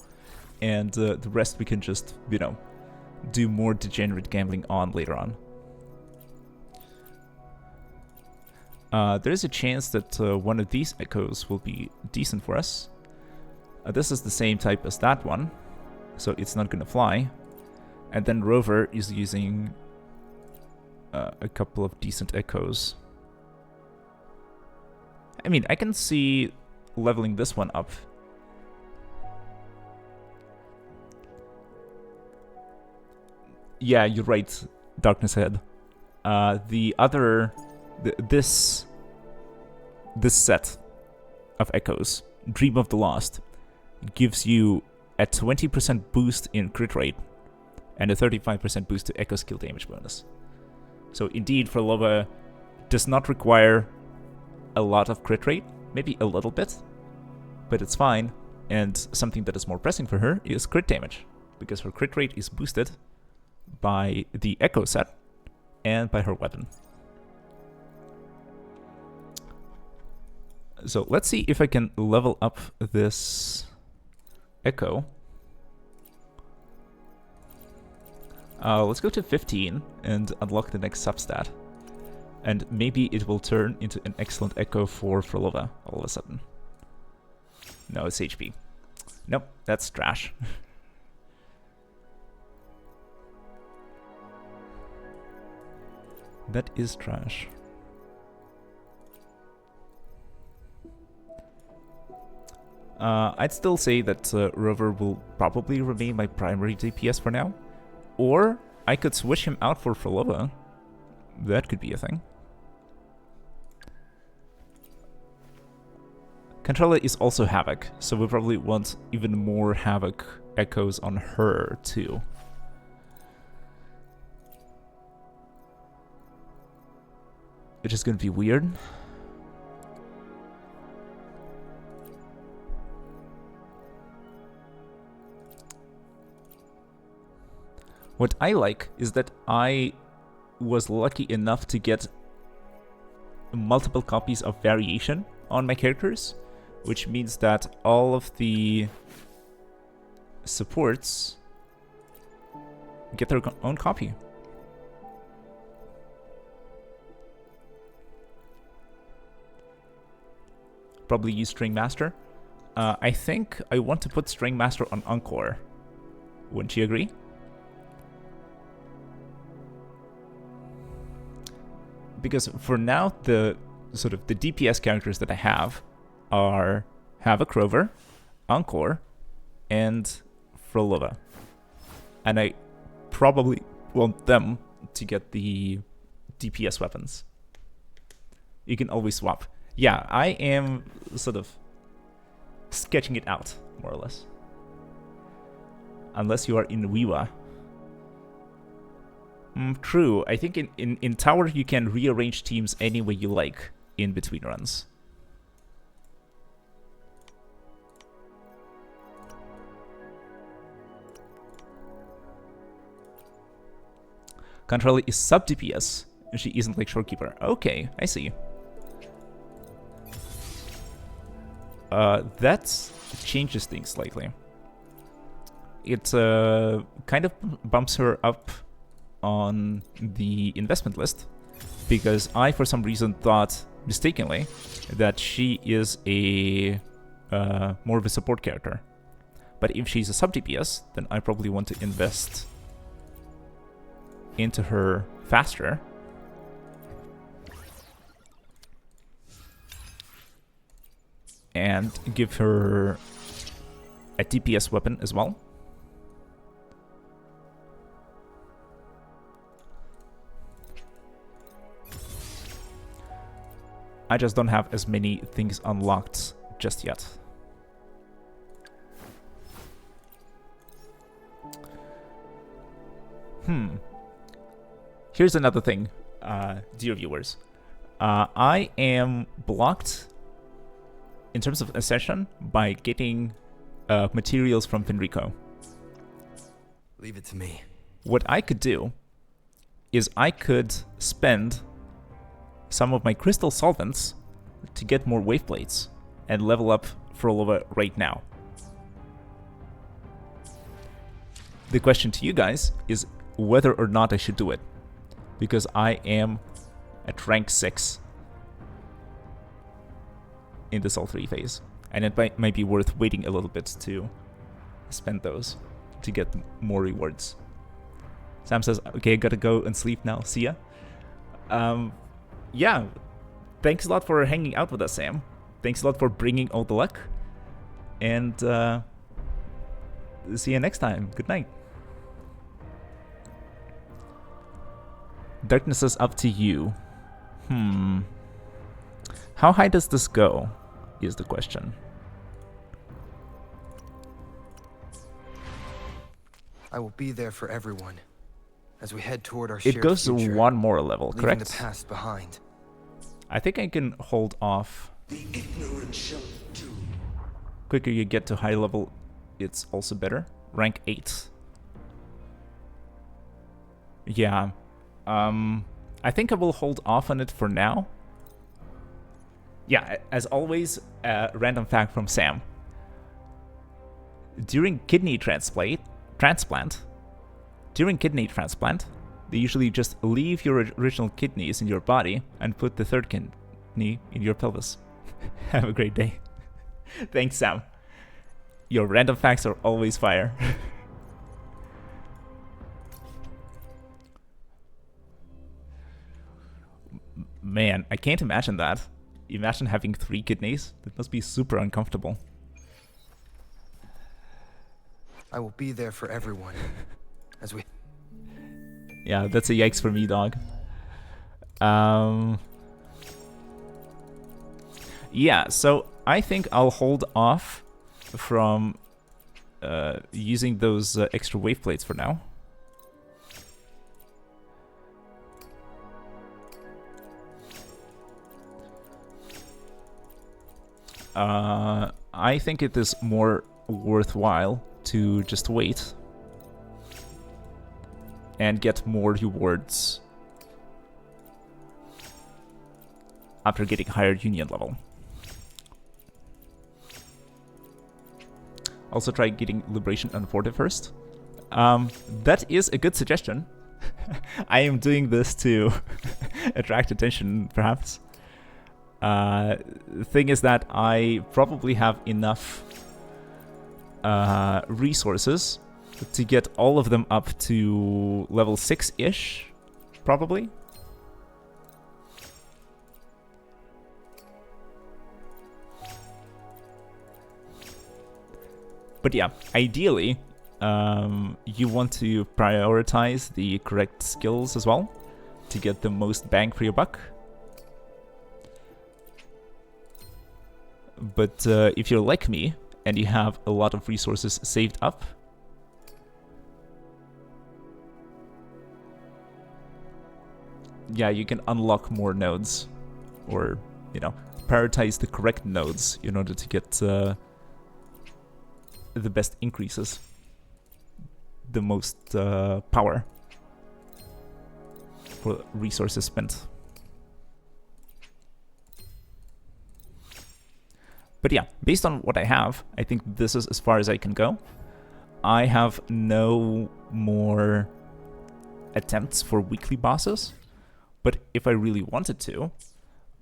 And the rest we can just, you know, do more degenerate gambling on later on. There is a chance that one of these echoes will be decent for us. This is the same type as that one, so it's not gonna fly. And then Rover is using a couple of decent echoes. I mean, I can see leveling this one up. Yeah, you're right, Darkness Head. The other... This set of echoes, Dream of the Lost, gives you a 20% boost in crit rate and a 35% boost to echo skill damage bonus. So indeed, Phrolova does not require a lot of crit rate, maybe a little bit, but it's fine. And something that is more pressing for her is crit damage, because her crit rate is boosted by the echo set and by her weapon. So let's see if I can level up this echo. Let's go to 15 and unlock the next substat. And maybe it will turn into an excellent echo for Phrolova all of a sudden. No, it's HP. Nope, that's trash. That is trash. I'd still say that Rover will probably remain my primary DPS for now. Or I could switch him out for Phrolova. That could be a thing. Controller is also Havoc, so we probably want even more Havoc echoes on her too. Which is gonna be weird. What I like is that I was lucky enough to get multiple copies of variation on my characters, which means that all of the supports get their own copy. Probably use String Master. I think I want to put String Master on Encore. Wouldn't you agree? Because for now, the sort of the DPS characters that I have are Havoc Rover, Encore, and Phrolova. And I probably want them to get the DPS weapons. You can always swap. Yeah, I am sort of sketching it out, more or less. Unless you are in Wiwa. True. I think in Tower you can rearrange teams any way you like in between runs. Controller is sub DPS. She isn't like Shorekeeper. Okay, I see. That changes things slightly. It kind of bumps her up on the investment list, because I, for some reason, thought mistakenly that she is a more of a support character. But if she's a sub DPS, then I probably want to invest into her faster. and give her a DPS weapon as well. I just don't have as many things unlocked just yet. Here's another thing, dear viewers. I am blocked in terms of Ascension by getting materials from Finrico. Leave it to me. What I could do is I could spend some of my crystal solvents to get more wave plates and level up Phrolova right now. The question to you guys is whether or not I should do it, because I am at rank 6 in the Soul 3 phase, and it might be worth waiting a little bit to spend those to get more rewards. Sam says, okay, I gotta go and sleep now, see ya. Yeah, thanks a lot for hanging out with us, Sam. Thanks a lot for bringing all the luck, and see you next time. Good night. Darkness is up to you. How high does this go, is the question. I will be there for everyone as we head toward our shared It goes future, one more level, leaving correct? the past behind. I think I can hold off. The ignorant shall do. Quicker you get to high level, it's also better. Rank 8. Yeah. I think I will hold off on it for now. Yeah, as always, random fact from Sam. During kidney transplant, they usually just leave your original kidneys in your body and put the third kidney in your pelvis. Have a great day. Thanks, Sam. Your random facts are always fire. Man, I can't imagine that. Imagine having 3 kidneys. That must be super uncomfortable. I will be there for everyone as we... Yeah, that's a yikes for me, dog. Yeah, so I think I'll hold off from using those extra wave plates for now. I think it is more worthwhile to just wait and get more rewards after getting higher union level. Also try getting Liberation Unforted first. That is a good suggestion. I am doing this to attract attention, perhaps. The thing is that I probably have enough resources to get all of them up to level 6-ish, probably. But yeah, ideally, you want to prioritize the correct skills as well to get the most bang for your buck. But if you're like me and you have a lot of resources saved up, yeah, you can unlock more nodes, or, you know, prioritize the correct nodes in order to get the best increases, the most power for resources spent. But yeah, based on what I have, I think this is as far as I can go. I have no more attempts for weekly bosses, but if I really wanted to,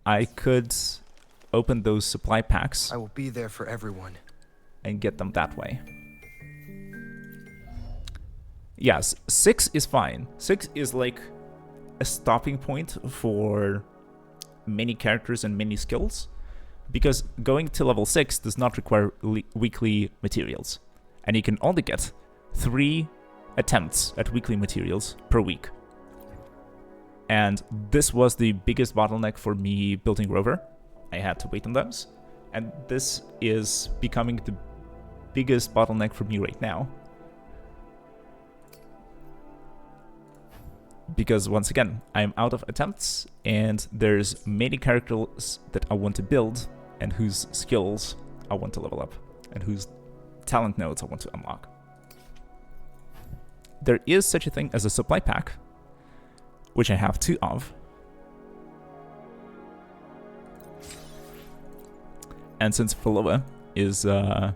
I could open those supply packs. I will be there for everyone. And get them that way. Yes, 6 is fine. 6 is like a stopping point for many characters and many skills. because going to level 6 does not require weekly materials, and you can only get 3 attempts at weekly materials per week. And this was the biggest bottleneck for me building Rover. I had to wait on those, and this is becoming the biggest bottleneck for me right now. Because once again, I'm out of attempts, and there's many characters that I want to build, and whose skills I want to level up, and whose talent nodes I want to unlock. There is such a thing as a supply pack, which I have 2 of. And since Phrolova is a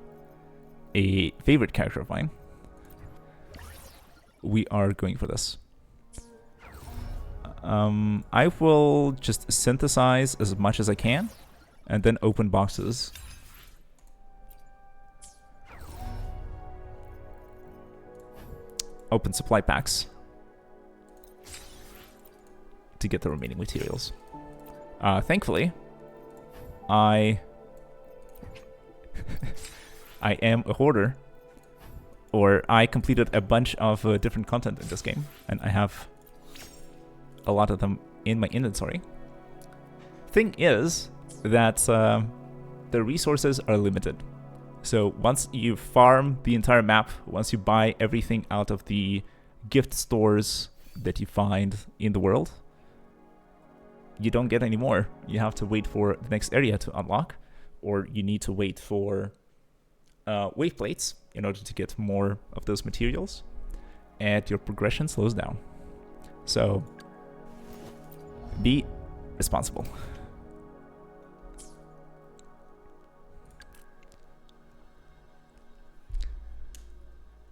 favorite character of mine, we are going for this. I will just synthesize as much as I can, and then open boxes. Open supply packs to get the remaining materials. Thankfully, I am a hoarder, or I completed a bunch of different content in this game, and I have a lot of them in my inventory. Thing is that the resources are limited. So once you farm the entire map, once you buy everything out of the gift stores that you find in the world, you don't get any more. You have to wait for the next area to unlock, or you need to wait for wave plates in order to get more of those materials, and your progression slows down. So be responsible.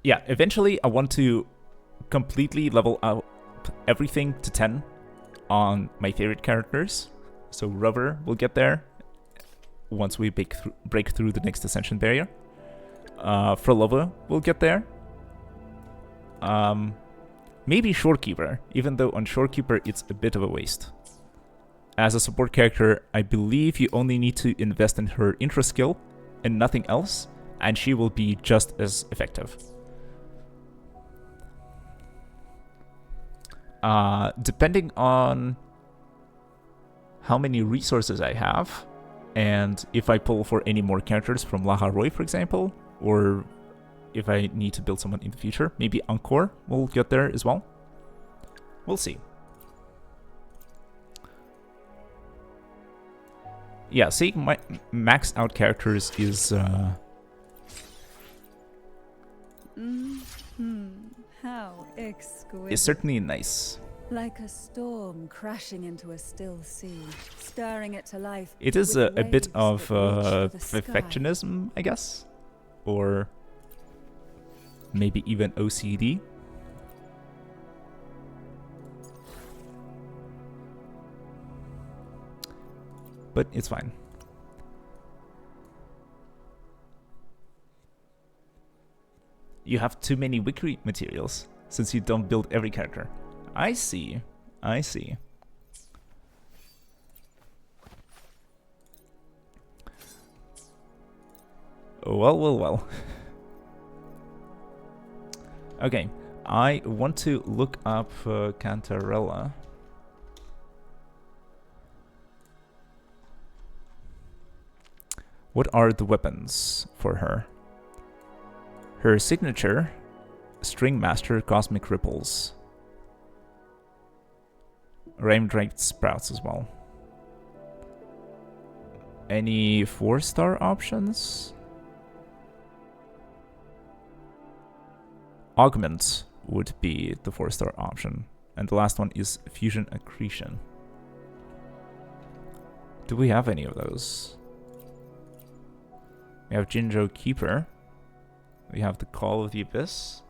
Yeah, eventually I want to completely level out everything to 10 on my favorite characters. So Rover will get there once we break through the next ascension barrier. Phrolova will get there. Maybe Shorekeeper, even though on Shorekeeper it's a bit of a waste. As a support character, I believe you only need to invest in her intro skill and nothing else, and she will be just as effective. Depending on how many resources I have, and if I pull for any more characters from Laha Roy, for example, or if I need to build someone in the future, maybe Encore will get there as well. We'll see. Yeah, seeing my maxed out characters is How exquisite. is certainly nice. Like a storm crashing into a still sea, stirring it to life. It is with a bit waves of that reach for the sky. perfectionism, I guess, or maybe even OCD. But it's fine. You have too many wiki materials since you don't build every character. I see. I see. Well, well, well. Okay, I want to look up Cantarella. What are the weapons for her? Her signature, String Master Cosmic Ripples. Rain-Draped Sprouts as well. Any 4-star options? Augment would be the 4-star option. And the last one is Fusion Accretion. Do we have any of those? We have Jinzhou Keeper. We have the Call of the Abyss.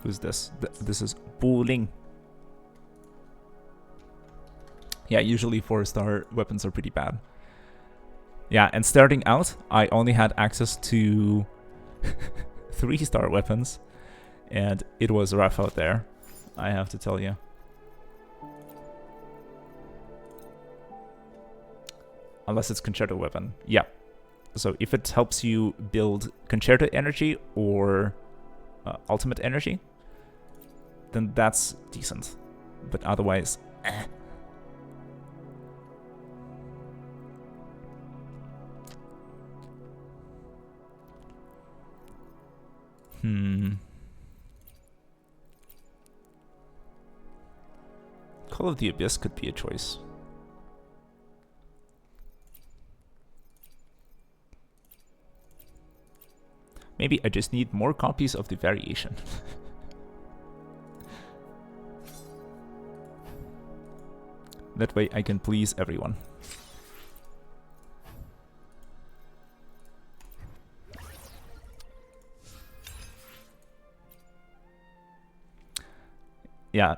Who's this? This is Bu Ling. Yeah, usually 4-star weapons are pretty bad. Yeah, and starting out, I only had access to 3-star weapons, and it was rough out there. I have to tell you. Unless it's concerto weapon. Yeah. So if it helps you build concerto energy or ultimate energy, then that's decent. But otherwise, eh. Call of the Abyss could be a choice. Maybe I just need more copies of the variation. That way I can please everyone. Yeah.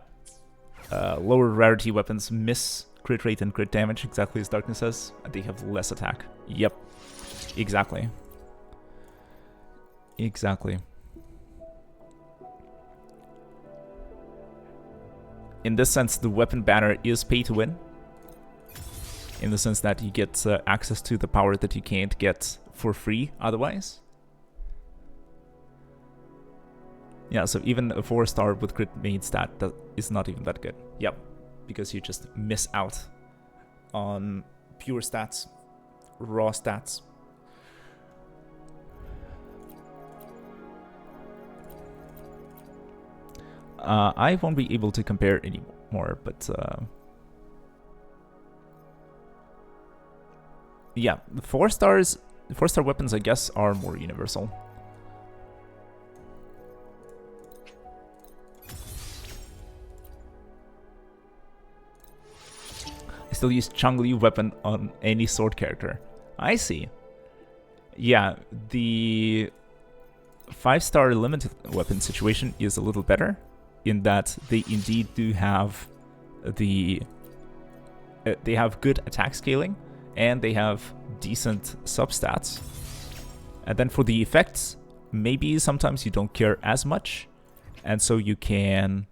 Lower rarity weapons miss crit rate and crit damage, exactly as Darkness says, and they have less attack. Yep. Exactly. Exactly. In this sense, the weapon banner is pay to win. In the sense that you get access to the power that you can't get for free otherwise. Yeah, so even a 4-star with crit main stat that is not even that good. Yep, because you just miss out on pure stats, raw stats. I won't be able to compare anymore, but yeah, the 4-star weapons, I guess, are more universal. I still use Changli weapon on any sword character. I see. Yeah, the 5-star limited weapon situation is a little better in that they indeed do have the they have good attack scaling and they have decent substats. And then for the effects, maybe sometimes you don't care as much, and so you can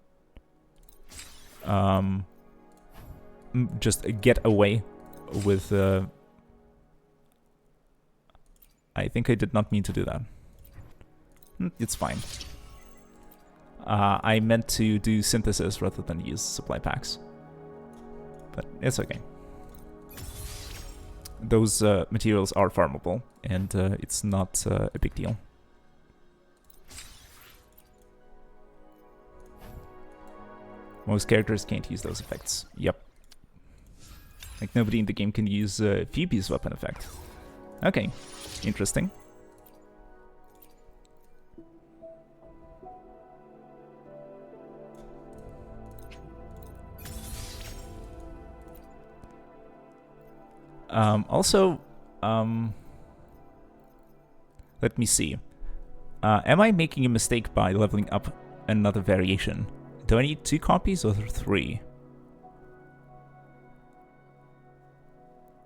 just get away with I think I did not mean to do that. It's fine. I meant to do synthesis rather than use supply packs. But it's okay. Those materials are farmable, and it's not a big deal. Most characters can't use those effects. Yep. Like nobody in the game can use Phoebe's weapon effect. Okay, interesting. Also, let me see. Am I making a mistake by leveling up another variation? Do I need 2 copies or 3?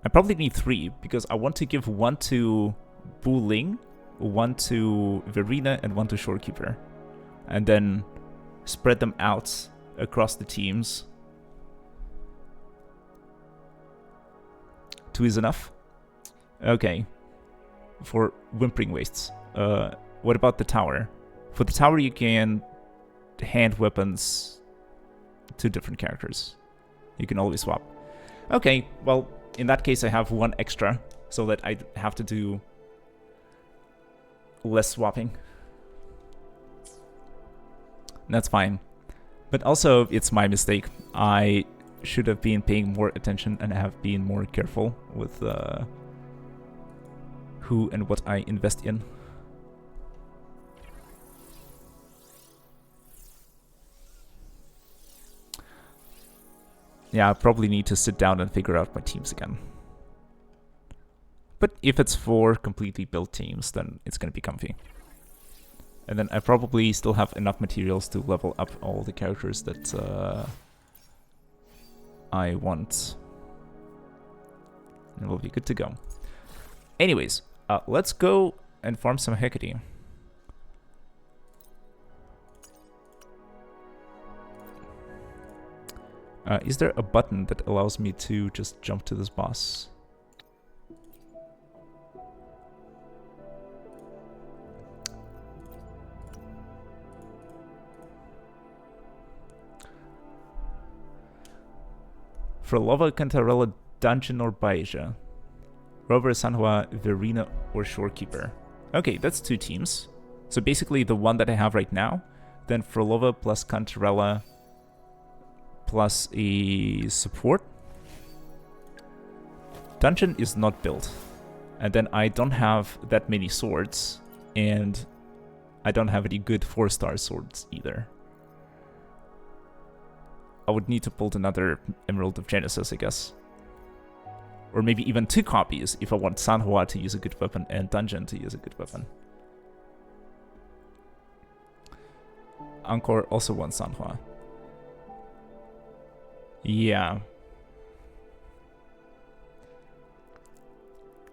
I probably need 3 because I want to give 1 to Bu Ling, 1 to Verena, and 1 to Shorekeeper. And then spread them out across the teams. 2 is enough? Okay. For Whimpering Wastes. What about the tower? For the tower you can hand weapons to different characters. You can always swap. Okay, well, in that case I have 1 extra, so that I have to do less swapping. That's fine. But also, it's my mistake. I should have been paying more attention and have been more careful with who and what I invest in. Yeah, I probably need to sit down and figure out my teams again. But if it's 4 completely built teams, then it's going to be comfy. And then I probably still have enough materials to level up all the characters that I want. And we'll be good to go. Anyways, let's go and farm some Hecate. Is there a button that allows me to just jump to this boss? Phrolova, Cantarella, Dungeon, or Baija? Rover, Sanhua, Verena, or Shorekeeper? Okay, that's 2 teams. So basically the one that I have right now, then Phrolova plus Cantarella plus a support. Dungeon is not built. And then I don't have that many swords, and I don't have any good 4-star swords either. I would need to build another Emerald of Genesis, I guess. Or maybe even 2 copies if I want Sanhua to use a good weapon and Dungeon to use a good weapon. Angkor also wants Sanhua. Yeah.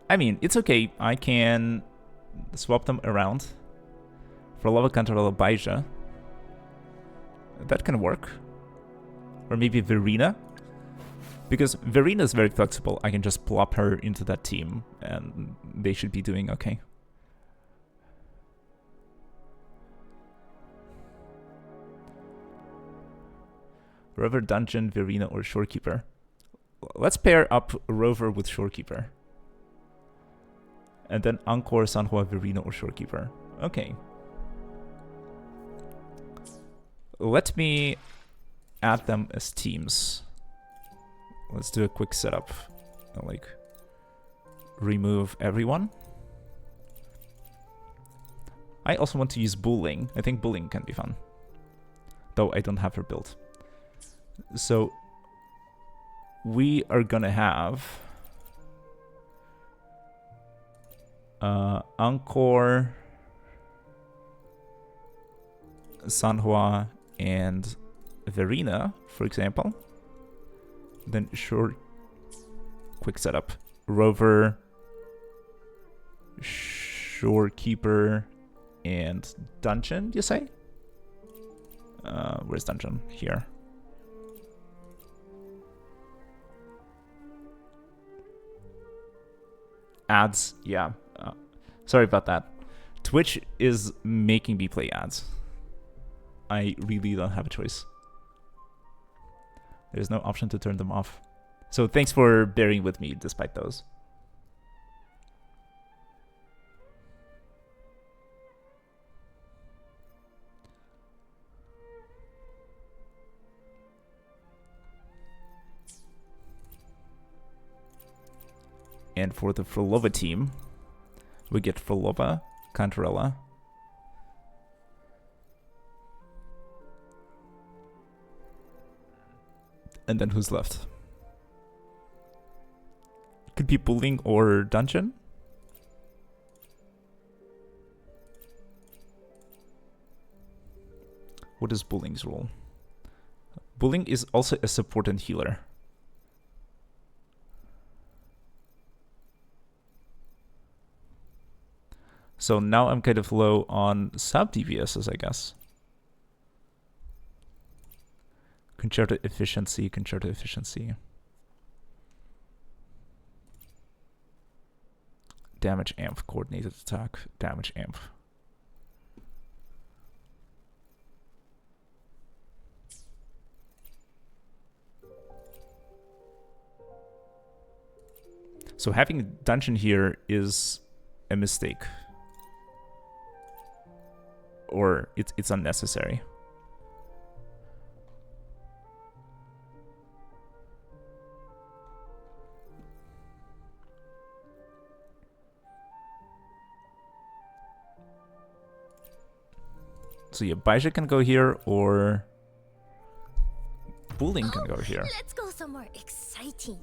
I mean, it's okay. I can swap them around. Phrolova, Cantarella, Baija. That can work. Or maybe Verena. Because Verena is very flexible. I can just plop her into that team and they should be doing okay. Rover, Dungeon, Verena, or Shorekeeper. Let's pair up Rover with Shorekeeper. And then Angkor, Sanhua, Verena, or Shorekeeper. Okay. Let me add them as teams. Let's do a quick setup. Like, remove everyone. I also want to use Bulling. I think Bulling can be fun. Though I don't have her built. So, we are gonna have Angkor, Sanhua, and Verena, for example. Then quick setup. Rover, Shorekeeper, and Dungeon, you say? Where's Dungeon? Here. Ads, yeah. Sorry about that. Twitch is making me play ads. I really don't have a choice. There's no option to turn them off. So thanks for bearing with me despite those. And for the Phrolova team, we get Phrolova, Cantarella, and then who's left? Could be Bulling or Dungeon. What is Bulling's role? Bulling is also a support and healer. So now I'm kind of low on sub DPSs, I guess. Concerto efficiency, concerto efficiency. Damage amp, coordinated attack, damage amp. So having Dungeon here is a mistake. Or it's unnecessary. So yeah, Baija can go here, or Bulling can go here. Let's go somewhere exciting.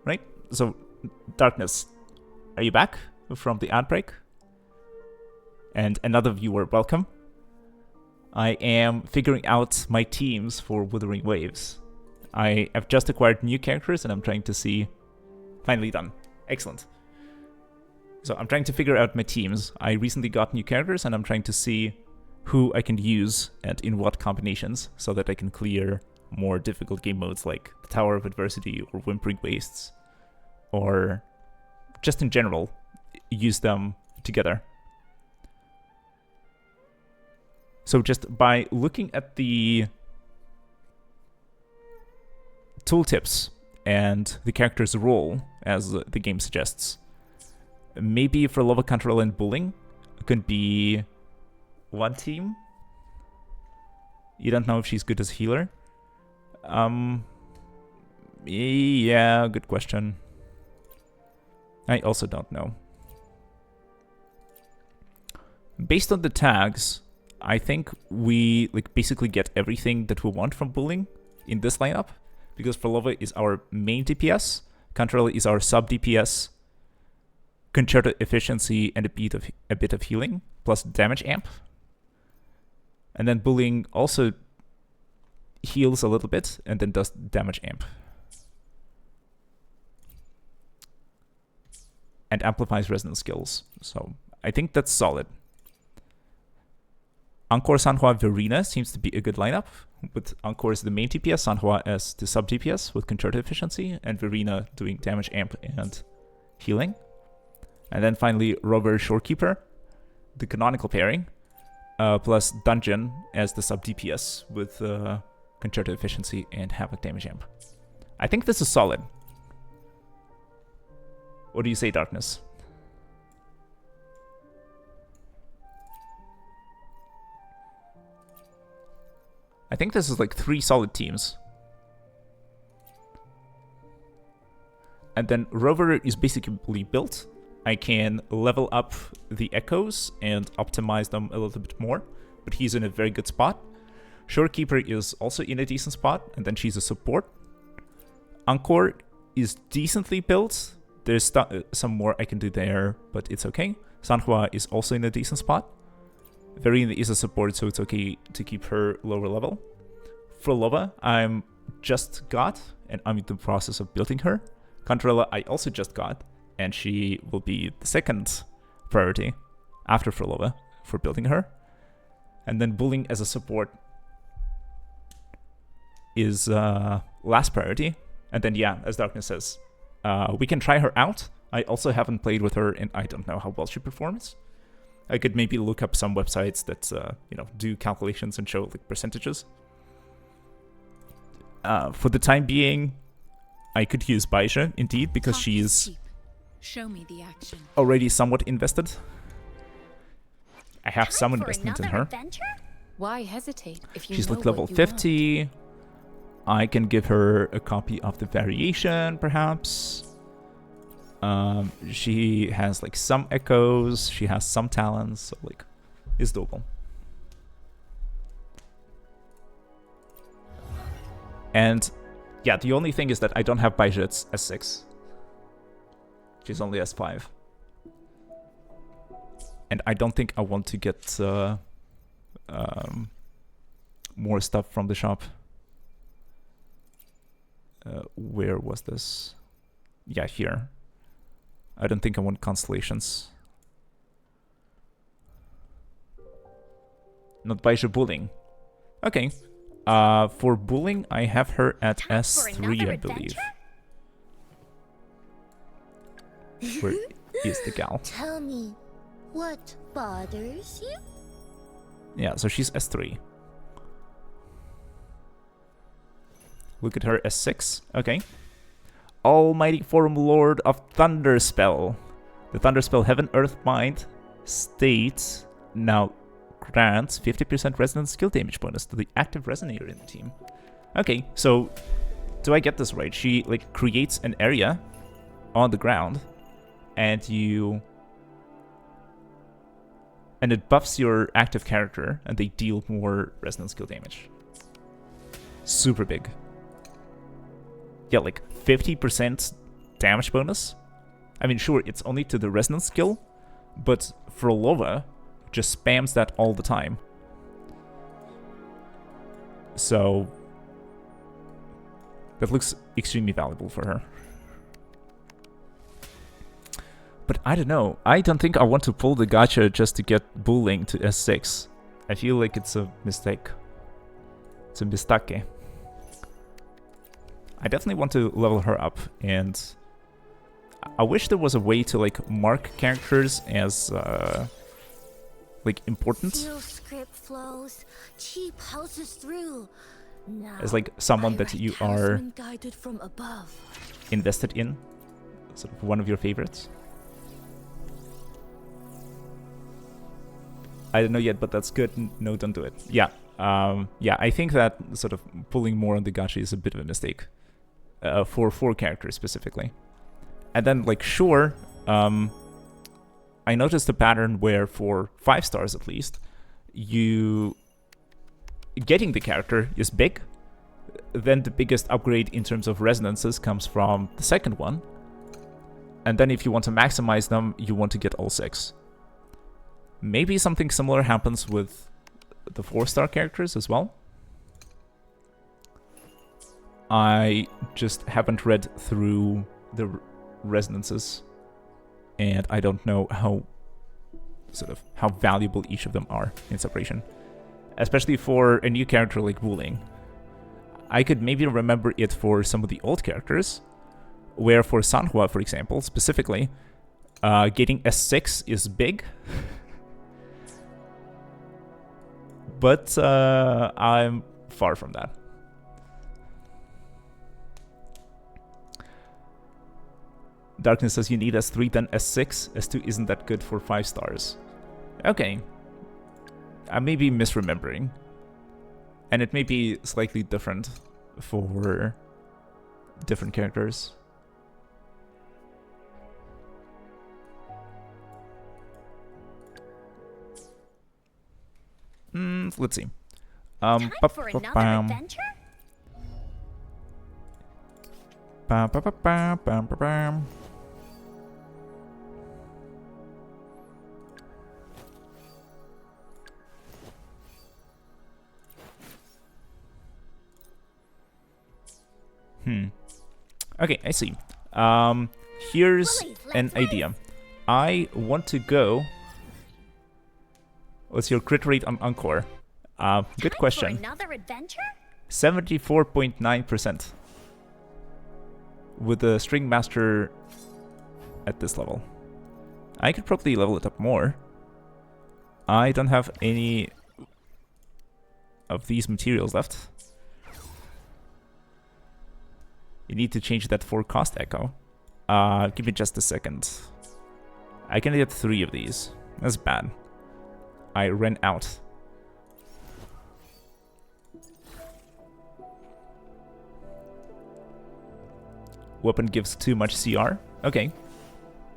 Right? So, Darkness, are you back from the ad break? And another viewer, welcome. I am figuring out my teams for Wuthering Waves. I have just acquired new characters and I'm trying to see... Finally done. Excellent. So I'm trying to figure out my teams. I recently got new characters and I'm trying to see who I can use and in what combinations so that I can clear more difficult game modes like the Tower of Adversity or Whimpering Wastes, or just in general, use them together. So just by looking at the tooltips and the character's role, as the game suggests, maybe Phrolova, Control, and Bullying could be one team. You don't know if she's good as healer? Yeah, good question. I also don't know. Based on the tags, I think we basically get everything that we want from Bullying in this lineup, because Phrolova is our main DPS, Control is our sub DPS, Concerto efficiency and a bit of healing plus damage amp, and then Bullying also heals a little bit and then does damage amp and amplifies resonance skills. So I think that's solid. Encore, Sanhua, Verena seems to be a good lineup, with Encore as the main DPS, Sanhua as the sub DPS with Concerto efficiency, and Verena doing damage amp and healing. And then finally Rover, Shorekeeper, the canonical pairing, plus Dungeon as the sub DPS with Concerto efficiency and Havoc damage amp. I think this is solid. What do you say, Darkness? I think this is like 3 solid teams. And then Rover is basically built. I can level up the echoes and optimize them a little bit more, but he's in a very good spot. Shorekeeper is also in a decent spot, and then she's a support. Encore is decently built. There's some more I can do there, but it's okay. Sanhua is also in a decent spot. Verena is a support, so it's okay to keep her lower level. Phrolova, I'm just got, and I'm in the process of building her. Controller, I also just got, and she will be the second priority after Phrolova for building her. And then Bullying as a support is last priority. And then, yeah, as Darkness says, we can try her out. I also haven't played with her, and I don't know how well she performs. I could maybe look up some websites that do calculations and show like percentages. For the time being, I could use Baisha indeed, because she is Show me the action. already somewhat invested. I have some investment in her. Adventure? Why hesitate if you She's know like level what you 50. want? I can give her a copy of the variation, perhaps. She has like some echoes, she has some talents, so like it's doable. And yeah, the only thing is that I don't have Baisha at S6. She's only S5. And I don't think I want to get more stuff from the shop. Where was this? Yeah, here. I don't think I want constellations. Not Baisha Bullying. Okay. For Bullying, I have her at S3, I believe. Where is the gal? Tell me, what bothers you? Yeah, so she's S3. Look at her, S6. Okay. Almighty Form Lord of Thunderspell. The Thunderspell Heaven, Earth, Mind state now grants 50% resonance skill damage bonus to the active resonator in the team. Okay, so do I get this right? She like creates an area on the ground, and it buffs your active character, and they deal more resonance skill damage. Super big. Yeah, like 50% damage bonus. I mean, sure, it's only to the resonance skill, but Phrolova just spams that all the time. So that looks extremely valuable for her. But I don't know. I don't think I want to pull the gacha just to get Bullying to S6. I feel like it's a mistake. It's a mistake. I definitely want to level her up, and I wish there was a way to like mark characters as like important. Steel script flows, chi pulses through. Now, As like someone that you are guided from above. invested in, sort of one of your favorites. I don't know yet, but that's good. No, don't do it. Yeah, yeah. I think that sort of pulling more on the gacha is a bit of a mistake for 4 characters specifically. And then, like, sure, I noticed a pattern where for 5 stars at least, you getting the character is big. Then the biggest upgrade in terms of resonances comes from the second one. And then if you want to maximize them, you want to get all 6. Maybe something similar happens with the 4-star characters as well. I just haven't read through the resonances, and I don't know how valuable each of them are in separation. Especially for a new character like Wuthering. I could maybe remember it for some of the old characters, where for Sanhua, for example, specifically, getting a 6 is big. But I'm far from that. Darkness says you need S3, then S6. S2 isn't that good for 5 stars. Okay. I may be misremembering. And it may be slightly different for different characters. Let's see. Time for another adventure? Okay, I see. Here's an idea. I want to go... What's your crit rate on Encore? Good question. For another adventure? 74.9% with the String Master at this level. I could probably level it up more. I don't have any of these materials left. You need to change that for cost echo. Give me just a second. I can get 3 of these. That's bad. I ran out. Weapon gives too much CR? Okay.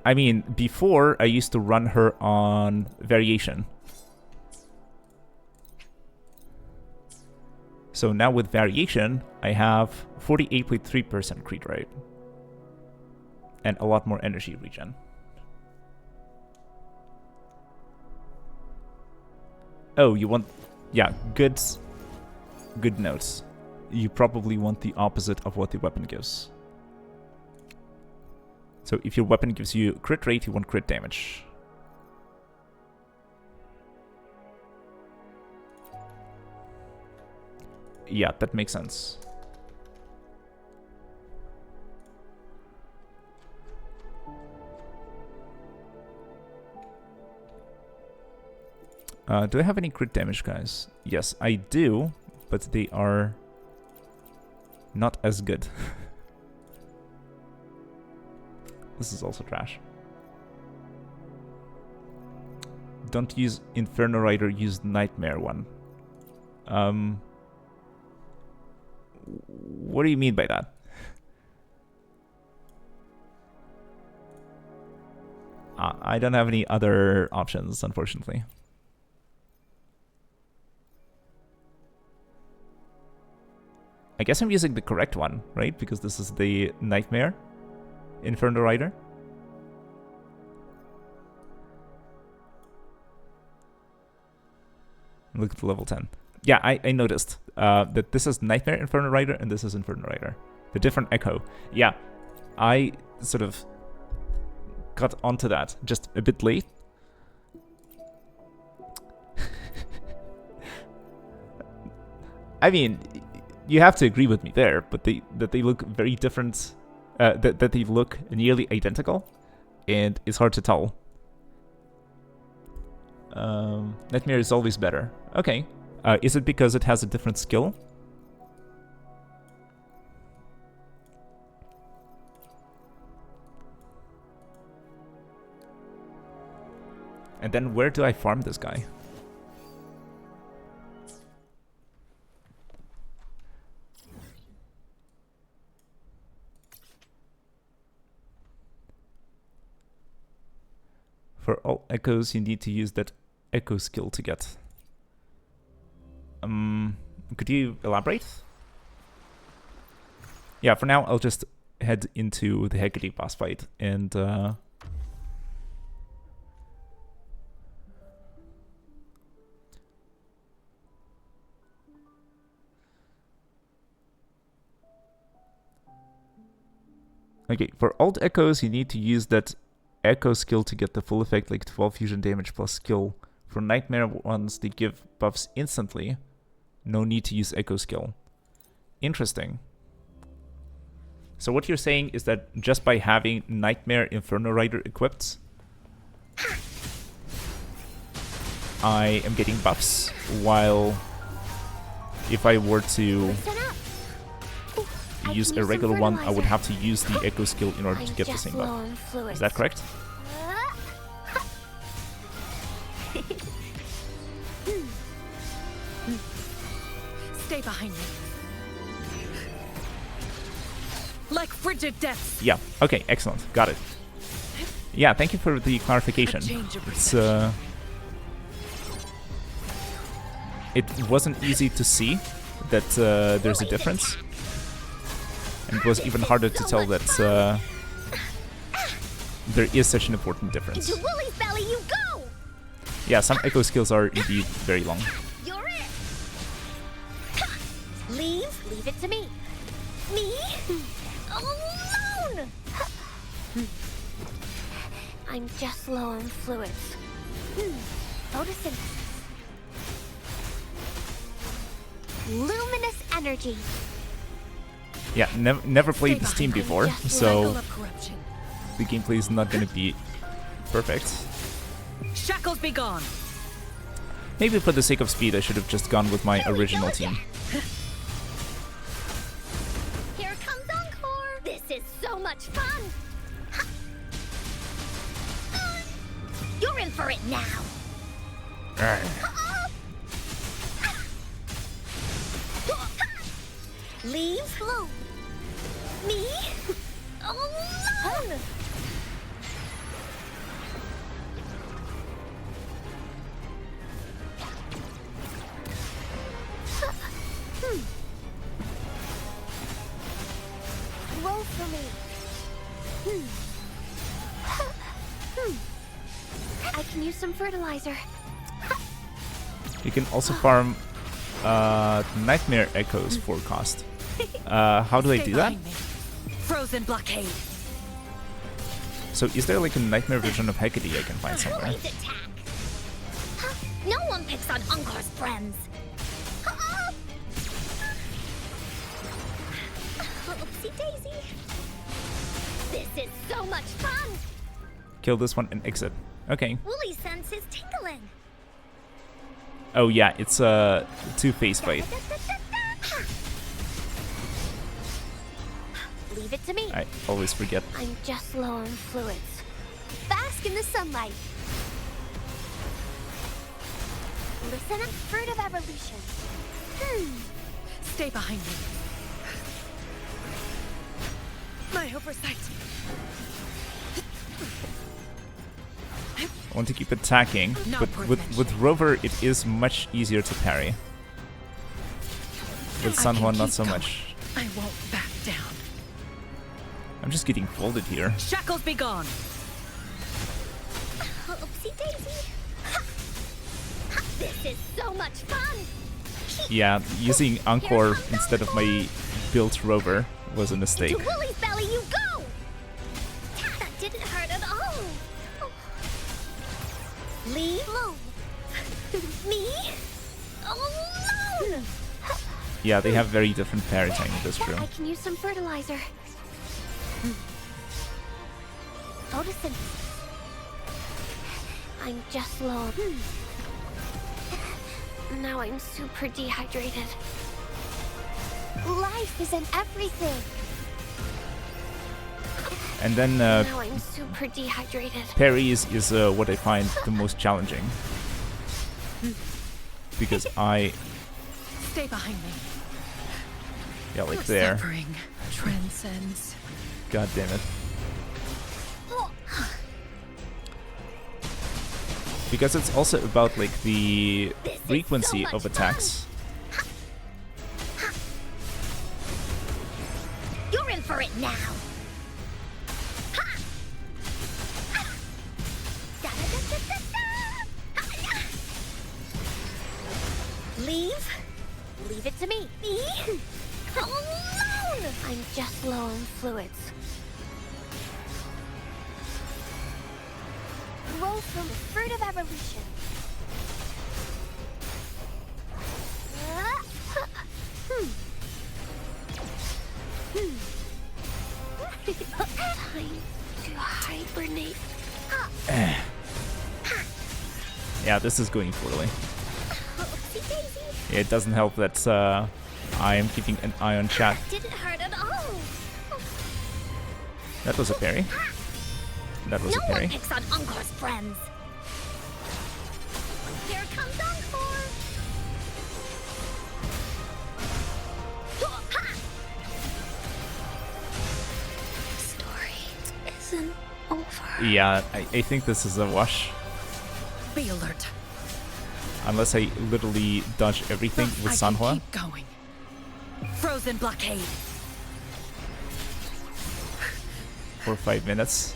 I mean, before I used to run her on variation. So now with variation, I have 48.3% crit rate. And a lot more energy regen. Oh, you want... Yeah, good notes. You probably want the opposite of what the weapon gives. So if your weapon gives you crit rate, you want crit damage. Yeah, that makes sense. Do I have any crit damage, guys? Yes, I do, but they are not as good. This is also trash. Don't use Inferno Rider, use Nightmare one. What do you mean by that? I don't have any other options, unfortunately. I guess I'm using the correct one, right? Because this is the Nightmare Inferno Rider. Look at the level 10. Yeah, I noticed that this is Nightmare Inferno Rider and this is Inferno Rider. The different echo. Yeah, I sort of got onto that just a bit late. I mean, you have to agree with me there, but that they look very different, that they look nearly identical, and it's hard to tell. Nightmare is always better. Okay. Is it because it has a different skill? And then where do I farm this guy? For all echoes, you need to use that echo skill to get. Could you elaborate? Yeah, for now, I'll just head into the Hecate boss fight and okay, for alt echoes, you need to use that echo skill to get the full effect, like 12 fusion damage plus skill. For nightmare ones, they give buffs instantly. No need to use echo skill. Interesting. So what you're saying is that just by having Nightmare Inferno Rider equipped, I am getting buffs, while if I were to use a regular one, I would have to use the echo skill in order to get the same buff. Is that correct? Stay behind me. Like frigid depths. Yeah, okay, excellent. Got it. Yeah, thank you for the clarification. It's, it wasn't easy to see that there's a difference. And it was even harder to tell that there is such an important difference. Into Wooly's belly you go! Yeah, some echo skills are indeed very long. You're it! Leave it to me. Me? Alone! I'm just low on fluids. Photosynthesis. Luminous energy. Yeah, never played this team before, so the gameplay is not going to be perfect. Shackles be gone. Maybe for the sake of speed, I should have just gone with my original team. Here comes Encore! This is so much fun! You're in for it now! Leave alone! Me? Alone! Roll for me. I can use some fertilizer. You can also farm Nightmare Echoes for cost. How do I do that? Frozen blockade. So is there like a Nightmare version of Hecate I can find somewhere? Wooly's attack! No one picks on Encore's friends! Oopsie daisy! This is so much fun! Kill this one and exit. Okay. Wooly sense is tingling! Oh yeah, it's a two-phase fight. Leave it to me. I always forget. I'm just low on fluids. Bask in the sunlight. Listen up, fruit of evolution. Stay behind me. My oversight. I want to keep attacking, but with Rover it is much easier to parry. With San Juan, not so much. I won't back down. I'm just getting folded here. Shackles be gone. Oopsie daisy. This is so much fun. Yeah, using Encore instead of my built Rover was a mistake. To Wooly's belly you go! That didn't hurt at all. Leave alone. Me? Alone! Yeah, they have very different parry timing, that's true. I can use some fertilizer. Photosynthesis. I'm just low. Now I'm super dehydrated. Life is in everything. And then Now I'm super dehydrated. parry is what I find the most challenging. Because Stay behind me. yeah, like there. Suffering transcends. God damn it. Because it's also about like the frequency of attacks. You're in for it now. Leave it to me. Me? Alone! I'm just low on fluids. Grow from the fruit of evolution. Time to hibernate. Yeah, this is going poorly. Oopsie-daisy. It doesn't help that I am keeping an eye on chat. Didn't hurt at all. That was a parry. That was No a parry. one picks on Encore's friends. Here comes Encore. Story isn't over. Yeah, I think this is a wash. Be alert. Unless I literally dodge everything with I can Sanhua. keep going. Frozen blockade. For 5 minutes.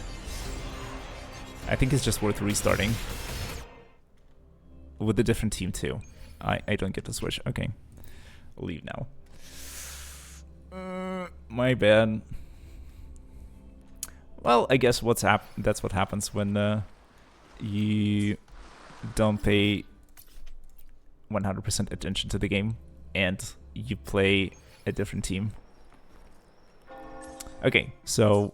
I think it's just worth restarting. With a different team too. I don't get to switch. Okay. I'll leave now. My bad. Well, I guess that's what happens when you don't pay 100% attention to the game and you play a different team. Okay, so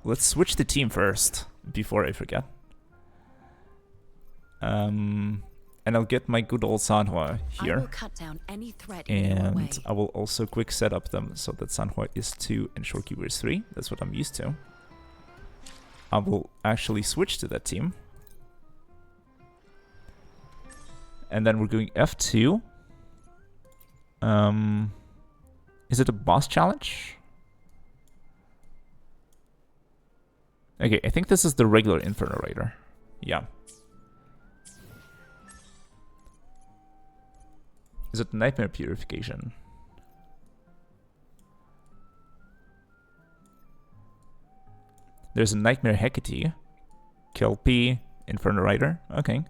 let's switch the team first before I forget. And I'll get my good old Sanhua I will here. cut down any threat in your way. And I will also quick set up them so that Sanhua is 2 and Shorekeeper is 3. That's what I'm used to. I will actually switch to that team. And then we're going F2. Is it a boss challenge? Okay, I think this is the regular Inferno Rider. Yeah. Is it Nightmare Purification? There's a Nightmare Hecate. Kelpie, Inferno Rider. Okay.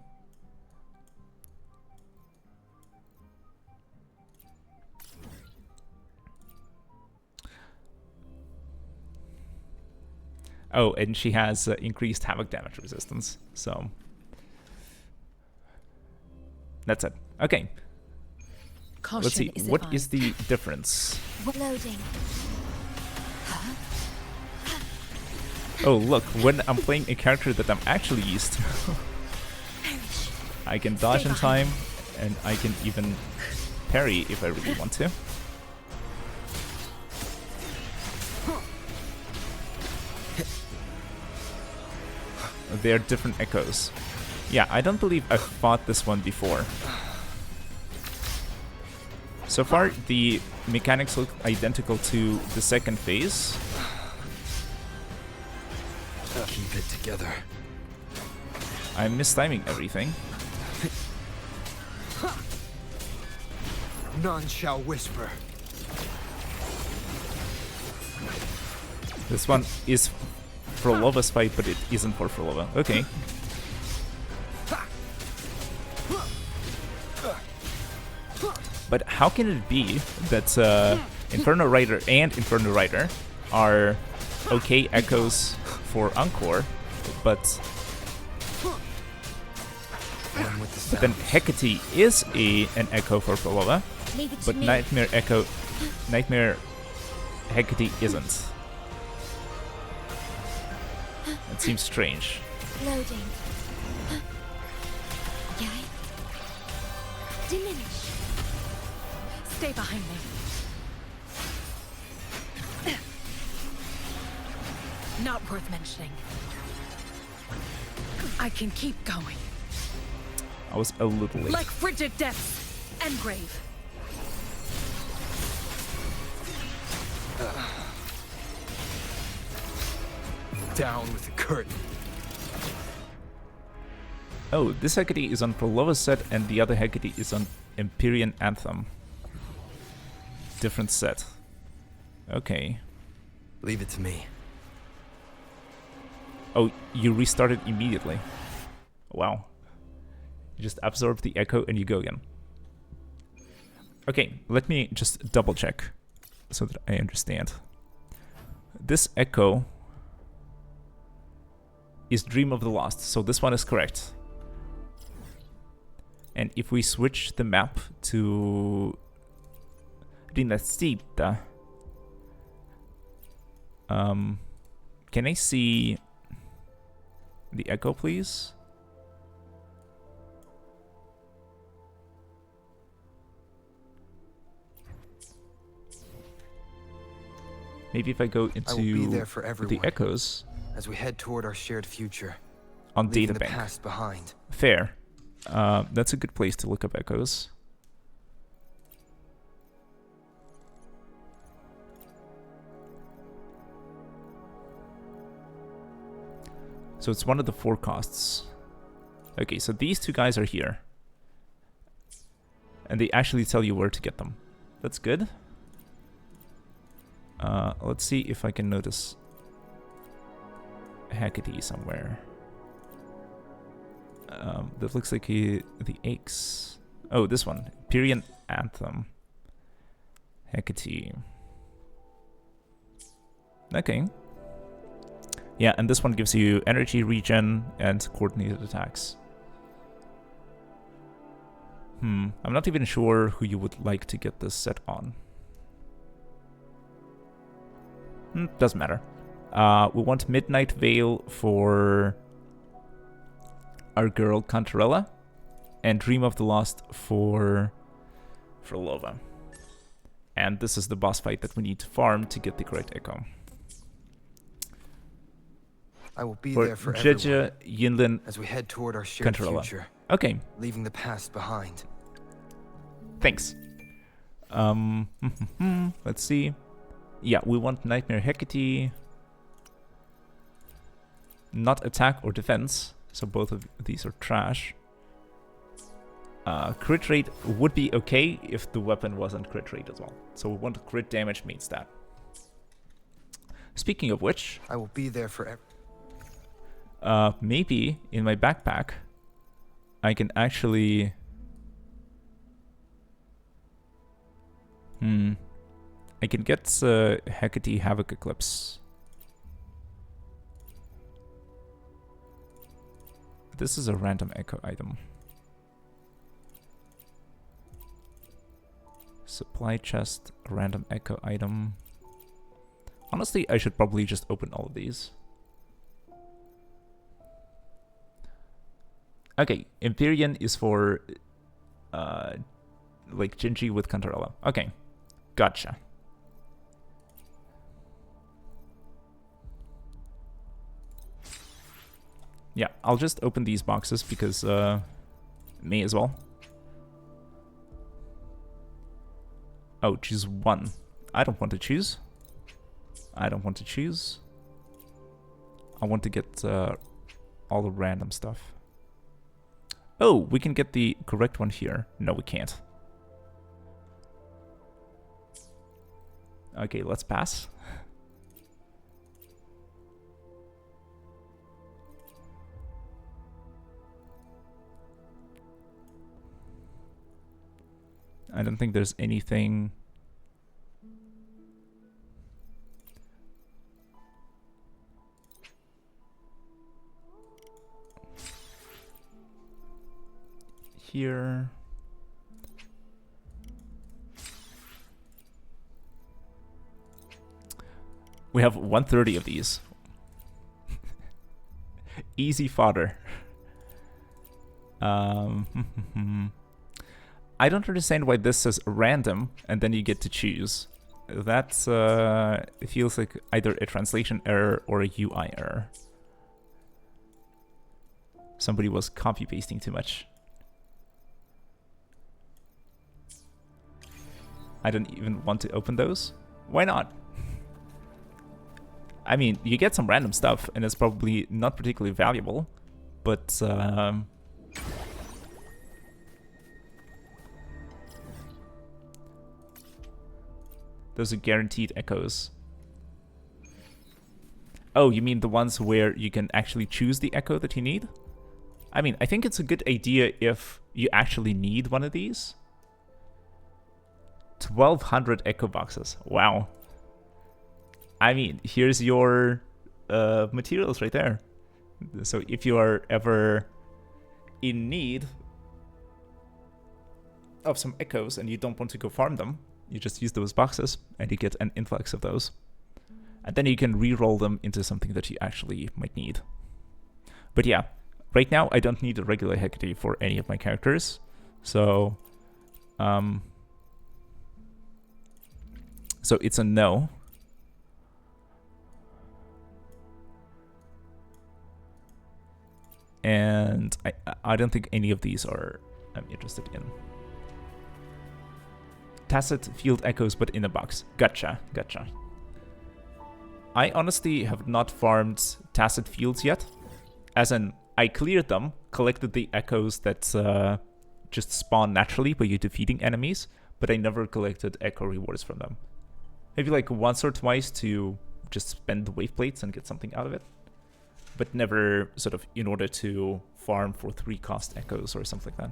Oh, and she has increased havoc damage resistance, so that's it. Okay, Caution let's see. is What advised. is the difference? Loading. Oh, look, when I'm playing a character that I'm actually used to, I can dodge in time, and I can even parry if I really want to. They're different echoes. Yeah, I don't believe I've fought this one before. So far, the mechanics look identical to the second phase. Keep it together. I'm mistiming everything. None shall whisper. This one is Phrolova's fight, but it isn't for Phrolova. Okay. But how can it be that Inferno Rider and Inferno Rider are okay echoes for Encore, but One with the then sound. Hecate is an echo for Phrolova, Leave it to but me. Nightmare Hecate isn't. It seems strange. Loading. Yay. Diminish. Stay behind me. Not worth mentioning. I can keep going. I was a little late. Like frigid depths and grave. Down with the curtain. Oh, this Hecate is on Phrolova's set, and the other Hecate is on Empyrean Anthem. Different set. Okay. Leave it to me. Oh, you restarted immediately. Wow. You just absorb the echo and you go again. Okay, let me just double check so that I understand. This echo is Dream of the Lost, so this one is correct. And if we switch the map to Rinascita, can I see the echo, please? Maybe if I go into I will be there for the everyone echoes as we head toward our shared future, on leaving the Databank. past behind. Fair. That's a good place to look up echoes. So it's one of the forecasts. Okay, so these two guys are here. And they actually tell you where to get them. That's good. Let's see if I can notice Hecate somewhere. That looks like the aches. Oh, this one. Empyrean Anthem. Hecate. Okay. Yeah, and this one gives you energy regen and coordinated attacks. I'm not even sure who you would like to get this set on. Doesn't matter. We want Midnight Veil for our girl Cantarella, and Dream of the Lost for Phrolova. And this is the boss fight that we need to farm to get the correct echo. I will be For there for Jeje, everyone Yinlin, as we head toward our shared Cantarella. future, Okay, leaving the past behind. thanks. Let's see. Yeah, we want Nightmare Hecate. Not attack or defense, so both of these are trash. Crit rate would be okay if the weapon wasn't crit rate as well. So we want crit damage means that. Speaking of which, I will be there for maybe in my backpack I can actually I can get Hecate Havoc Eclipse. This is a random echo item. Supply chest, random echo item. Honestly, I should probably just open all of these. Okay, Empyrean is for like Gingy with Cantarella. Okay, gotcha. Yeah, I'll just open these boxes because may as well. Oh, choose one. I don't want to choose. I don't want to choose. I want to get all the random stuff. Oh, we can get the correct one here. No, we can't. Okay, let's pass. I don't think there's anything. Here. We have 130 of these. Easy fodder. I don't understand why this says random and then you get to choose. That's it feels like either a translation error or a UI error. Somebody was copy pasting too much. I don't even want to open those. Why not? I mean, you get some random stuff and it's probably not particularly valuable, but those are guaranteed echoes. Oh, you mean the ones where you can actually choose the echo that you need? I mean, I think it's a good idea if you actually need one of these. 1,200 echo boxes. Wow. I mean, here's your materials right there. So if you are ever in need of some echoes and you don't want to go farm them, you just use those boxes and you get an influx of those. And then you can re-roll them into something that you actually might need. But yeah, right now I don't need a regular Hecate for any of my characters. So it's a no. And I don't think any of these I'm interested in. Tacit field echoes, but in a box. Gotcha. I honestly have not farmed tacit fields yet. As in, I cleared them, collected the echoes that just spawn naturally by you defeating enemies, but I never collected echo rewards from them. Maybe like once or twice to just spend the wave plates and get something out of it. But never sort of in order to farm for 3 cost echoes or something like that.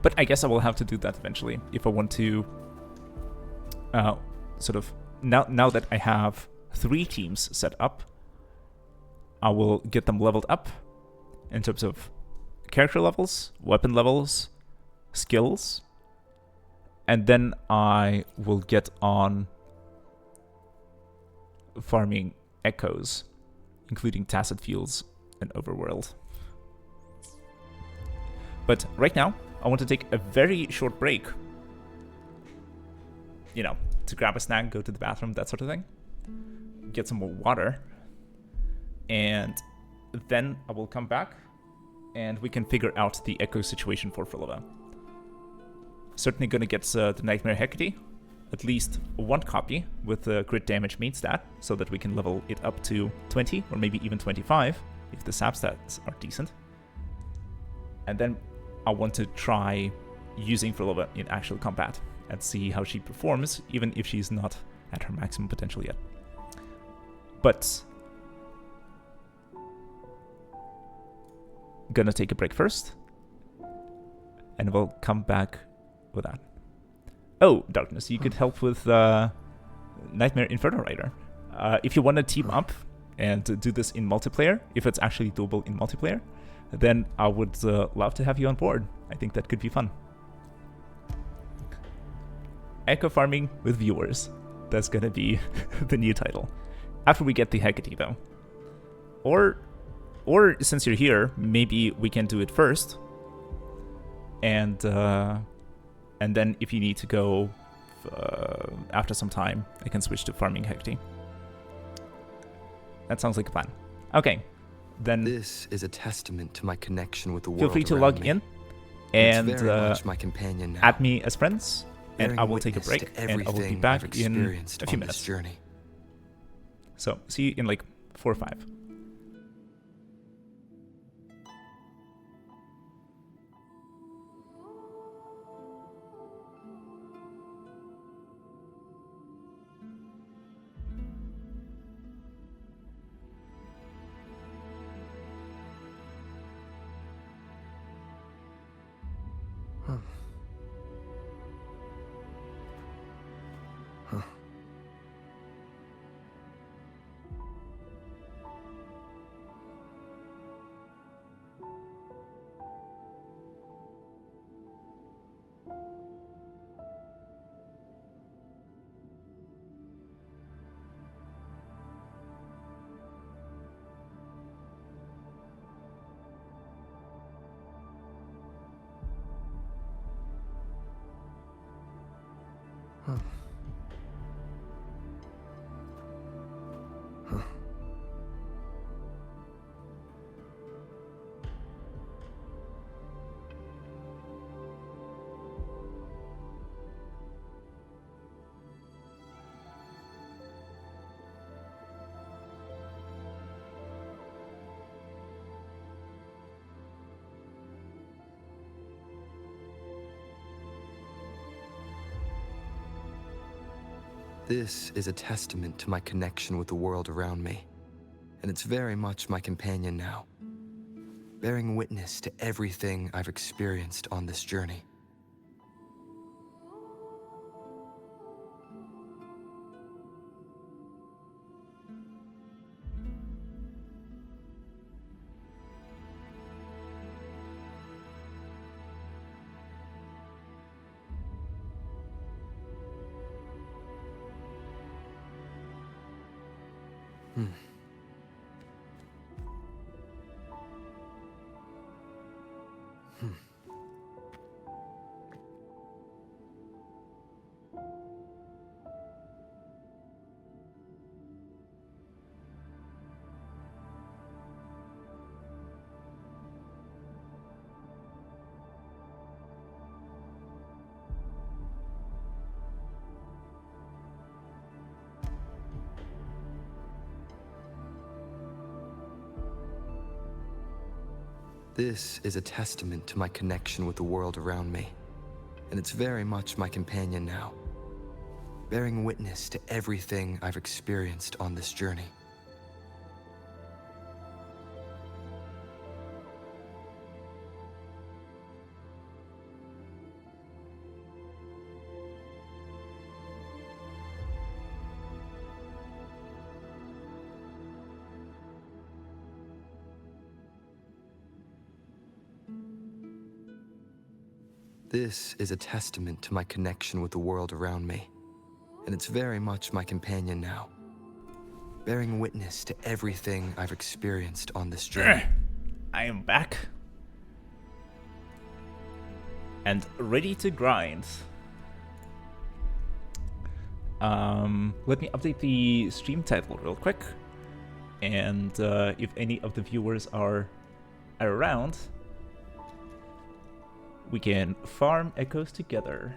But I guess I will have to do that eventually if I want to sort of now that I have 3 teams set up, I will get them leveled up in terms of character levels, weapon levels, skills, and then I will get on farming echoes, including tacit fields and overworld. But right now, I want to take a very short break. You know, to grab a snack, go to the bathroom, that sort of thing. Get some more water. And then I will come back and we can figure out the echo situation for Phrolova. Certainly gonna get the Nightmare Hecate, at least 1 copy with the crit damage main stat, so that we can level it up to 20 or maybe even 25 if the sap stats are decent. And then I want to try using Phrolova in actual combat and see how she performs, even if she's not at her maximum potential yet. But gonna take a break first, and we'll come back with that. Oh, Darkness, you could help with Nightmare Inferno Rider. If you want to team up and do this in multiplayer, if it's actually doable in multiplayer, then I would love to have you on board. I think that could be fun. Echo farming with viewers. That's gonna be the new title. After we get the Hecate, though. Or since you're here, maybe we can do it first. And then if you need to go after some time, I can switch to farming Hecate. That sounds like a plan. Okay, then This is a testament to my connection with the world. feel free to around log me. in It's and very much my companion now, add me as friends, and bearing I will take a witness break, to and I will be everything back I've in experienced a few on this minutes. journey. So, see you in like 4 or 5. This is a testament to my connection with the world around me, and it's very much my companion now, bearing witness to everything I've experienced on this journey. This is a testament to my connection with the world around me, and it's very much my companion now, bearing witness to everything I've experienced on this journey. This is a testament to my connection with the world around me, and it's very much my companion now, bearing witness to everything I've experienced on this journey. I am back. And ready to grind. Let me update the stream title real quick. And if any of the viewers are around, we can farm echoes together.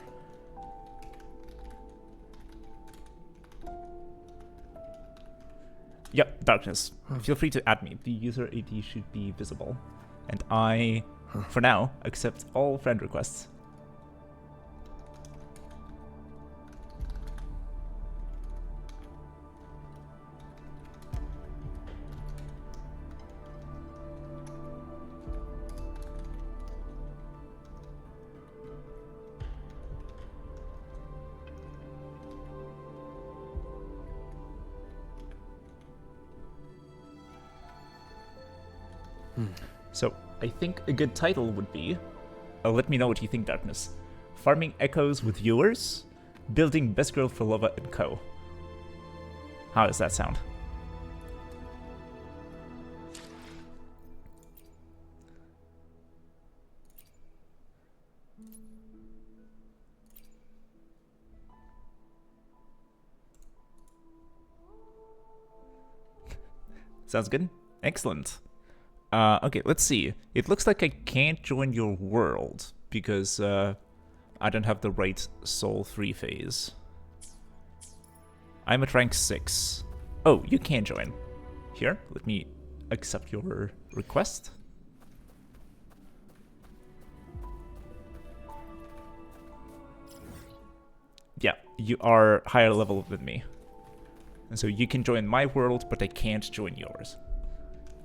Yep, Darkness. Feel free to add me. The user ID should be visible. And I, for now, accept all friend requests. So, I think a good title would be, let me know what you think, Darkness. Farming Echoes with Viewers, Building Best Girl Phrolova and Co. How does that sound? Sounds good? Excellent. Okay, let's see. It looks like I can't join your world because I don't have the right Soul 3 phase. I'm at rank 6. Oh, you can join. Here, let me accept your request. Yeah, you are higher level than me. And so you can join my world, but I can't join yours.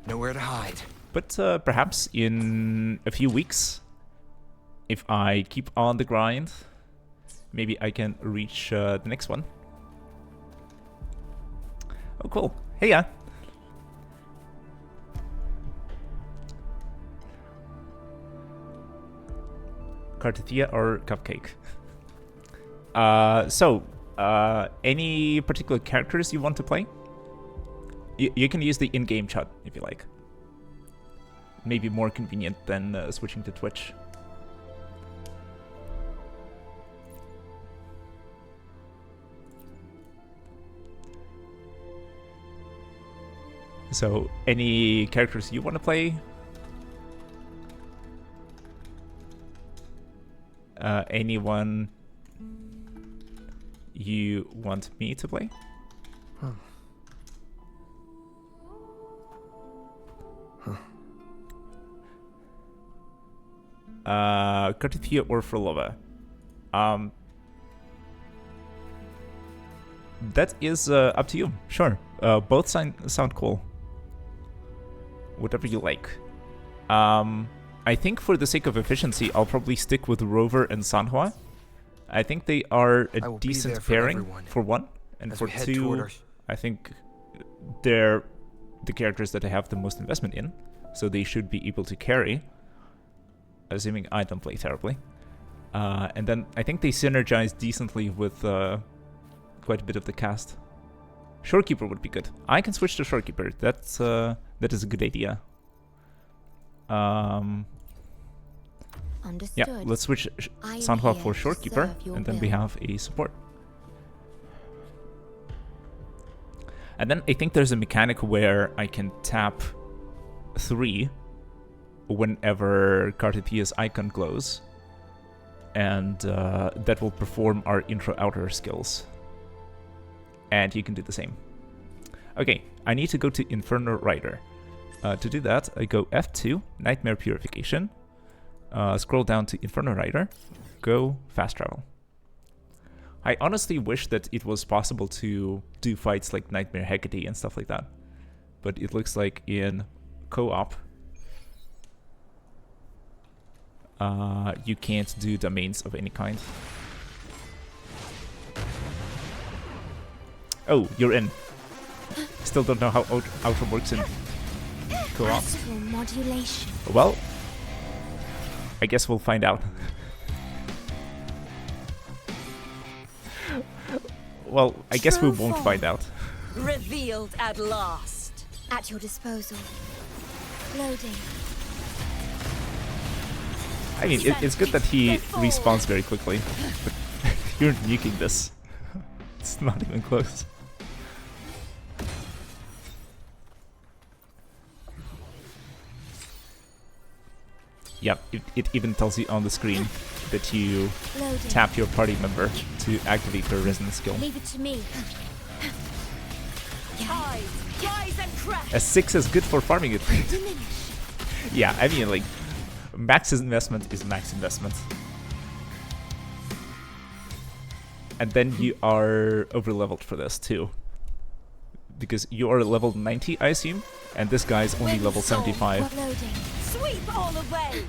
Nowhere to hide. But perhaps in a few weeks, if I keep on the grind, maybe I can reach the next one. Oh, cool. Hey, yeah. Cartithia or Cupcake? Any particular characters you want to play? You can use the in-game chat if you like. Maybe more convenient than switching to Twitch. So, any characters you want to play? Anyone you want me to play? Cartithia or Phrolova. That is up to you. Sure. Both sound cool. Whatever you like. I think for the sake of efficiency, I'll probably stick with Rover and Sanhua. I think they are a decent pairing for one, and for two, I think they're the characters that I have the most investment in, so they should be able to carry, assuming I don't play terribly. And then I think they synergize decently with quite a bit of the cast. Shorekeeper would be good. I can switch to Shorekeeper. That is a good idea. Understood. Yeah, let's switch Sanhua for Shorekeeper, and then we have a support. And then I think there's a mechanic where I can tap 3 whenever Cartiphia's icon glows, and that will perform our intro-outer skills. And you can do the same. Okay, I need to go to Inferno Rider. To do that, I go F2, Nightmare Purification, scroll down to Inferno Rider, go Fast Travel. I honestly wish that it was possible to do fights like Nightmare Hecate and stuff like that, but it looks like in co-op, you can't do domains of any kind. Oh, you're in. Still don't know how Outer works in co-op. Well, I guess we'll find out. Well, I guess we won't find out. Revealed at last. At your disposal. Loading. I mean, it's good that he respawns very quickly, but you're nuking this. It's not even close. Yeah, it even tells you on the screen that you tap your party member to activate their resonance skill. Leave it to me. A 6 is good for farming it. Yeah, I mean, like, max investment is max investment. And then you are over-leveled for this, too. Because you are level 90, I assume, and this guy is only level 75. Sweep all away.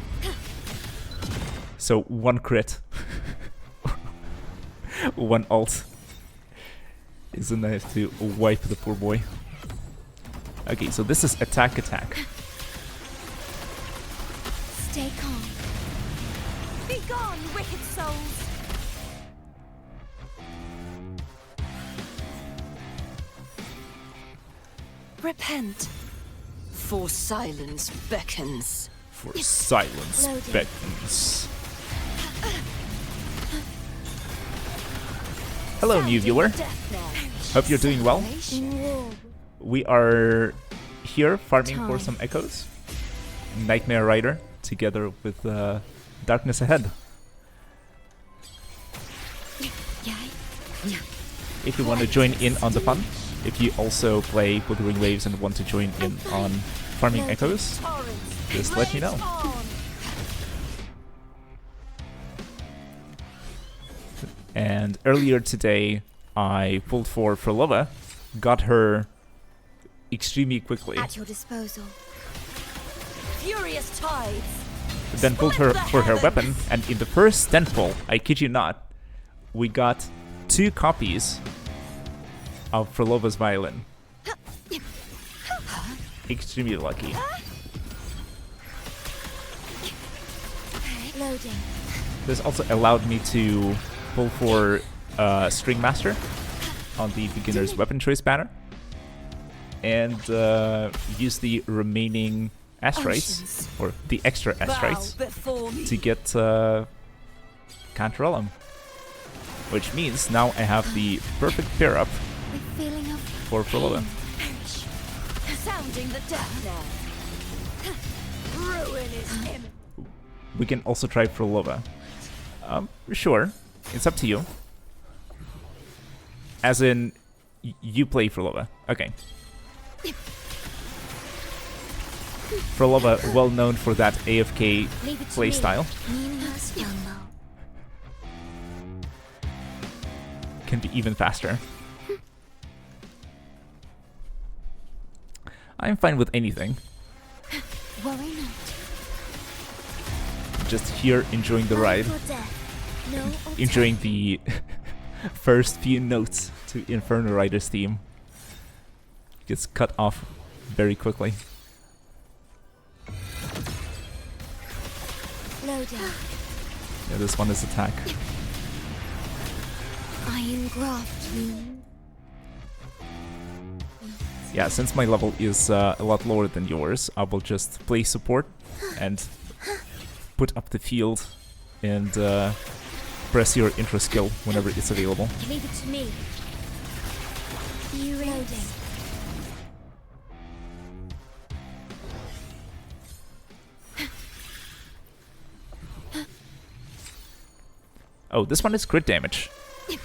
So 1 crit, 1 ult is enough to wipe the poor boy. Okay, so this is attack. Stay calm. Be gone, wicked souls. Repent. For silence beckons. For silence beckons. Hello, new viewer. Hope you're doing well. We are here farming for some echoes. Nightmare Rider together with Darkness Ahead. If you want to join in on the fun, if you also play Wuthering Waves and want to join in on farming echoes, just let me know. And earlier today, I pulled for Phrolova, got her extremely quickly. At your disposal. Furious tides. Then pulled her for her weapon, and in the first standfall, I kid you not, we got 2 copies of Phrolova's violin. Extremely lucky. Loading. This also allowed me to pull for String Master on the beginner's weapon choice banner, and use the remaining astrites, or the extra astrites, to get Cantarellum. Which means now I have the perfect pair up for Phrolova. Sounding the death knell. Ruin is imminent. We can also try Phrolova. Sure, it's up to you. As in, you play Phrolova. Okay. Phrolova, well known for that AFK playstyle. Can be even faster. I'm fine with anything. Worry not. Just here enjoying the ride. Life or death. No Enjoying the first few notes to Inferno Rider's theme. Gets cut off very quickly. Loading. Yeah, this one is attack. Iron graft. Yeah, since my level is a lot lower than yours, I will just play support and put up the field and press your intro skill whenever it's available. Leave it to me. You loading. Oh, this one is crit damage.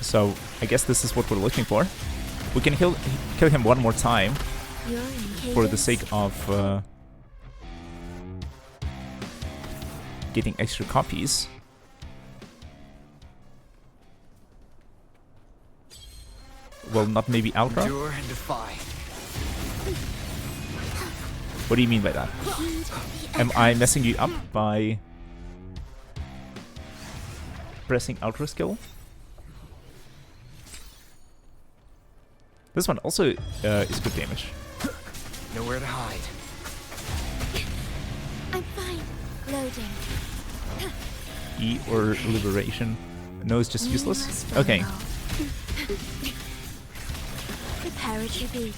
So I guess this is what we're looking for. We can kill him one more time You're in for the cadence. sake of getting extra copies. Well, not maybe Ultra? Endure and defy. What do you mean by that? Am I messing you up by pressing Ultra skill? This one also is good damage. Nowhere to hide. I'm fine. Loading. E or Liberation? No, it's just useless? Numerous Okay. vulnerable. Prepare a tribute.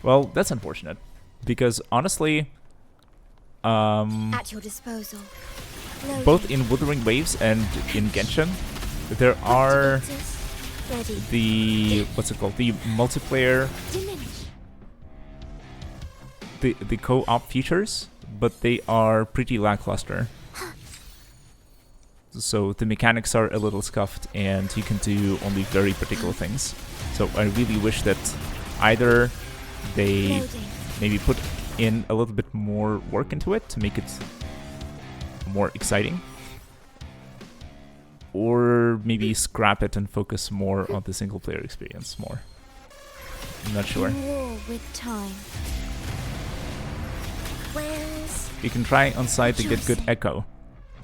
Well, that's unfortunate. Because honestly, At your disposal. Loading. both in Wuthering Waves and in Genshin, there are Activators ready. the, what's it called, the multiplayer, Diminish. the co-op features, but they are pretty lackluster. So the mechanics are a little scuffed and you can do only very particular things. So I really wish that either they Loading. maybe put in a little bit more work into it to make it more exciting, or maybe scrap it and focus more on the single player experience more. I'm not sure. In war with time. Where's You can try on site to get good echo.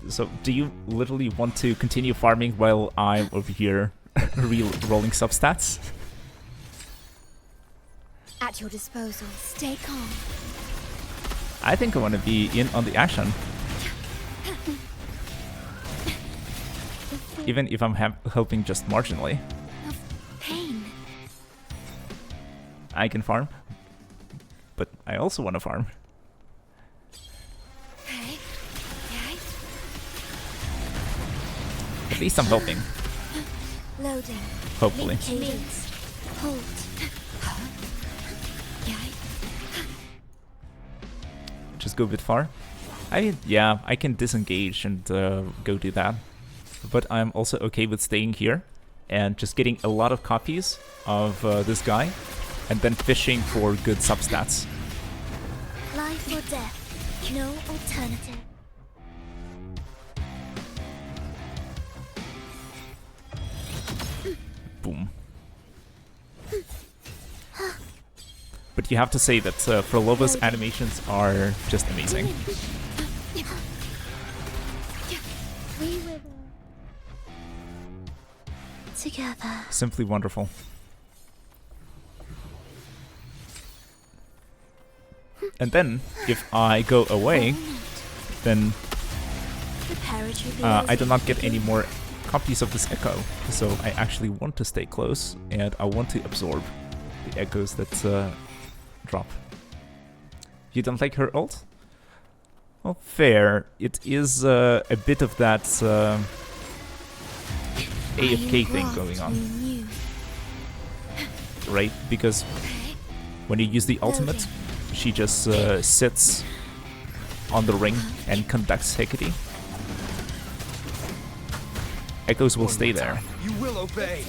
So do you literally want to continue farming while I'm over here rolling substats? at your disposal? Stay calm. I think I want to be in on the action. Even if I'm helping just marginally. Of pain. I can farm, but I also want to farm. Okay. Okay. At least I'm helping, Loading. hopefully. Cadence. Hold. Okay. Just go a bit far. Yeah, I can disengage and go do that. But I'm also okay with staying here and just getting a lot of copies of this guy and then fishing for good substats. Life or death. No alternative. Boom. But you have to say that Phrolova's animations are just amazing. We will. Together. Simply wonderful. And then, if I go away, then I do not get any more copies of this echo. So I actually want to stay close, and I want to absorb the echoes that drop. You don't like her ult? Well, fair. It is a bit of that AFK thing going on, right? Because when you use the ultimate, she just sits on the ring and conducts Hecate. Echoes will stay there. You will obey.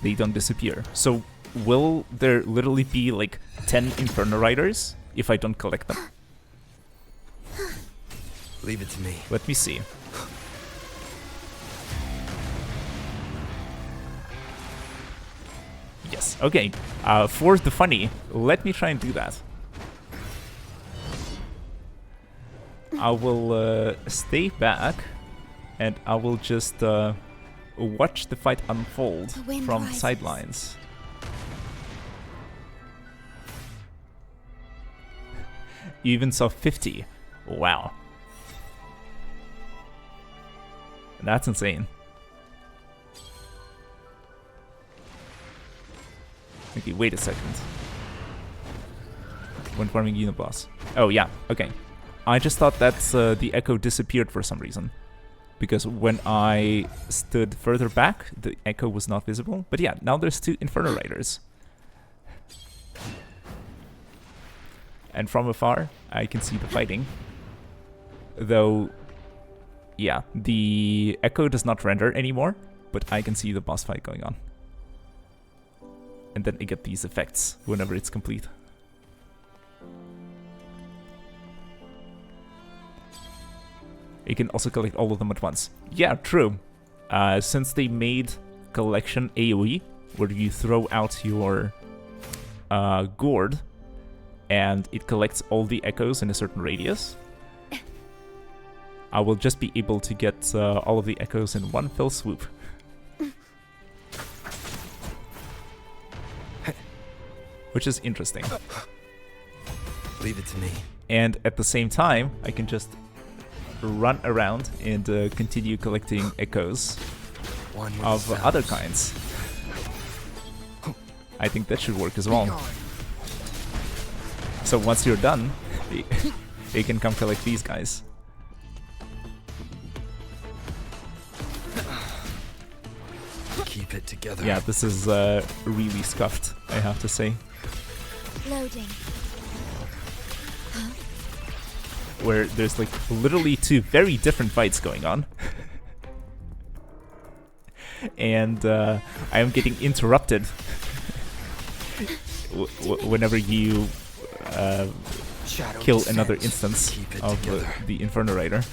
They don't disappear. So will there literally be like 10 Inferno Riders if I don't collect them? Leave it to me. Let me see. Yes, okay. For the funny, let me try and do that. I will stay back, and I will just watch the fight unfold from the sidelines. You even saw 50. Wow. That's insane. Okay, wait a second. When farming Uniboss. Oh, yeah, okay. I just thought that the echo disappeared for some reason. Because when I stood further back, the echo was not visible. But yeah, now there's 2 Inferno Riders. And from afar, I can see the fighting. Though, yeah, the echo does not render anymore, but I can see the boss fight going on. And then I get these effects whenever it's complete. You can also collect all of them at once. Yeah, true. Since they made collection AoE, where you throw out your gourd, and it collects all the echoes in a certain radius, I will just be able to get all of the echoes in one fell swoop. Which is interesting. Leave it to me. And at the same time, I can just run around and continue collecting echoes of other kinds. I think that should work as well. So once you're done, you can come collect these guys. Keep it together. Yeah, this is really scuffed, I have to say. Loading. Where there's like literally 2 very different fights going on. And I am getting interrupted whenever you kill another instance of the Inferno Rider.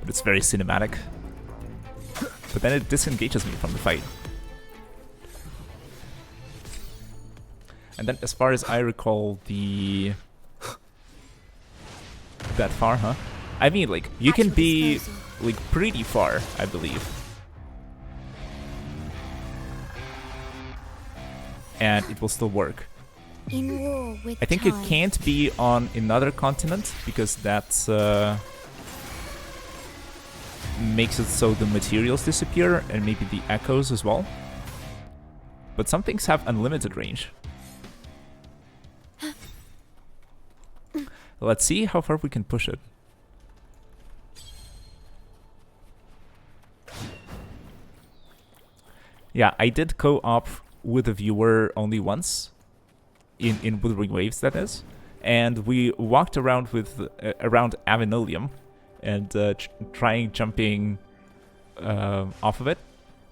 But it's very cinematic. But then it disengages me from the fight. And then as far as I recall, that far, huh? I mean, like, you can be, like, pretty far, I believe. And it will still work. In war with I think time. it can't be on another continent, because that's makes it so the materials disappear, and maybe the echoes as well. But some things have unlimited range. Let's see how far we can push it. Yeah, I did co-op with a viewer only once. In Wuthering Waves, that is. And we walked around with around Avenolium and trying jumping off of it.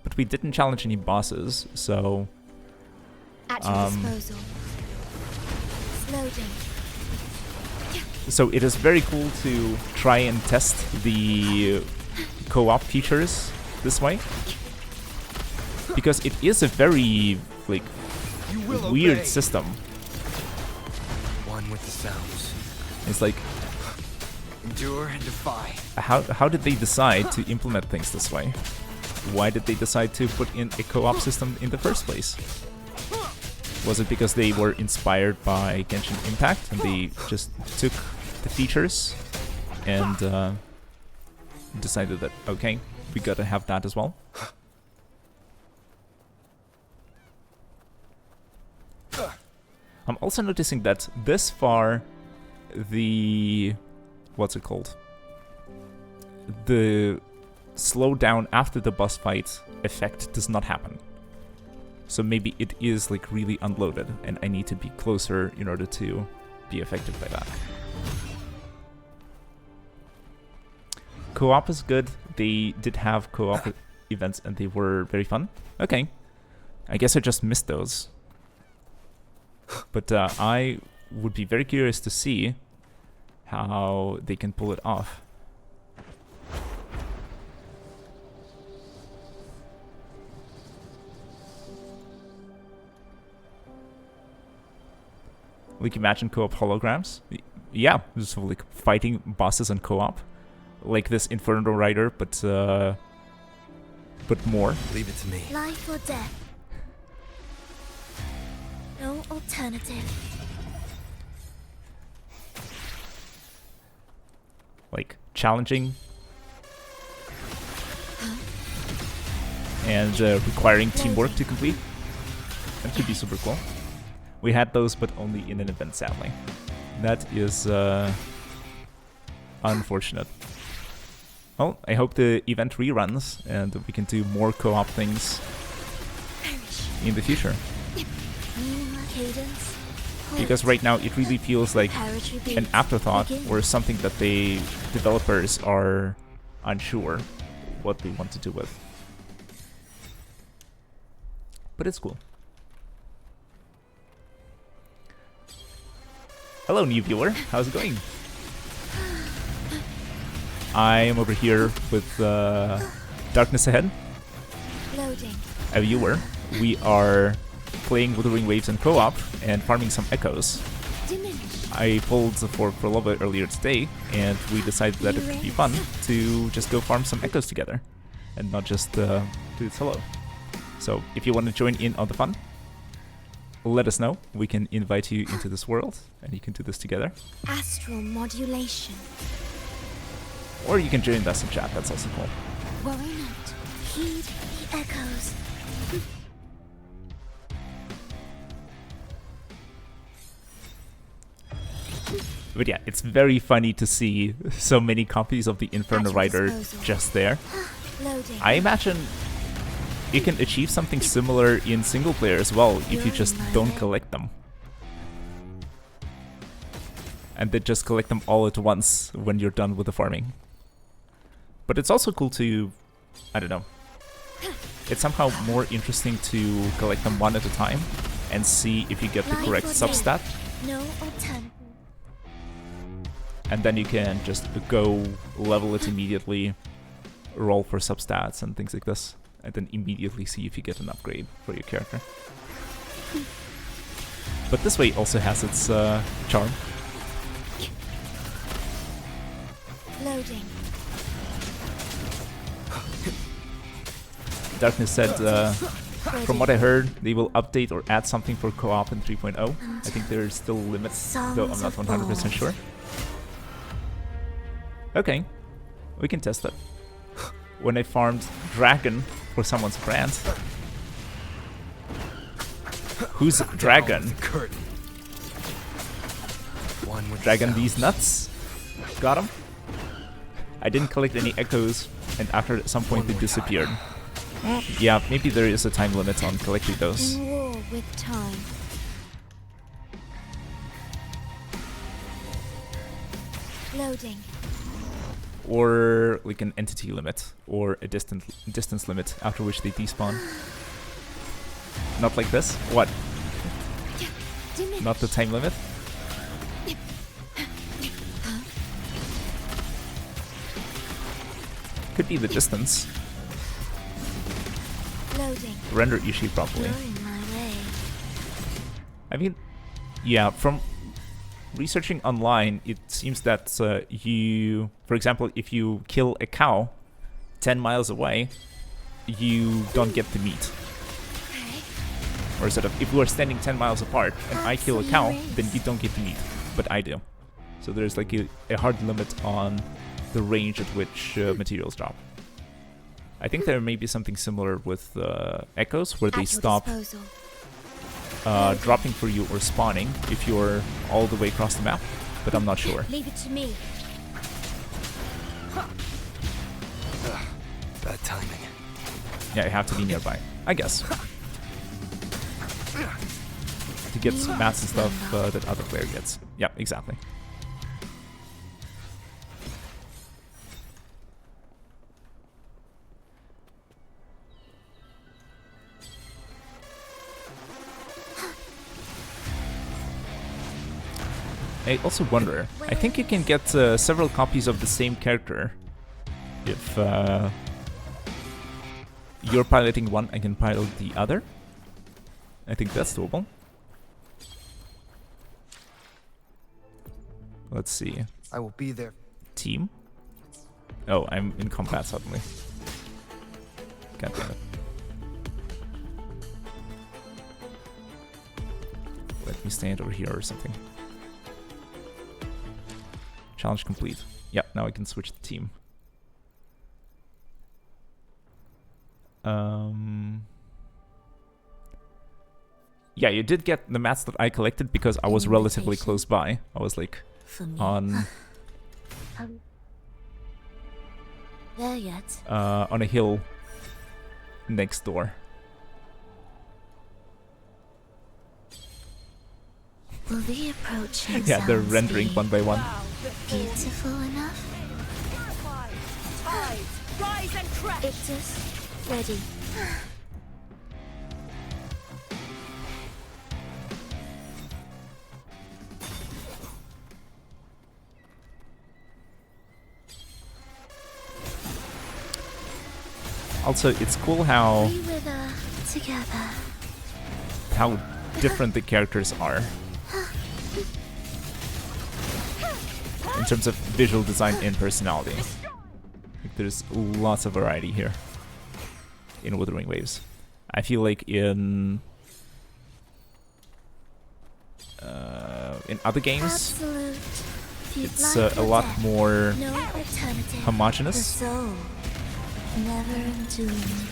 But we didn't challenge any bosses, so... At your disposal. Loading. So it is very cool to try and test the co-op features this way. Because it is a very, like, weird system. One with the sounds. It's like... Endure and defy. How did they decide to implement things this way? Why did they decide to put in a co-op system in the first place? Was it because they were inspired by Genshin Impact and they just took the features and decided that, okay, we gotta have that as well? I'm also noticing that this far, the... what's it called? The slowdown after the boss fight effect does not happen. So maybe it is like really unloaded and I need to be closer in order to be affected by that. Co-op is good. They did have co-op events and they were very fun. Okay. I guess I just missed those. But I would be very curious to see how they can pull it off. Like, imagine co-op holograms. Yeah, just like fighting bosses in co-op. Like this Inferno Rider, but more. Leave it to me. Life or death. No alternative. Like, challenging. And requiring teamwork to complete. That could be super cool. We had those, but only in an event, sadly. That is unfortunate. Well, I hope the event reruns and we can do more co-op things in the future. Because right now it really feels like an afterthought or something that the developers are unsure what they want to do with. But it's cool. Hello, new viewer. How's it going? I am over here with Darkness Ahead, a viewer. We are playing Wuthering Waves in co-op and farming some echoes. I pulled for Phrolova earlier today, and we decided that it would be fun to just go farm some echoes together, and not just do it solo. So if you want to join in on the fun, let us know. We can invite you into this world, and you can do this together. Astral modulation. Or you can join us in chat, that's also cool. Worry not. Heed the echoes. But yeah, it's very funny to see so many copies of the Inferno Rider just there. I imagine you can achieve something similar in single player as well if you just don't collect them. And then just collect them all at once when you're done with the farming. But it's also cool to, I don't know, it's somehow more interesting to collect them one at a time and see if you get the correct substat. No alternative. And then you can just go level it immediately, roll for substats and things like this, and then immediately see if you get an upgrade for your character. But this way also has its charm. Loading. Darkness said, from what I heard, they will update or add something for co-op in 3.0. I think there are still limits, though I'm not 100% sure. Okay, we can test it. When I farmed Dragon for someone's brand. Who's Dragon? Dragon these nuts? Got him? I didn't collect any echoes, and after at some point they disappeared. Yeah, maybe there is a time limit on collecting those. In war with time. Loading. Or like an entity limit, or a distance limit, after which they despawn. Not like this? What? Not the time limit? Could be the distance. Loading. Render issue properly. I mean, yeah, from researching online, it seems that you, for example, if you kill a cow 10 miles away, you don't get the meat. Or instead of, if we are standing 10 miles apart and I kill a cow, then you don't get the meat, but I do. So there's like a hard limit on the range at which materials drop. I think there may be something similar with echoes, where they stop dropping for you or spawning if you're all the way across the map, but I'm not sure. Leave it to me. Bad timing. Yeah, you have to be nearby, I guess. To get mats and stuff that other player gets. Yeah, exactly. I also wonder, I think you can get several copies of the same character if you're piloting one, I can pilot the other. I think that's doable. Let's see. I will be there. Team? Oh, I'm in combat suddenly. God damn it. Let me stand over here or something. Challenge complete. Yeah, now I can switch the team. Yeah, you did get the mats that I collected because I was relatively close by. I was like on there yet? On a hill next door. Will the approaching Yeah, they're sounds rendering be one by one. beautiful enough? Tides, rise and crash. Ictus, ready. Also, it's cool how We wither together. different the characters are in terms of visual design and personality. Like, there's lots of variety here in Wuthering Waves. I feel like in other games, Absolute. it's a lot more No alternative. The homogeneous. soul, never entombed.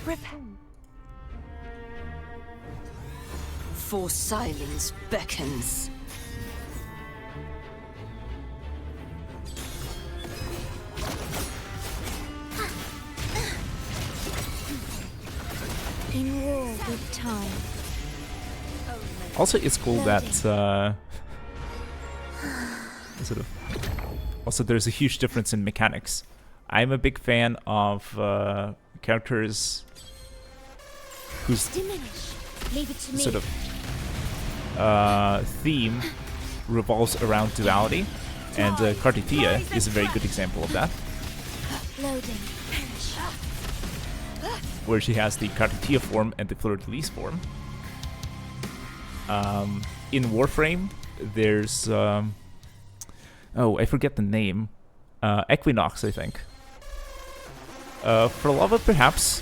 Repent. For silence beckons. In war with time. Also, it's cool that sort of. Also, there's a huge difference in mechanics. I'm a big fan of characters whose Diminish. Leave it to me. sort of theme revolves around duality, and Cartithia is a very good example of that, Loading. where she has the Cartithia form and the Fleur-de-Lis form. In Warframe, there's oh, I forget the name. Equinox, I think. Phrolova, perhaps.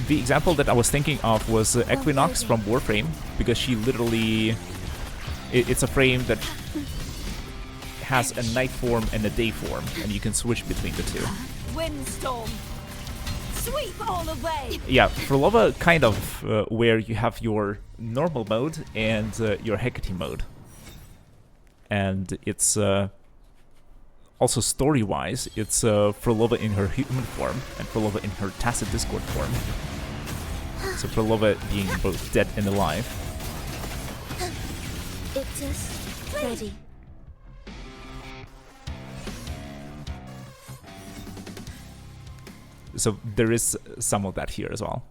The example that I was thinking of was Equinox from Warframe, because she literally... It's a frame that has a night form and a day form, and you can switch between the two. Windstorm. Sweep all away. Yeah, Phrolova kind of where you have your normal mode and your Hecate mode. And it's also story-wise, it's Phrolova in her human form and Phrolova in her Tacit Discord form. So Phrolova being both dead and alive. Ictus, ready. So there is some of that here as well.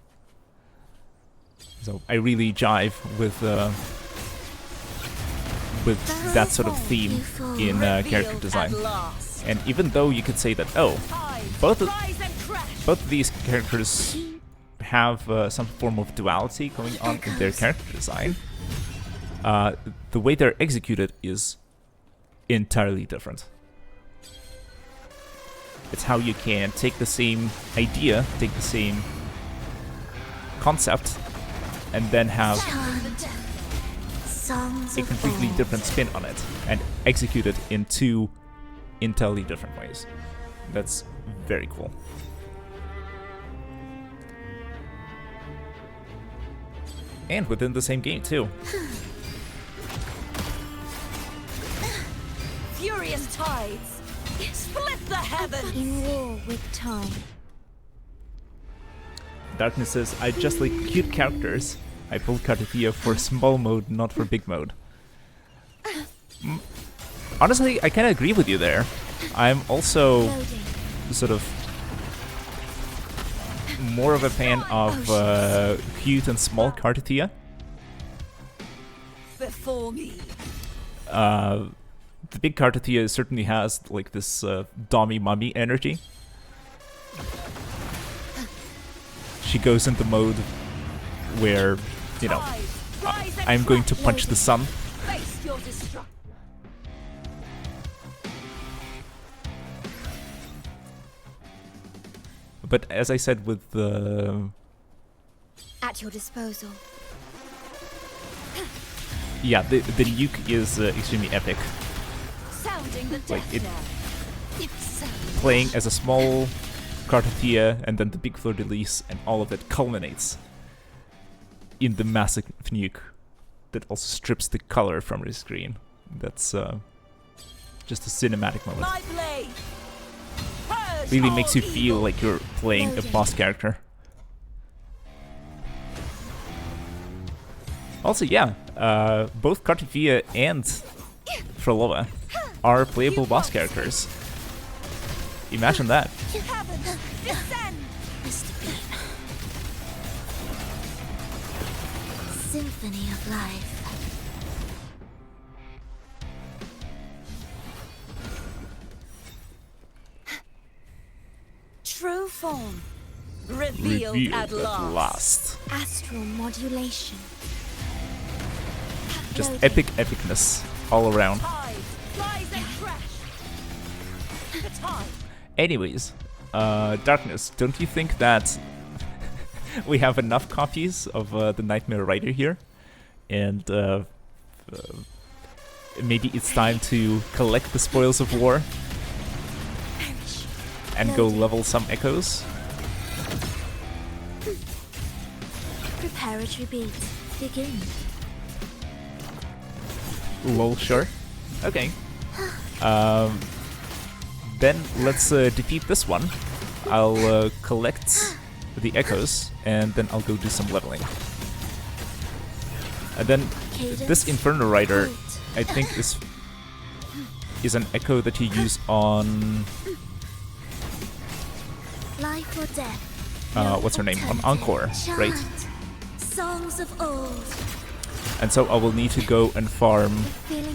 So I really jive with that sort of theme in character design. And even though you could say that, oh, both of these characters have some form of duality going on in their character design, the way they're executed is entirely different. It's how you can take the same idea, take the same concept, and then have a completely different spin on it, and execute it in two entirely different ways. That's very cool. And within the same game, too. Furious tides. Split the heavens. In war with time. Darkness says, I just like cute characters. I pulled Cartithia for small mode, not for big mode. Honestly, I kind of agree with you there. I'm also sort of more of a fan of cute and small Cartithia. Before me. The big Cartithia certainly has like this dommy mummy energy. She goes into mode where, you know, I'm going to punch the sun destruct. But as I said with the... At your disposal. Yeah, the nuke is extremely epic. Sounding the Like, it so playing as a small Cartothea and then the big fleur-de-lis, and all of it culminates in the massive nuke that also strips the color from the screen. That's just a cinematic moment. My blade. Purge Really all makes you evil. feel like you're playing a boss character. Also, yeah, both Cartothea and Phrolova are playable boss characters. Imagine that. Heavens, descend. Mr. Bean. Symphony of life. True form. Revealed, at last. Astral modulation. Just epic epicness all around. Tide, rise and crash. The tide. Anyways, Darkness, don't you think that we have enough copies of the Nightmare Rider here? And maybe it's time to collect the spoils of war and go level some echoes? Preparatory beat. Begin. Lol, sure. Okay. Then let's defeat this one. I'll collect the echoes, and then I'll go do some leveling. And then this Inferno Rider, I think, is an echo that you use on... Life or death. What's her name? On Encore, right? Songs of old. And so I will need to go and farm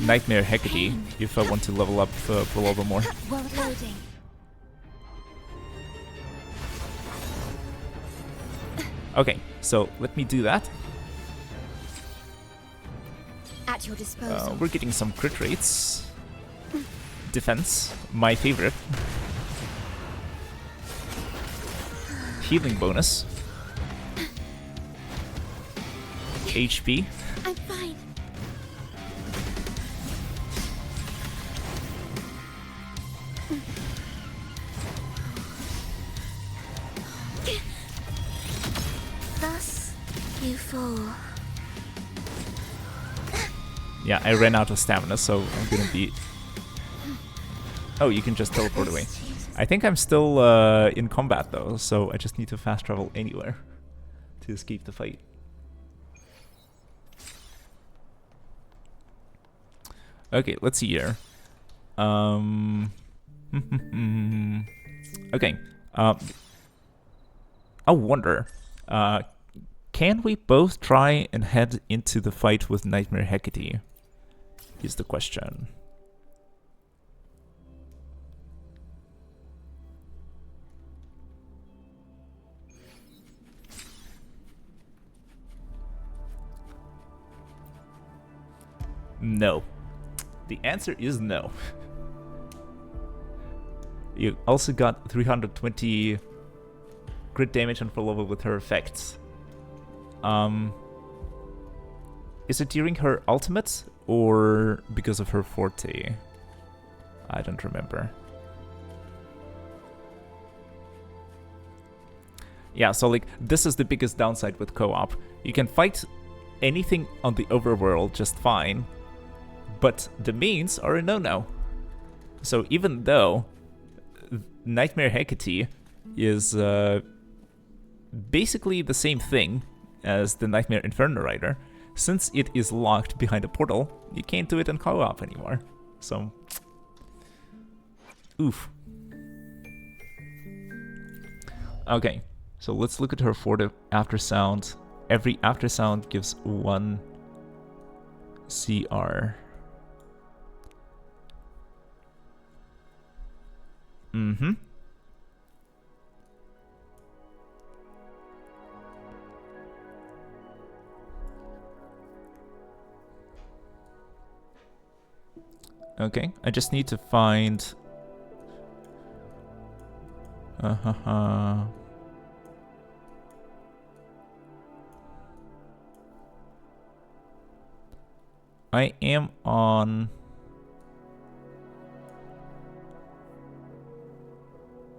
Nightmare Hecate if I want to level up Phrolova more. Loading. Okay, so let me do that. At your disposal. We're getting some crit rates. Defense, my favorite. Healing bonus. HP. I'm fine. Thus, you fall. Yeah, I ran out of stamina, so I'm gonna be... Oh, you can just teleport away. I think I'm still in combat though, so I just need to fast travel anywhere to escape the fight. Okay, let's see here. Okay. I wonder, can we both try and head into the fight with Nightmare Hecate? Is the question. No. The answer is no. You also got 320 crit damage on Phrolova with her effects. Is it during her ultimate or because of her forte? I don't remember. Yeah, so like this is the biggest downside with co-op. You can fight anything on the overworld just fine, but the mains are a no-no. So even though Nightmare Hecate is basically the same thing as the Nightmare Inferno Rider, since it is locked behind a portal, you can't do it in co-op anymore. So, oof. Okay, so let's look at her for the after sound. Every after sound gives 1 CR. Mm-hmm. Okay, I just need to find... I am on...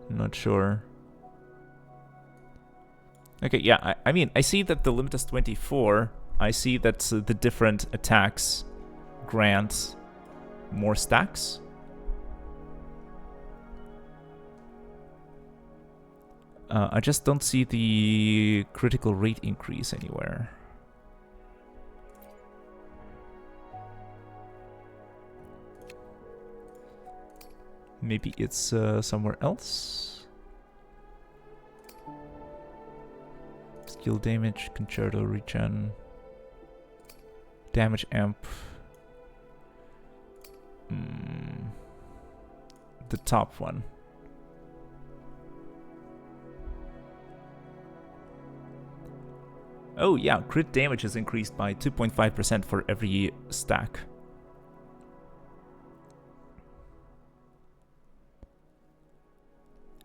Not sure. Okay, yeah, I mean, I see that the limit is 24. I see that the different attacks grant more stacks. I just don't see the critical rate increase anywhere. Maybe it's somewhere else. Skill damage, concerto regen, damage amp. The top one. Oh yeah, crit damage is increased by 2.5% for every stack.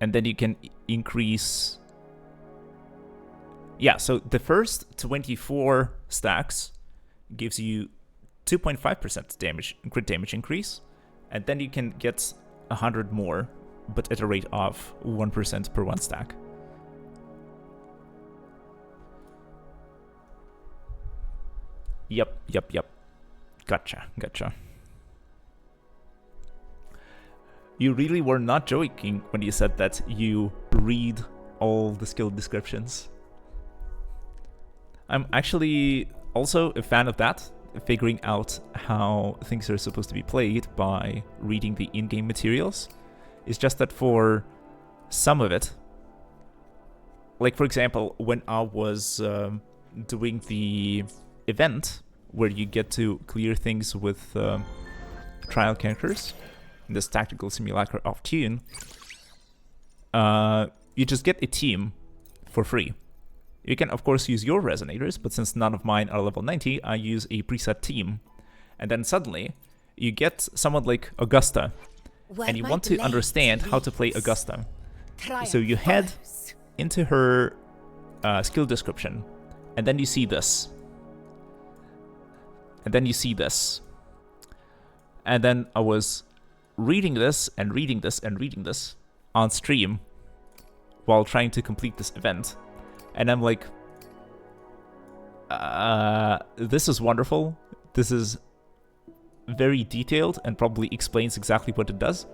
And then you can increase... Yeah, so the first 24 stacks gives you 2.5% damage, crit damage increase, and then you can get 100 more, but at a rate of 1% per one stack. Yep. Gotcha. You really were not joking when you said that you read all the skill descriptions. I'm actually also a fan of that, figuring out how things are supposed to be played by reading the in-game materials. It's just that for some of it, like for example, when I was doing the event where you get to clear things with trial characters, in this tactical simulacra of Tune, you just get a team for free. You can of course use your resonators, but since none of mine are level 90, I use a preset team. And then suddenly, you get someone like Augusta, and you want to understand how to play Augusta. So you head into her skill description, and then you see this. And then you see this. And then I was reading this and reading this and reading this on stream while trying to complete this event. And I'm like, this is wonderful. This is very detailed and probably explains exactly what it does.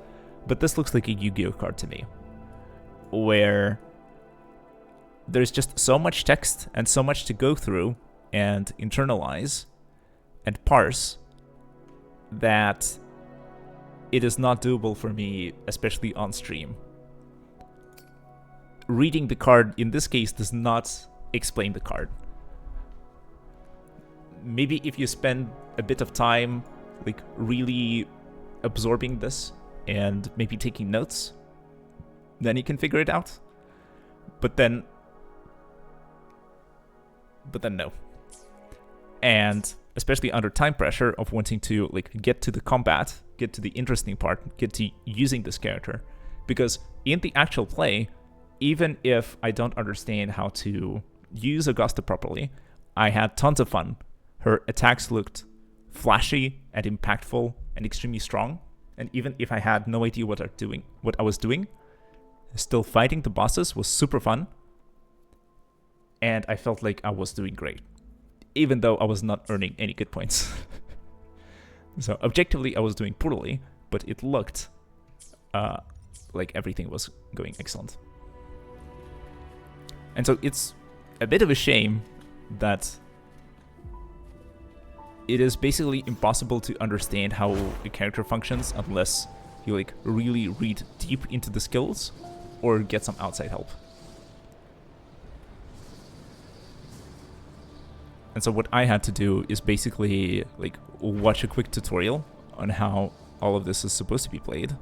But this looks like a Yu-Gi-Oh card to me, where there's just so much text and so much to go through and internalize and parse that it is not doable for me, especially on stream. Reading the card in this case does not explain the card. Maybe if you spend a bit of time like really absorbing this and maybe taking notes, then you can figure it out. But then no. And especially under time pressure of wanting to like get to the combat, get to the interesting part, get to using this character. Because in the actual play, even if I don't understand how to use Augusta properly, I had tons of fun. Her attacks looked flashy and impactful and extremely strong. And even if I had no idea what I was doing, still fighting the bosses was super fun. And I felt like I was doing great, even though I was not earning any good points. So objectively, I was doing poorly, but it looked like everything was going excellent. And so it's a bit of a shame that it is basically impossible to understand how a character functions unless you like really read deep into the skills or get some outside help. And so what I had to do is basically like watch a quick tutorial on how all of this is supposed to be played.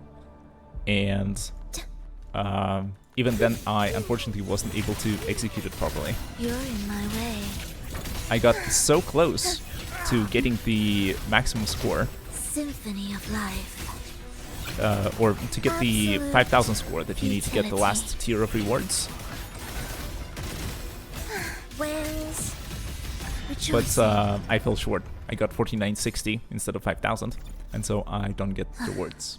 And even then I unfortunately wasn't able to execute it properly. You're in my way. I got so close to getting the maximum score Symphony of Life. Or to get the Absolute 5,000 score that you need to get the utility. last tier of rewards. Whales. But Rejoicing. I fell short. I got 4960 instead of 5,000, and so I don't get rewards.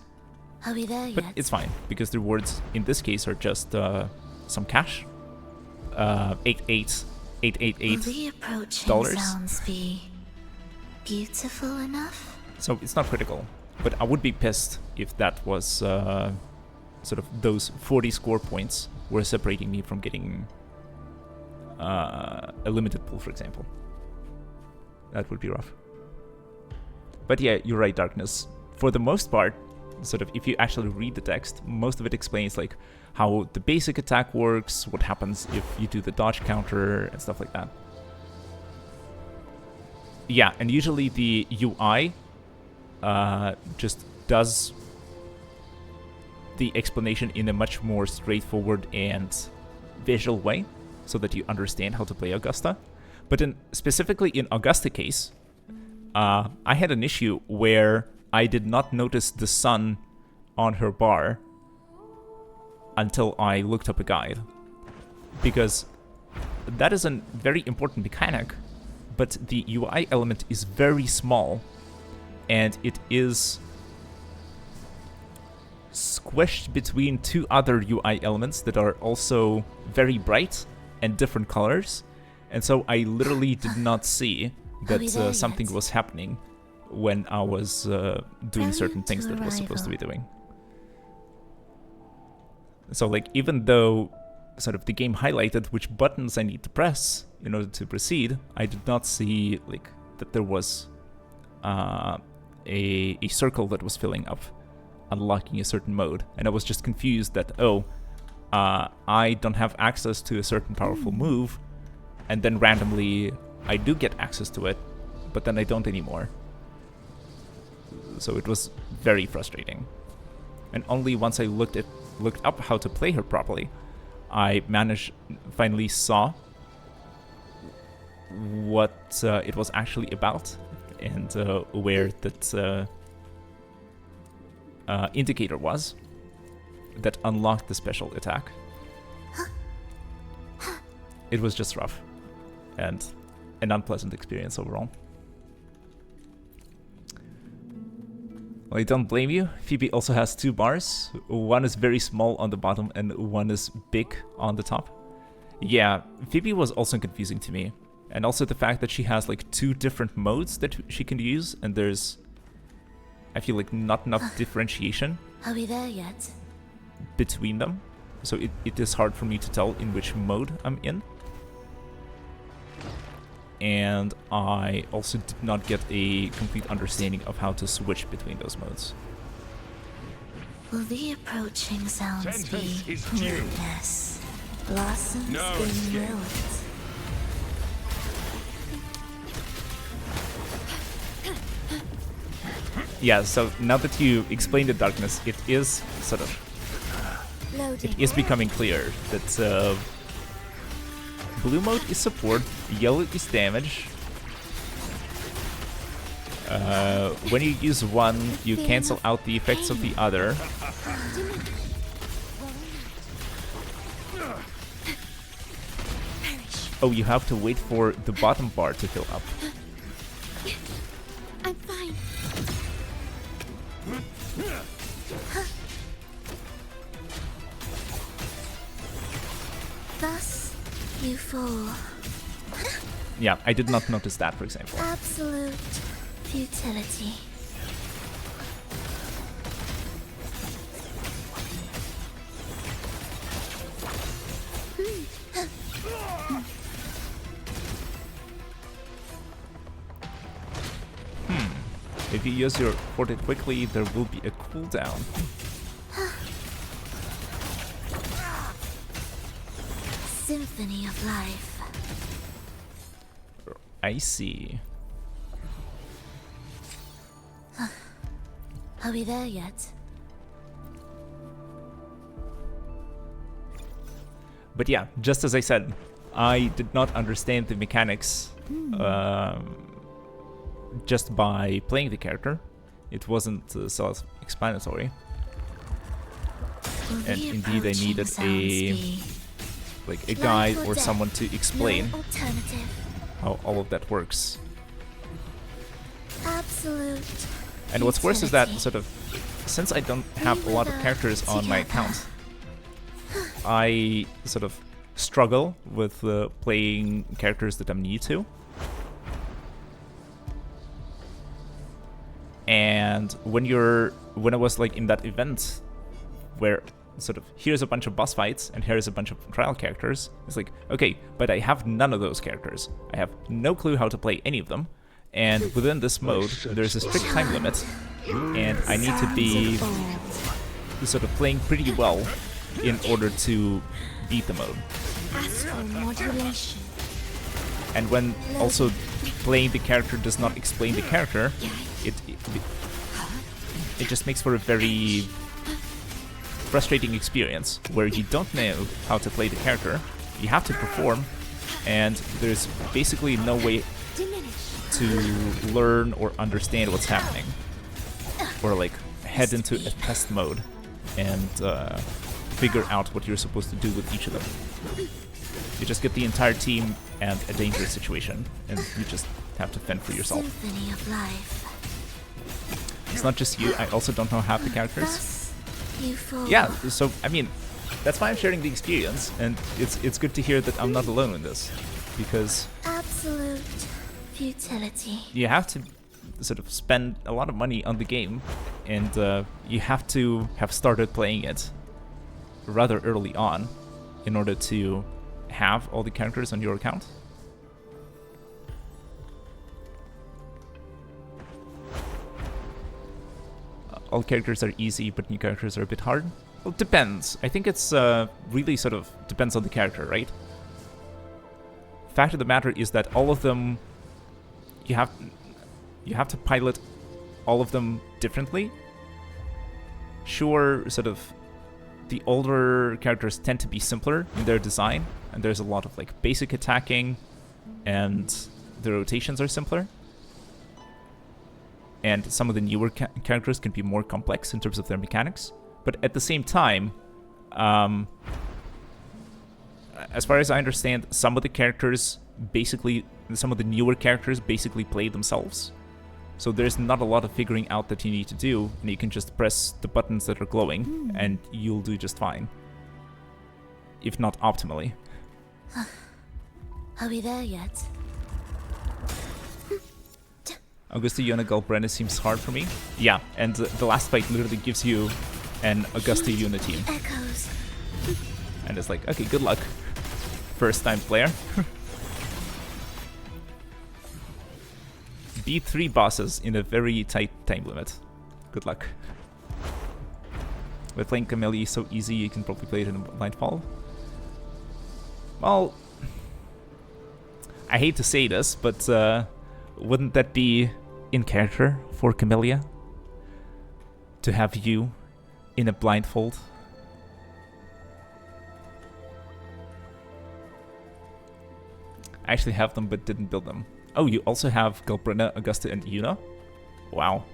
Are we there But yet? it's fine, because the rewards in this case are just some cash. 888 Will the approaching dollars. sounds be beautiful enough? So it's not critical. But I would be pissed if that was sort of those 40 score points were separating me from getting a limited pool, for example. That would be rough. But yeah, you're right, Darkness. For the most part, sort of, if you actually read the text, most of it explains like how the basic attack works, what happens if you do the dodge counter, and stuff like that. Yeah, and usually the UI just does the explanation in a much more straightforward and visual way, so that you understand how to play Augusta. But specifically in Augusta case, I had an issue where I did not notice the sun on her bar until I looked up a guide. Because that is a very important mechanic, but the UI element is very small, and it is squished between two other UI elements that are also very bright and different colors. And so I literally did not see that something was happening when I was doing certain things that I was supposed to be doing. So like, even though sort of the game highlighted which buttons I need to press in order to proceed, I did not see like that there was a circle that was filling up, unlocking a certain mode. And I was just confused that, I don't have access to a certain powerful move, and then randomly I do get access to it, but then I don't anymore. So it was very frustrating. And only once I looked up how to play her properly, I finally saw what it was actually about, and where that indicator was that unlocked the special attack. It was just rough, and an unpleasant experience overall. Well, I don't blame you. Phoebe also has two bars. One is very small on the bottom and one is big on the top. Yeah, Phoebe was also confusing to me. And also the fact that she has like two different modes that she can use, and there's, I feel like, not enough differentiation Are we there yet? between them. So it is hard for me to tell in which mode I'm in. And I also did not get a complete understanding of how to switch between those modes. Will the approaching sounds Sentence be is due. yes, blossoms No being escape. wilt? Yeah, so now that you explained the darkness, it is sort of, Loading. it is becoming clear that blue mode is support, yellow is damage. When you use one, you cancel out the effects of the other. Oh, you have to wait for the bottom bar to fill up. I'm fine. Thus, you fall. Yeah, I did not notice that, for example. Absolute futility. If you use your forte quickly, there will be a cooldown. Symphony of Life. I see. Are we there yet? But yeah, just as I said, I did not understand the mechanics just by playing the character. it wasn't self-explanatory. And indeed I needed a guide or someone to explain how all of that works. Absolute. And what's worse is that sort of, since I don't have a lot of characters on my account, I sort of struggle with playing characters that I'm new to. And when I was like in that event where sort of here's a bunch of boss fights and here's a bunch of trial characters, it's like, okay, but I have none of those characters. I have no clue how to play any of them. And within this mode, there's a strict time limit, and I need to be sort of playing pretty well in order to beat the mode. And when also playing the character does not explain the character, it just makes for a very frustrating experience where you don't know how to play the character, you have to perform, and there's basically no way to learn or understand what's happening, or like head into a test mode and figure out what you're supposed to do with each of them. You just get the entire team and a dangerous situation, and you just have to fend for yourself. Symphony of life. It's not just you, I also don't know half the characters. Thus, you fall. Yeah, so I mean, that's why I'm sharing the experience, and it's good to hear that I'm not alone in this, because Absolute futility. you have to sort of spend a lot of money on the game, and you have to have started playing it rather early on in order to have all the characters on your account. All characters are easy, but new characters are a bit hard. Well, it depends. I think it's really sort of depends on the character, right? Fact of the matter is that all of them, you have to pilot all of them differently. Sure, sort of the older characters tend to be simpler in their design, and there's a lot of like basic attacking, and the rotations are simpler. And some of the newer characters can be more complex in terms of their mechanics. But at the same time, as far as I understand, some of the newer characters basically play themselves. So there's not a lot of figuring out that you need to do, and you can just press the buttons that are glowing, and you'll do just fine. If not optimally. Are we there yet? Augusta Yona Galbrena seems hard for me. Yeah, and the last fight literally gives you an Augusta Yuna team. Echoes. And it's like, okay, good luck. First time player. Beat 3 bosses in a very tight time limit. Good luck. With playing Camellia so easy, you can probably play it in a Nightfall. Well, I hate to say this, but wouldn't that be in character for Camellia? To have you in a blindfold? I actually have them but didn't build them. Oh, you also have Galbrena, Augusta, and Yuna? Wow.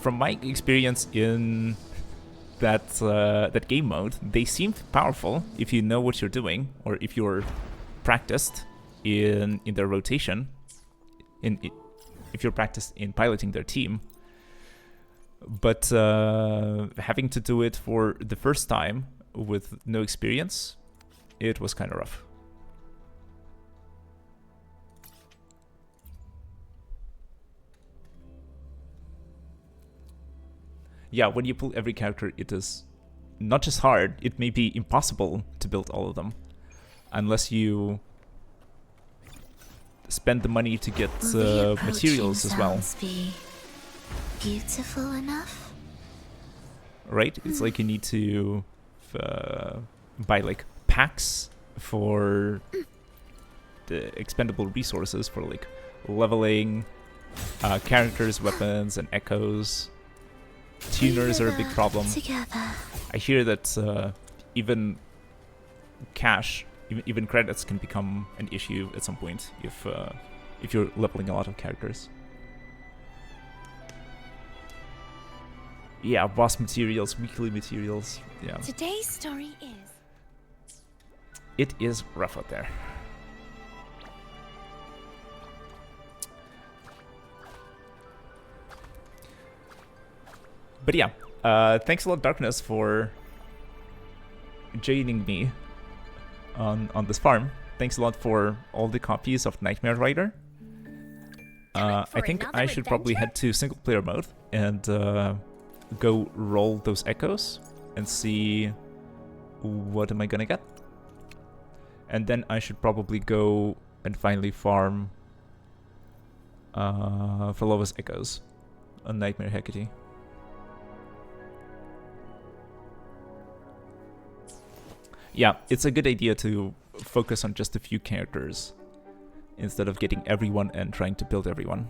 From my experience in that game mode, they seem powerful if you know what you're doing, or if you're practiced in their rotation, if you're practiced in piloting their team. But having to do it for the first time with no experience, it was kind of rough. Yeah, when you pull every character, it is not just hard, it may be impossible to build all of them. Unless you spend the money to get materials as well. Be beautiful enough? Right? It's like you need to buy like packs for the expendable resources for like leveling characters, weapons, and echoes. Tuners are a big problem. Together. I hear that even cash, even credits can become an issue at some point if if you're leveling a lot of characters. Yeah, boss materials, weekly materials. Yeah. Today's story is... It is rough out there. But yeah, thanks a lot, Darkness, for joining me on this farm. Thanks a lot for all the copies of Nightmare Rider. I think I should probably head to single player mode and go roll those echoes and see what am I gonna get. And then I should probably go and finally farm Phrolova's echoes on Nightmare Hecate. Yeah, it's a good idea to focus on just a few characters instead of getting everyone and trying to build everyone.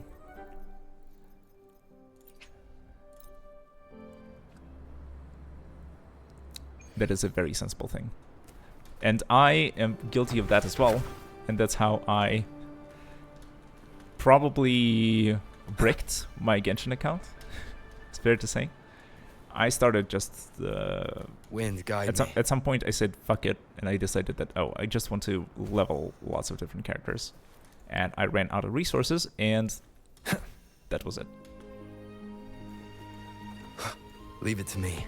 That is a very sensible thing. And I am guilty of that as well, and that's how I probably bricked my Genshin account. It's fair to say. I started just Wind guide at some point I said fuck it, and I decided that I just want to level lots of different characters, and I ran out of resources, and that was it. Leave it to me.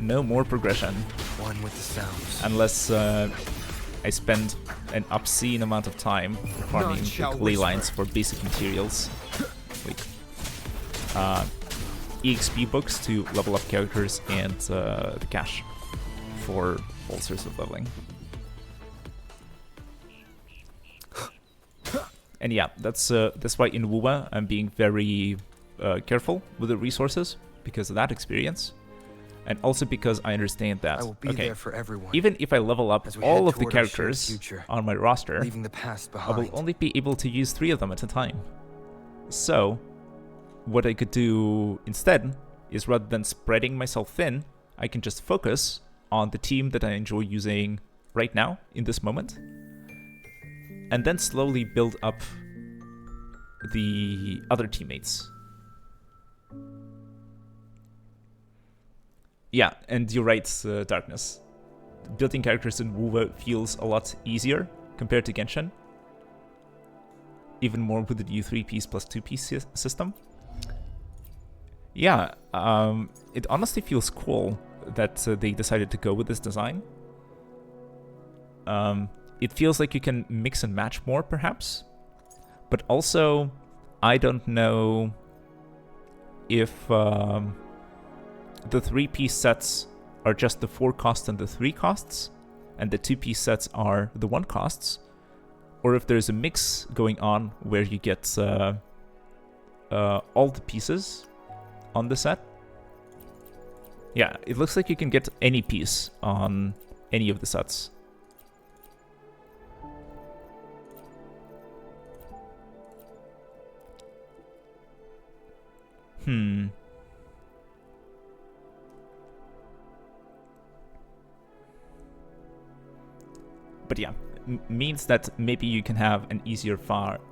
No more progression. One with the sounds. Unless I spend an obscene amount of time farming like, ley lines for basic materials, like EXP books to level up characters, and the cash for all sorts of leveling. And yeah, that's why in WoWA I'm being very careful with the resources because of that experience. And also because I understand that, I will be there for everyone. Even if I level up all of the characters on my roster, leaving the past I behind. will only be able to use 3 of them at a time. So, what I could do instead is rather than spreading myself thin, I can just focus on the team that I enjoy using right now, in this moment, and then slowly build up the other teammates. Yeah, and you're right, Darkness. Building characters in WoWA feels a lot easier compared to Genshin. Even more with the new 3-piece plus 2-piece system. Yeah, it honestly feels cool that they decided to go with this design. It feels like you can mix and match more, perhaps. But also, I don't know if the 3-piece sets are just the 4 costs and the 3 costs, and the 2-piece sets are the 1 costs, or if there's a mix going on where you get all the pieces on the set. Yeah, it looks like you can get any piece on any of the sets. But yeah, means that maybe you can have an easier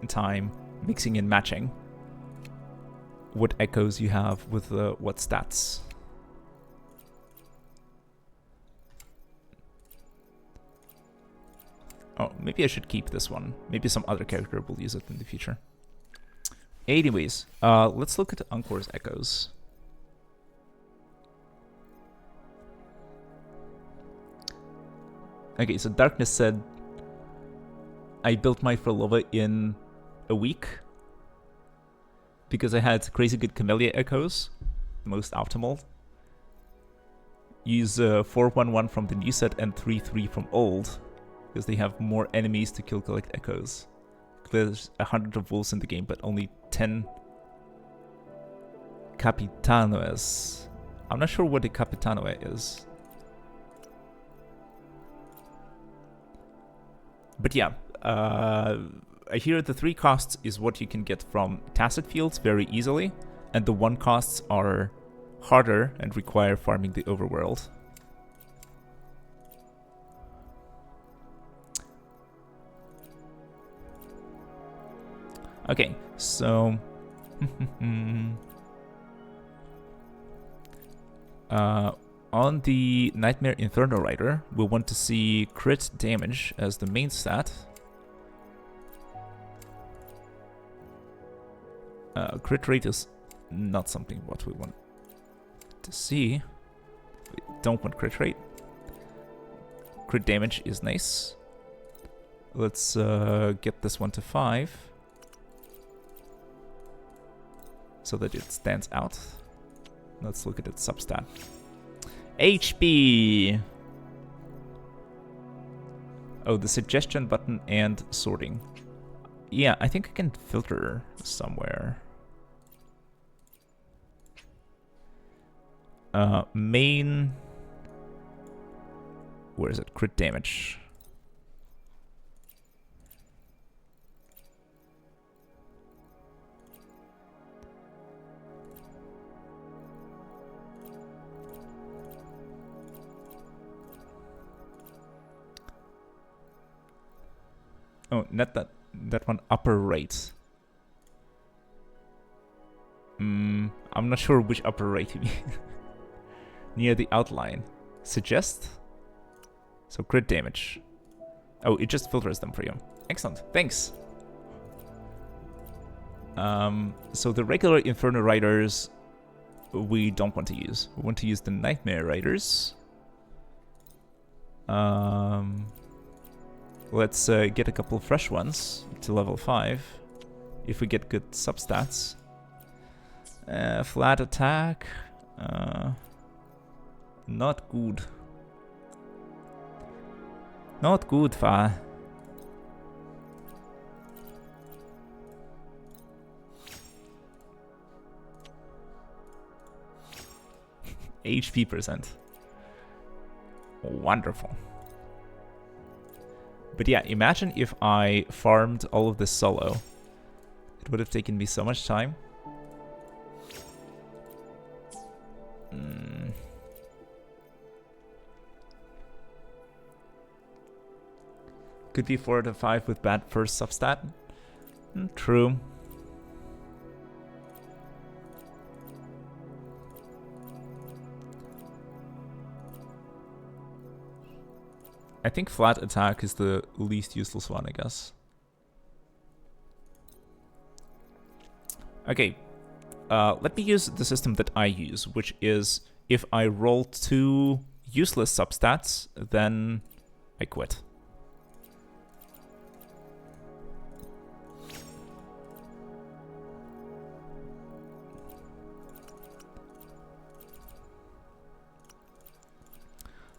time mixing and matching what echoes you have with what stats. Oh, maybe I should keep this one. Maybe some other character will use it in the future. Anyways, let's look at Ankor's echoes. Okay, so Darkness said, I built my Phrolova in a week because I had crazy good Camellia echoes, the most optimal. Use 4-1-1 from the new set and 3-3 from old, because they have more enemies to kill collect echoes. There's 100 of wolves in the game, but only 10 Capitanoes. I'm not sure what a Capitanoe is. But yeah, I hear the 3 costs is what you can get from tacit fields very easily, and the 1 costs are harder and require farming the overworld. Okay, so on the Nightmare Inferno Rider, we want to see crit damage as the main stat. Crit rate is not something what we want to see. We don't want crit rate. Crit damage is nice. Let's get this one to 5 so that it stands out. Let's look at its substat. HP! Oh, the suggestion button and sorting. Yeah, I think I can filter somewhere. Main... Where is it? Crit damage. Oh, not that one, upper right. I'm not sure which upper right you mean. Near the outline. Suggest? So crit damage. Oh, it just filters them for you. Excellent, thanks. So the regular Inferno Riders we don't want to use. We want to use the Nightmare Riders. Let's get a couple of fresh ones to level 5. If we get good substats. Flat attack. Not good. Not good, fa. HP percent. Wonderful. But yeah, imagine if I farmed all of this solo. It would have taken me so much time. Could be 4 out of 5 with bad first substat. True. I think flat attack is the least useless one, I guess. Okay, let me use the system that I use, which is if I roll 2 useless substats, then I quit.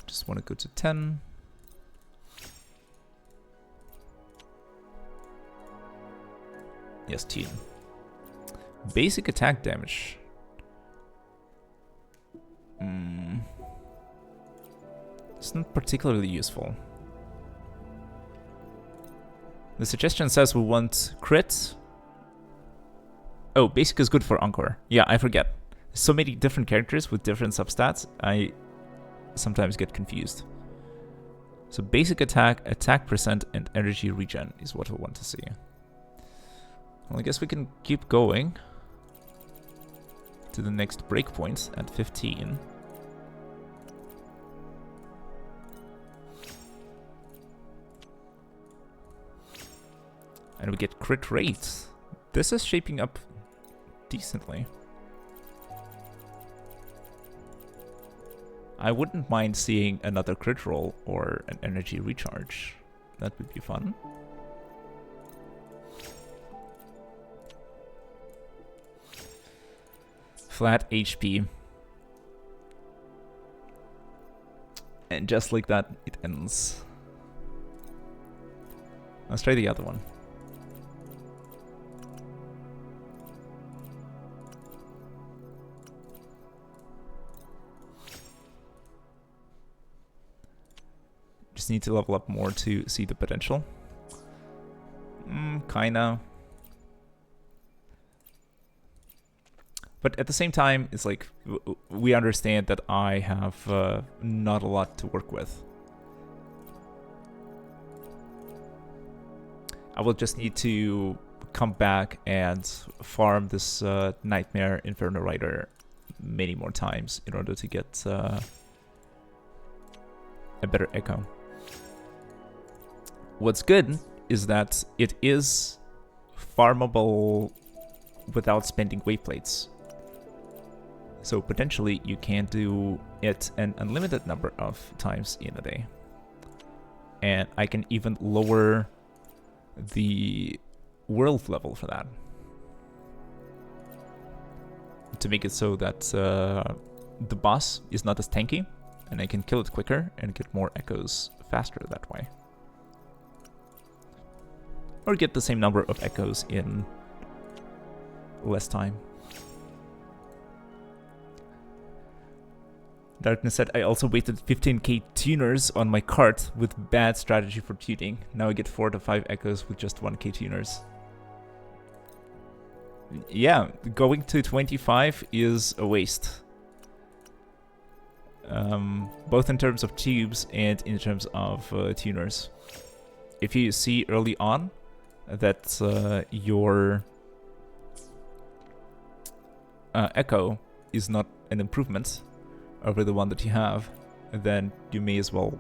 Just want to go to 10. Yes, 10. Basic attack damage. It's not particularly useful. The suggestion says we want crit. Oh, basic is good for Encore. Yeah, I forget. There's so many different characters with different substats, I sometimes get confused. So basic attack, attack percent, and energy regen is what we want to see. Well, I guess we can keep going to the next breakpoint at 15. And we get crit rate. This is shaping up decently. I wouldn't mind seeing another crit roll or an energy recharge. That would be fun. Flat HP. And just like that, it ends. Let's try the other one. Just need to level up more to see the potential. Kinda. But at the same time, it's like, we understand that I have not a lot to work with. I will just need to come back and farm this Nightmare Inferno Rider many more times in order to get a better echo. What's good is that it is farmable without spending weight plates. So potentially you can do it an unlimited number of times in a day. And I can even lower the world level for that, to make it so that the boss is not as tanky, and I can kill it quicker and get more echoes faster that way. Or get the same number of echoes in less time. Darkness said, I also wasted 15k tuners on my cart with bad strategy for tuning. Now I get 4 to 5 echoes with just 1k tuners. Yeah, going to 25 is a waste. Both in terms of tubes and in terms of tuners. If you see early on that your echo is not an improvement over the one that you have, then you may as well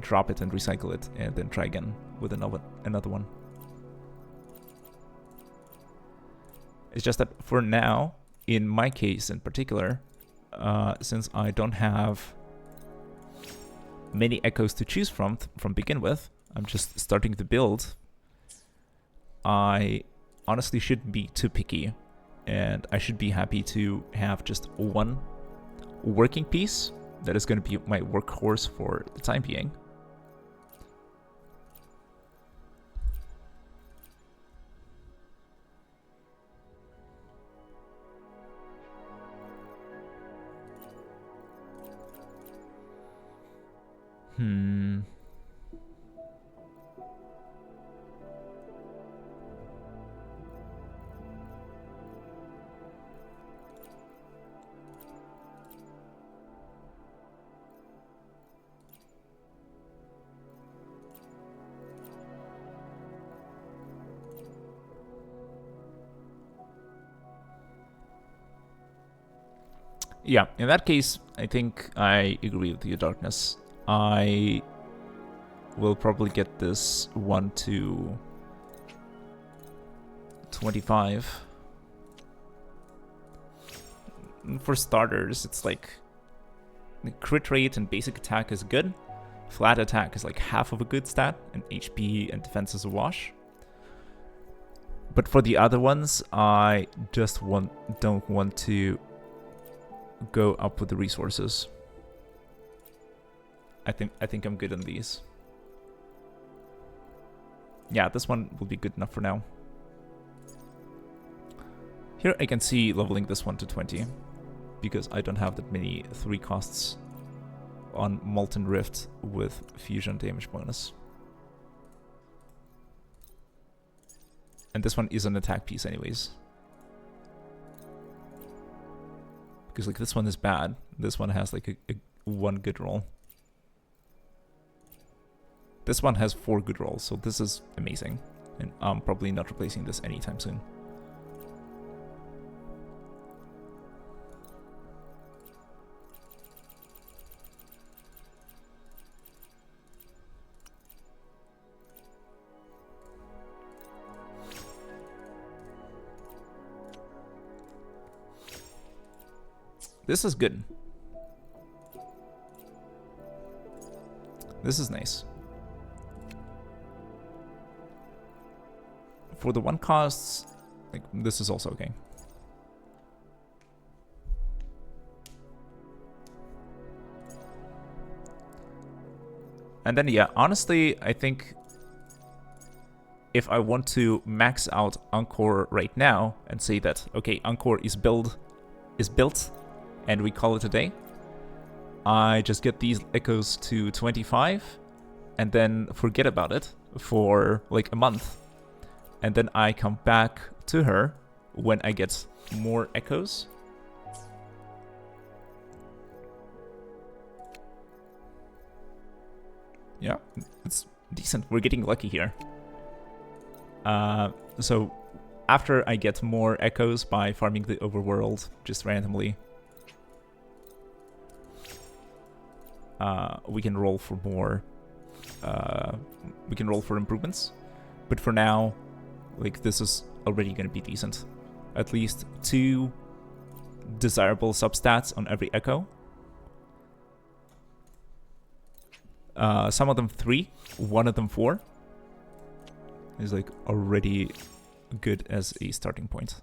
drop it and recycle it and then try again with another one. It's just that for now, in my case in particular, since I don't have many echoes to choose from begin with, I'm just starting to build, I honestly shouldn't be too picky, and I should be happy to have just one working piece that is going to be my workhorse for the time being. Yeah, in that case, I think I agree with you, Darkness. I will probably get this one to 25. For starters, it's like the crit rate and basic attack is good. Flat attack is like half of a good stat, and HP and defense is a wash. But for the other ones, I just don't want to go up with the resources. I think I'm good on these. Yeah, this one will be good enough for now. Here I can see leveling this one to 20, because I don't have that many 3 costs on Molten Rift with fusion damage bonus. And this one is an attack piece anyways. Because like this one is bad. This one has like a 1 good roll. This one has 4 good rolls, so this is amazing. And I'm probably not replacing this anytime soon. This is good. This is nice. For the 1 costs, like this is also okay. And then yeah, honestly, I think if I want to max out Encore right now and say that okay, Encore is built, and we call it a day, I just get these echoes to 25 and then forget about it for like a month. And then I come back to her when I get more echoes. Yeah, it's decent. We're getting lucky here. So after I get more echoes by farming the overworld just randomly, we can roll for more. We can roll for improvements, but for now, like, this is already going to be decent. At least 2 desirable substats on every echo. Some of them 3, one of them 4. Is like already good as a starting point.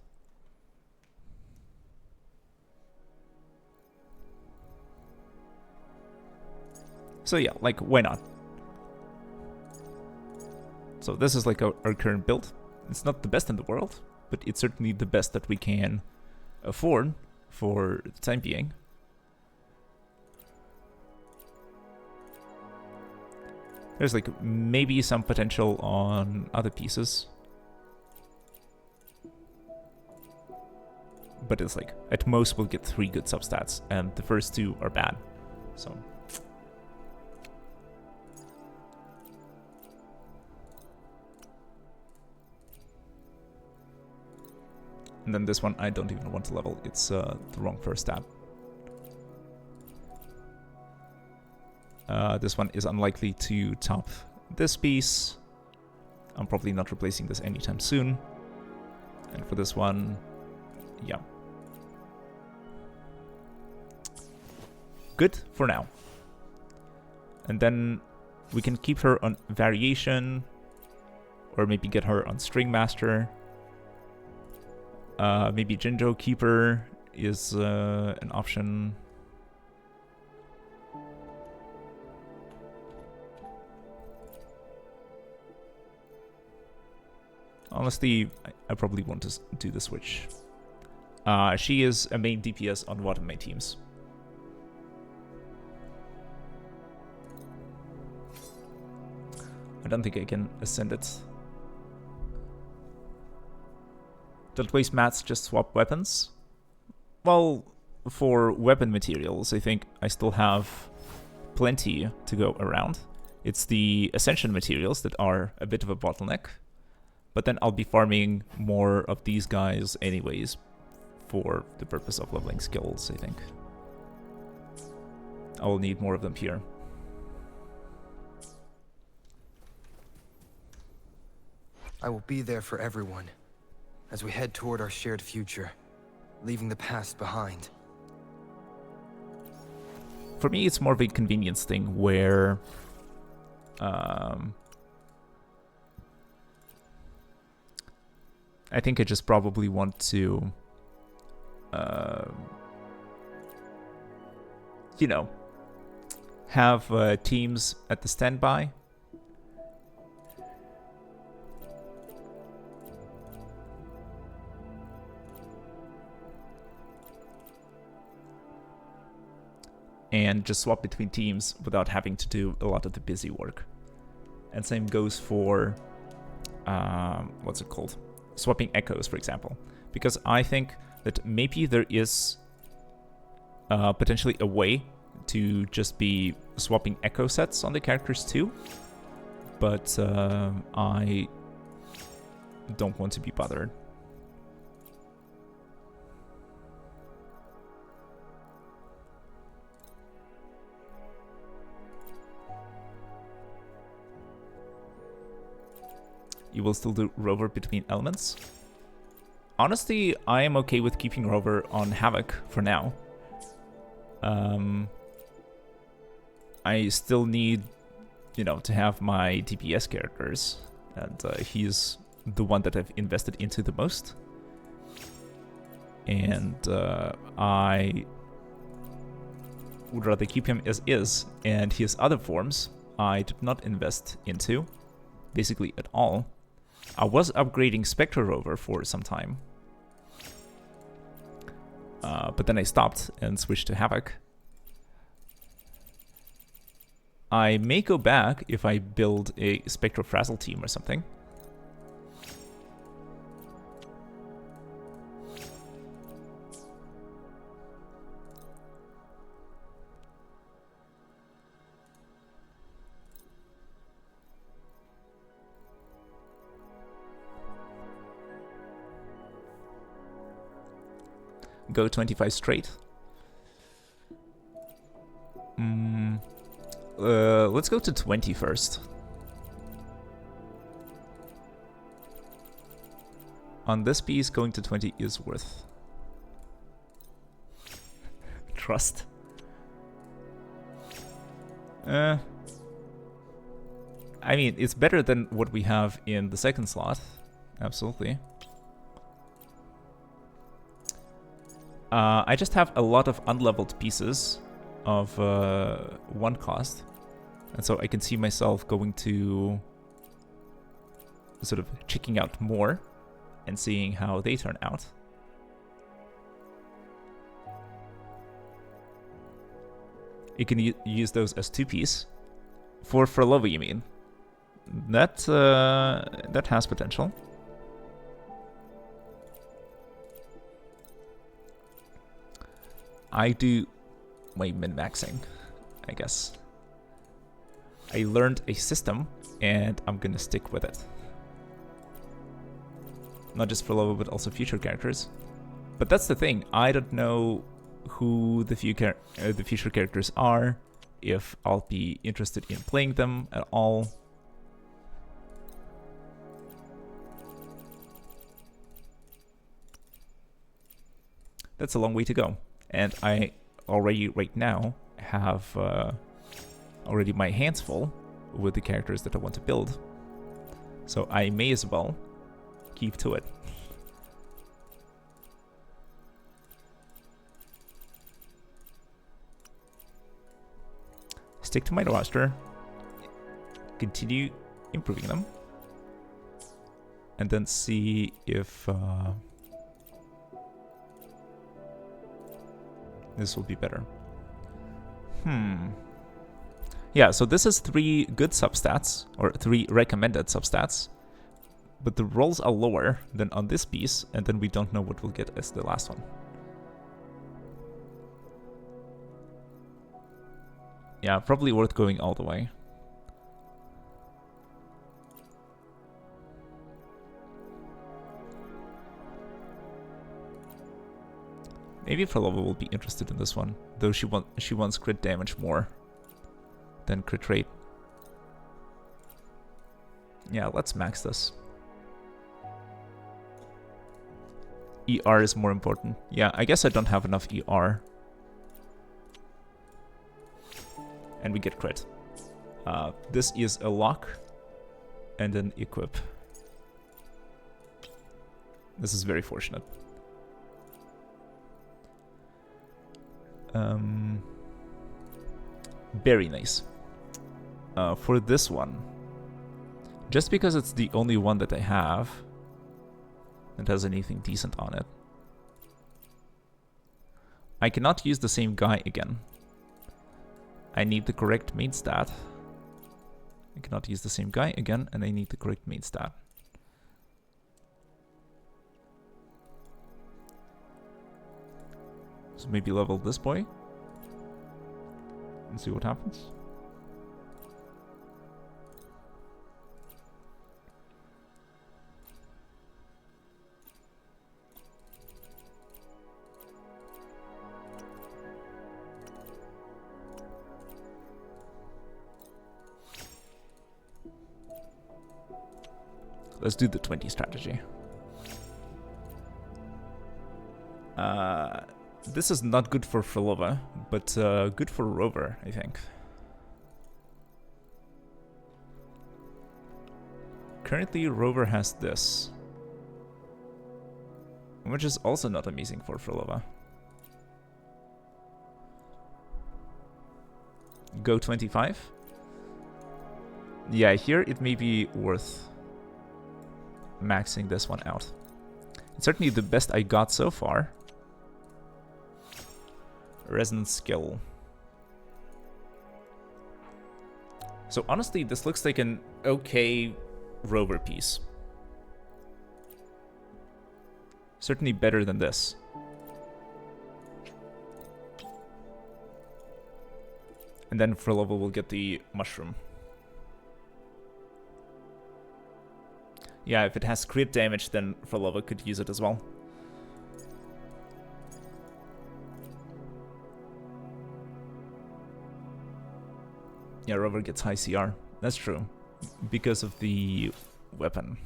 So yeah, like, why not? So this is like our current build. It's not the best in the world, but it's certainly the best that we can afford for the time being. There's like maybe some potential on other pieces. But it's like, at most we'll get 3 good substats, and the first 2 are bad. So... And then this one I don't even want to level. It's the wrong first stat. This one is unlikely to top this piece. I'm probably not replacing this anytime soon. And for this one, yeah. Good for now. And then we can keep her on variation, or maybe get her on string master. Maybe Jinjo Keeper is an option. Honestly, I probably want to do the switch. She is a main DPS on one of my teams. I don't think I can ascend it. Don't waste mats, just swap weapons. Well, for weapon materials, I think I still have plenty to go around. It's the Ascension materials that are a bit of a bottleneck. But then I'll be farming more of these guys anyways for the purpose of leveling skills, I think. I will need more of them here. I will be there for everyone as we head toward our shared future, leaving the past behind. For me, it's more of a convenience thing where I think I just probably want to you know, have teams at the standby. And just swap between teams without having to do a lot of the busy work. And same goes for, what's it called? Swapping echoes, for example. Because I think that maybe there is potentially a way to just be swapping echo sets on the characters too. But I don't want to be bothered. You will still do Rover between elements? Honestly, I am okay with keeping Rover on Havoc for now. I still need, you know, to have my DPS characters, and he's the one that I've invested into the most. And I would rather keep him as is, and his other forms I did not invest into, basically at all. I was upgrading Spectre Rover for some time, but then I stopped and switched to Havoc. I may go back if I build a Spectre Frazzle team or something. go 25 straight. Let's go to 20 first. On this piece, going to 20 is worth. Trust. I mean, it's better than what we have in the second slot. Absolutely. I just have a lot of unleveled pieces of 1 cost. And so I can see myself going to sort of checking out more and seeing how they turn out. You can use those as 2-piece. For Phrolova, you mean? That has potential. I do my min-maxing, I guess. I learned a system, and I'm gonna stick with it. Not just Phrolova, but also future characters. But that's the thing, I don't know who the future characters are, if I'll be interested in playing them at all. That's a long way to go. And I already, right now, have already my hands full with the characters that I want to build. So I may as well keep to it. Stick to my roster, continue improving them, and then see if this will be better. Yeah, so this is 3 good substats, or 3 recommended substats, but the rolls are lower than on this piece, and then we don't know what we'll get as the last one. Yeah, probably worth going all the way. Maybe Phrolova will be interested in this one, though she wants crit damage more than crit rate. Yeah, let's max this. ER is more important. Yeah, I guess I don't have enough ER. And we get crit. This is a lock and an equip. This is very fortunate. Very nice. For this one, just because it's the only one that I have that has anything decent on it, I cannot use the same guy again. I need the correct main stat. I cannot use the same guy again, and I need the correct main stat. So maybe level this boy and see what happens. Let's do the 20 strategy. This is not good for Phrolova, but good for Rover, I think. Currently, Rover has this, which is also not amazing for Phrolova. Go 25. Yeah, here it may be worth maxing this one out. It's certainly the best I got so far. Resonance skill. So honestly, this looks like an okay Rover piece. Certainly better than this. And then Phrolova will get the mushroom. Yeah, if it has crit damage, then Phrolova could use it as well. Yeah, Rover gets high CR. That's true. Because of the weapon.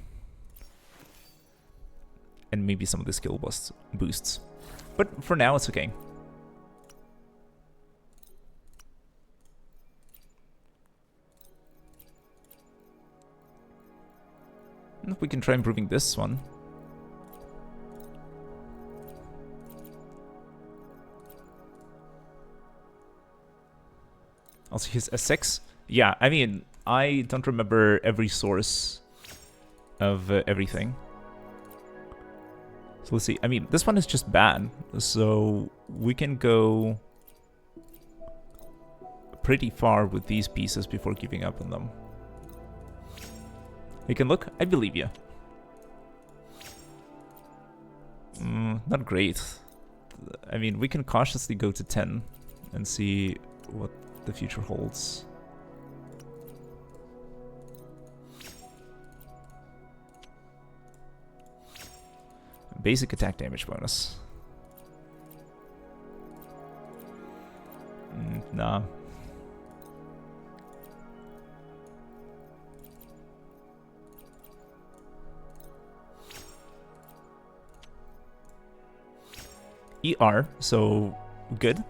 And maybe some of the skill boosts. But for now, it's okay. We can try improving this one. Also, his S6. Yeah, I mean, I don't remember every source of everything. So let's see. I mean, this one is just bad. So we can go pretty far with these pieces before giving up on them. You can look. I believe you. Not great. I mean, we can cautiously go to 10 and see what the future holds. Basic attack damage bonus. Nah. ER, so good.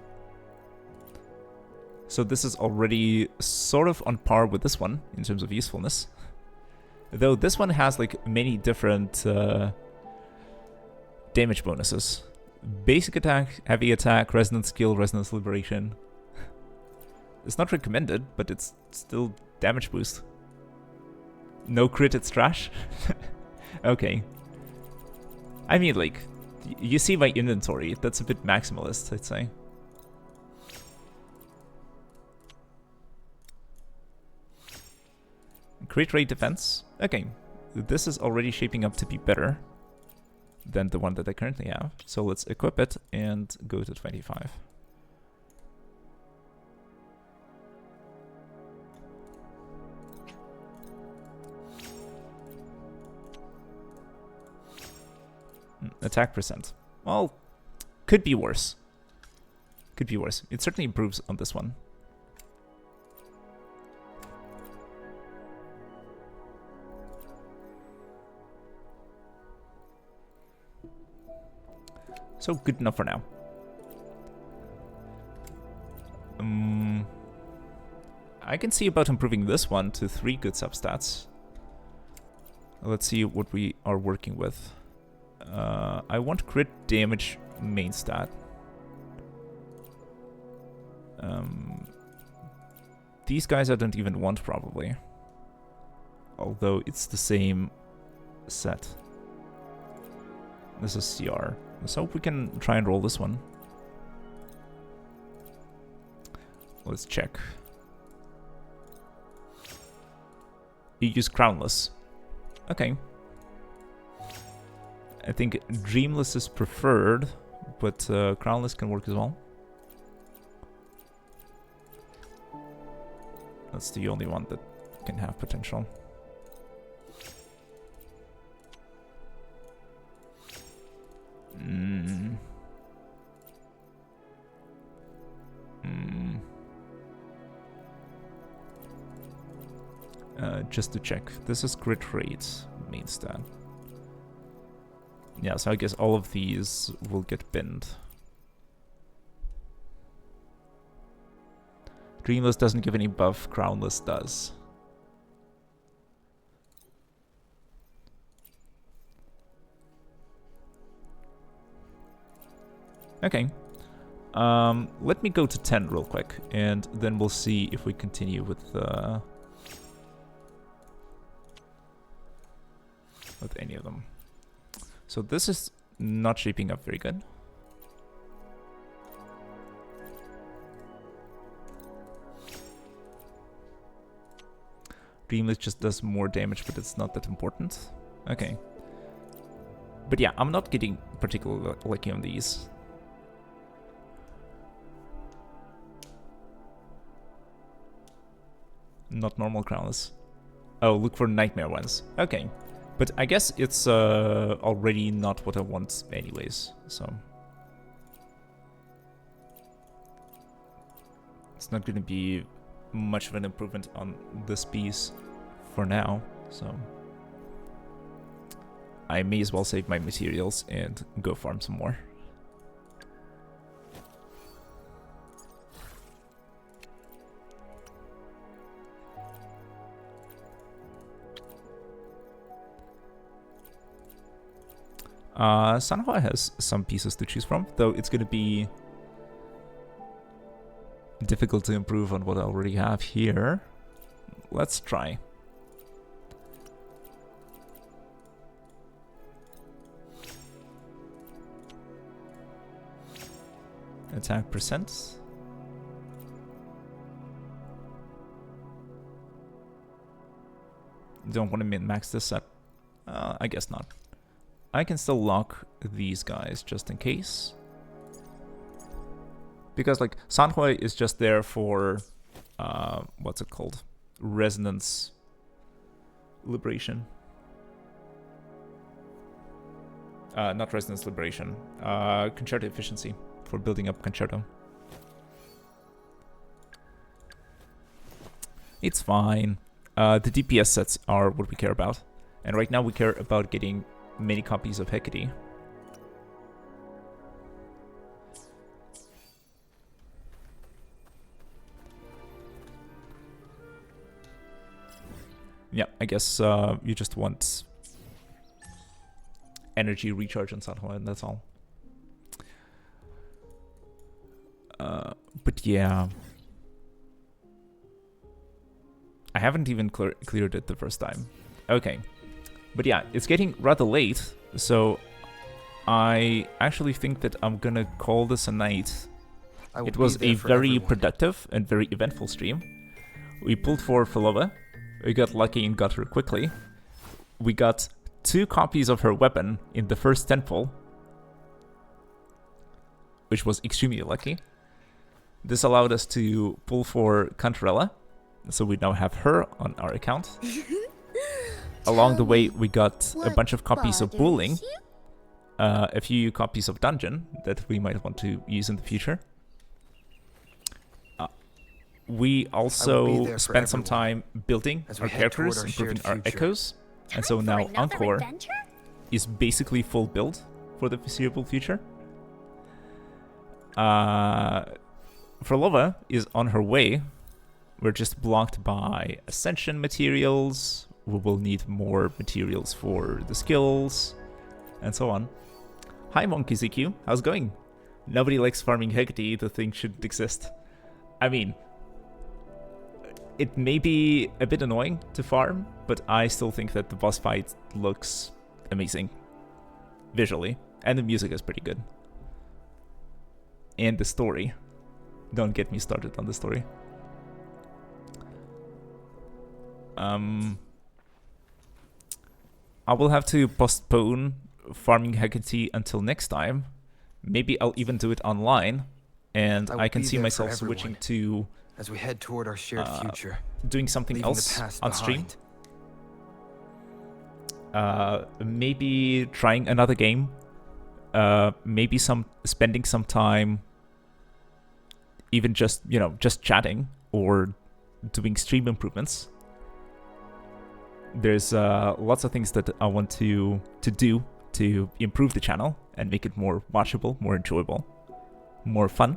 So this is already sort of on par with this one in terms of usefulness. Though this one has like many different damage bonuses. Basic attack, heavy attack, resonance skill, resonance liberation. It's not recommended, but it's still damage boost. No crit, it's trash. Okay. I mean, like, you see my inventory. That's a bit maximalist, I'd say. Crit rate defense. Okay. This is already shaping up to be better than the one that I currently have. So let's equip it and go to 25. Attack percent. Well, could be worse. Could be worse. It certainly improves on this one. So good enough for now. I can see about improving this one to 3 good substats. Let's see what we are working with. I want crit damage main stat. These guys I don't even want, probably. Although it's the same set. This is CR. So we can try and roll this one. Let's check. You use Crownless. Okay. I think Dreamless is preferred, but Crownless can work as well. That's the only one that can have potential. Just to check, this is crit rate main stat. Yeah, so I guess all of these will get binned. Dreamless doesn't give any buff, Crownless does. Okay. Let me go to 10 real quick, and then we'll see if we continue with any of them. So this is not shaping up very good. Dreamless just does more damage, but it's not that important. Okay. But yeah, I'm not getting particularly lucky on these. Not normal Crownless. Oh, look for nightmare ones. Okay. But I guess it's already not what I want anyways, so... It's not going to be much of an improvement on this piece for now, so I may as well save my materials and go farm some more. Sanhua has some pieces to choose from, though it's going to be difficult to improve on what I already have here. Let's try. Attack percent. Don't want to min-max this set. I guess not. I can still lock these guys just in case. Because, like, Sanhui is just there for, what's it called? Resonance Liberation. Not Resonance Liberation. Concerto Efficiency, for building up Concerto. It's fine. The DPS sets are what we care about. And right now we care about getting many copies of Hecate. Yeah, I guess you just want energy recharge on Sanhua, and that's all. But yeah, I haven't even cleared it the first time. Okay. But yeah, it's getting rather late, so I actually think that I'm gonna call this a night. It was a very productive and very eventful stream. We pulled for Phrolova. We got lucky and got her quickly. We got 2 copies of her weapon in the first 10 pull, which was extremely lucky. This allowed us to pull for Cantarella, so we now have her on our account. Along the way, we got a bunch of copies of Bulling, a few copies of Dungeon that we might want to use in the future. We also spent some time building our characters, improving our echoes, and so now Encore is basically full build for the foreseeable future. Phrolova is on her way. We're just blocked by Ascension materials. We will need more materials for the skills, and so on. Hi Monkey ZQ, how's it going? Nobody likes farming Hecate, the thing shouldn't exist. I mean, it may be a bit annoying to farm, but I still think that the boss fight looks amazing visually, and the music is pretty good. And the story. Don't get me started on the story. I will have to postpone farming Hecate until next time. Maybe I'll even do it online, and I can see myself switching to as we head toward our shared future, doing something else on stream. Maybe trying another game. Maybe spending some time, even just chatting or doing stream improvements. There's lots of things that I want to do to improve the channel and make it more watchable, more enjoyable, more fun.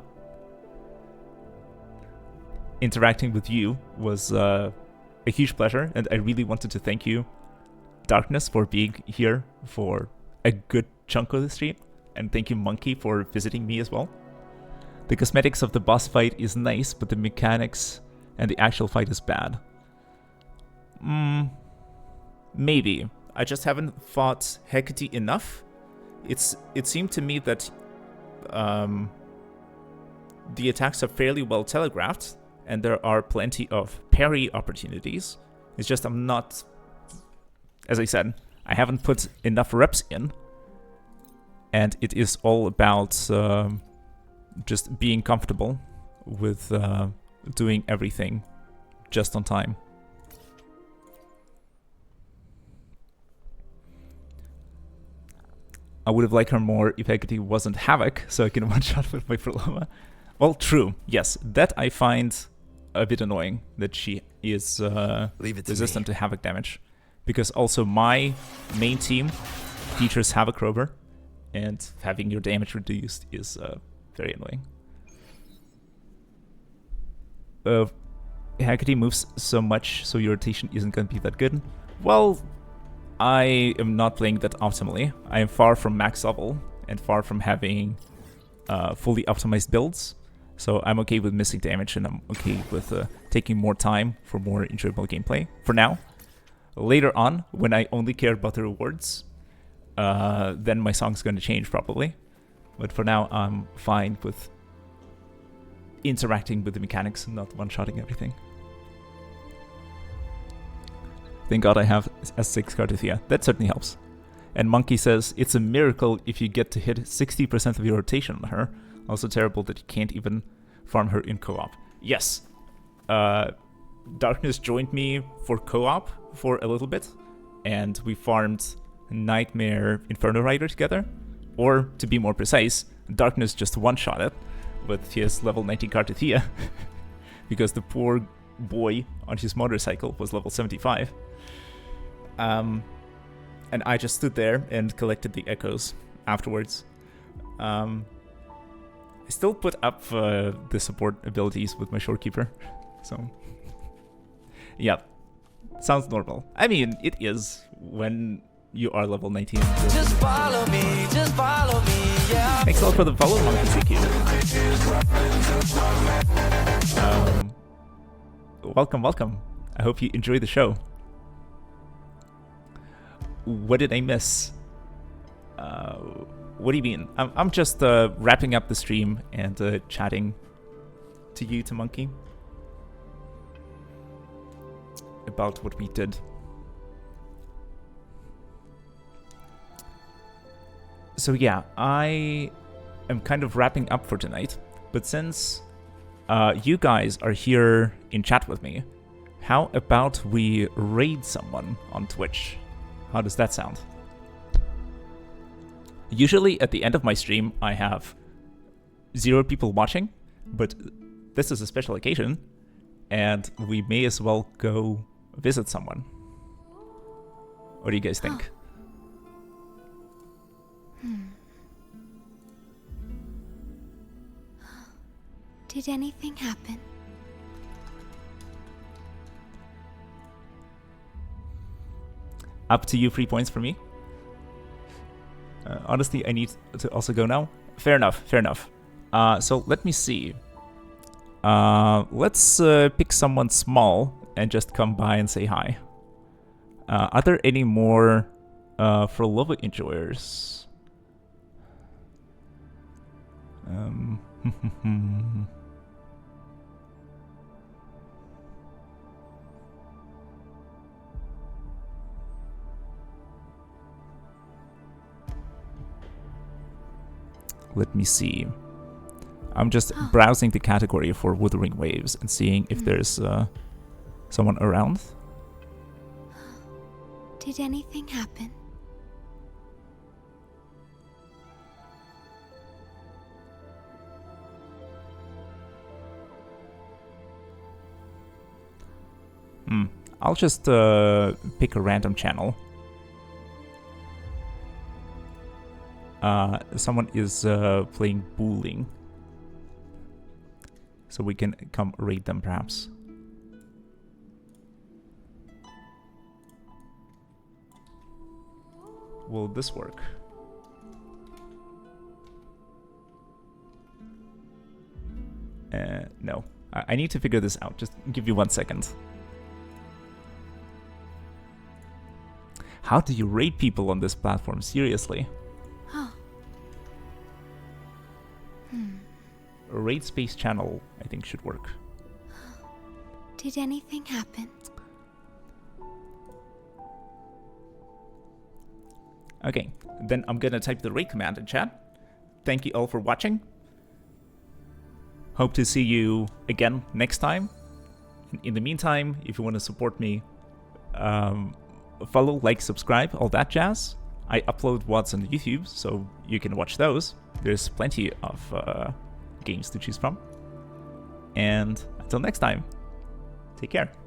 Interacting with you was a huge pleasure, and I really wanted to thank you, Darkness, for being here for a good chunk of the stream, and thank you, Monkey, for visiting me as well. The cosmetics of the boss fight is nice, but the mechanics and the actual fight is bad. Maybe. I just haven't fought Hecate enough. It seemed to me that the attacks are fairly well telegraphed, and there are plenty of parry opportunities. It's just I'm not... As I said, I haven't put enough reps in, and it is all about just being comfortable with doing everything just on time. I would have liked her more if Hecate wasn't Havoc, so I can one-shot with my Phrolova. Well, true, yes. That I find a bit annoying that she is Leave it to resistant me. to Havoc damage. Because also my main team features Havoc Rover, and having your damage reduced is very annoying. Haggerty moves so much, so your rotation isn't going to be that good. Well, I am not playing that optimally. I am far from max level and far from having fully optimized builds. So I'm okay with missing damage, and I'm okay with taking more time for more enjoyable gameplay for now. Later on, when I only care about the rewards, then my song's going to change probably. But for now, I'm fine with interacting with the mechanics and not one-shotting everything. Thank God I have S6 Cartithia. That certainly helps. And Monkey says, it's a miracle if you get to hit 60% of your rotation on her. Also terrible that you can't even farm her in co-op. Yes. Darkness joined me for co-op for a little bit, and we farmed Nightmare Inferno Rider together. Or, to be more precise, Darkness just one-shot it with his level 19 Cartithia, because the poor boy on his motorcycle was level 75. And I just stood there and collected the echoes afterwards. I still put up the support abilities with my Shorekeeper, so yeah, sounds normal. I mean, it is when you are level 19. Just follow me, yeah. Thanks a lot for the follow, Monkey CQ. Welcome. I hope you enjoy the show. What did I miss? What do you mean? I'm just wrapping up the stream and chatting to you, to Monkey, about what we did. So yeah, I am kind of wrapping up for tonight, but since you guys are here in chat with me, how about we raid someone on Twitch? How does that sound? Usually at the end of my stream, I have 0 people watching, but this is a special occasion, and we may as well go visit someone. What do you guys think? Did anything happen? Up to you, 3 points for me. Honestly, I need to also go now. Fair enough. So let me see. Let's pick someone small and just come by and say hi. Are there any more Phrolova enjoyers? Let me see. I'm just browsing the category for Wuthering Waves and seeing if there's someone around. Did anything happen? I'll just pick a random channel. Someone is playing bowling, so we can come raid them perhaps. Will this work? No. I need to figure this out. Just give you 1 second. How do you raid people on this platform? Seriously? A raid space channel, I think, should work. Did anything happen? Okay, then I'm gonna type the raid command in chat. Thank you all for watching. Hope to see you again next time. In the meantime, if you want to support me, follow, like, subscribe, all that jazz. I upload VODs on YouTube, so you can watch those. There's plenty of games to choose from. And until next time, Take care.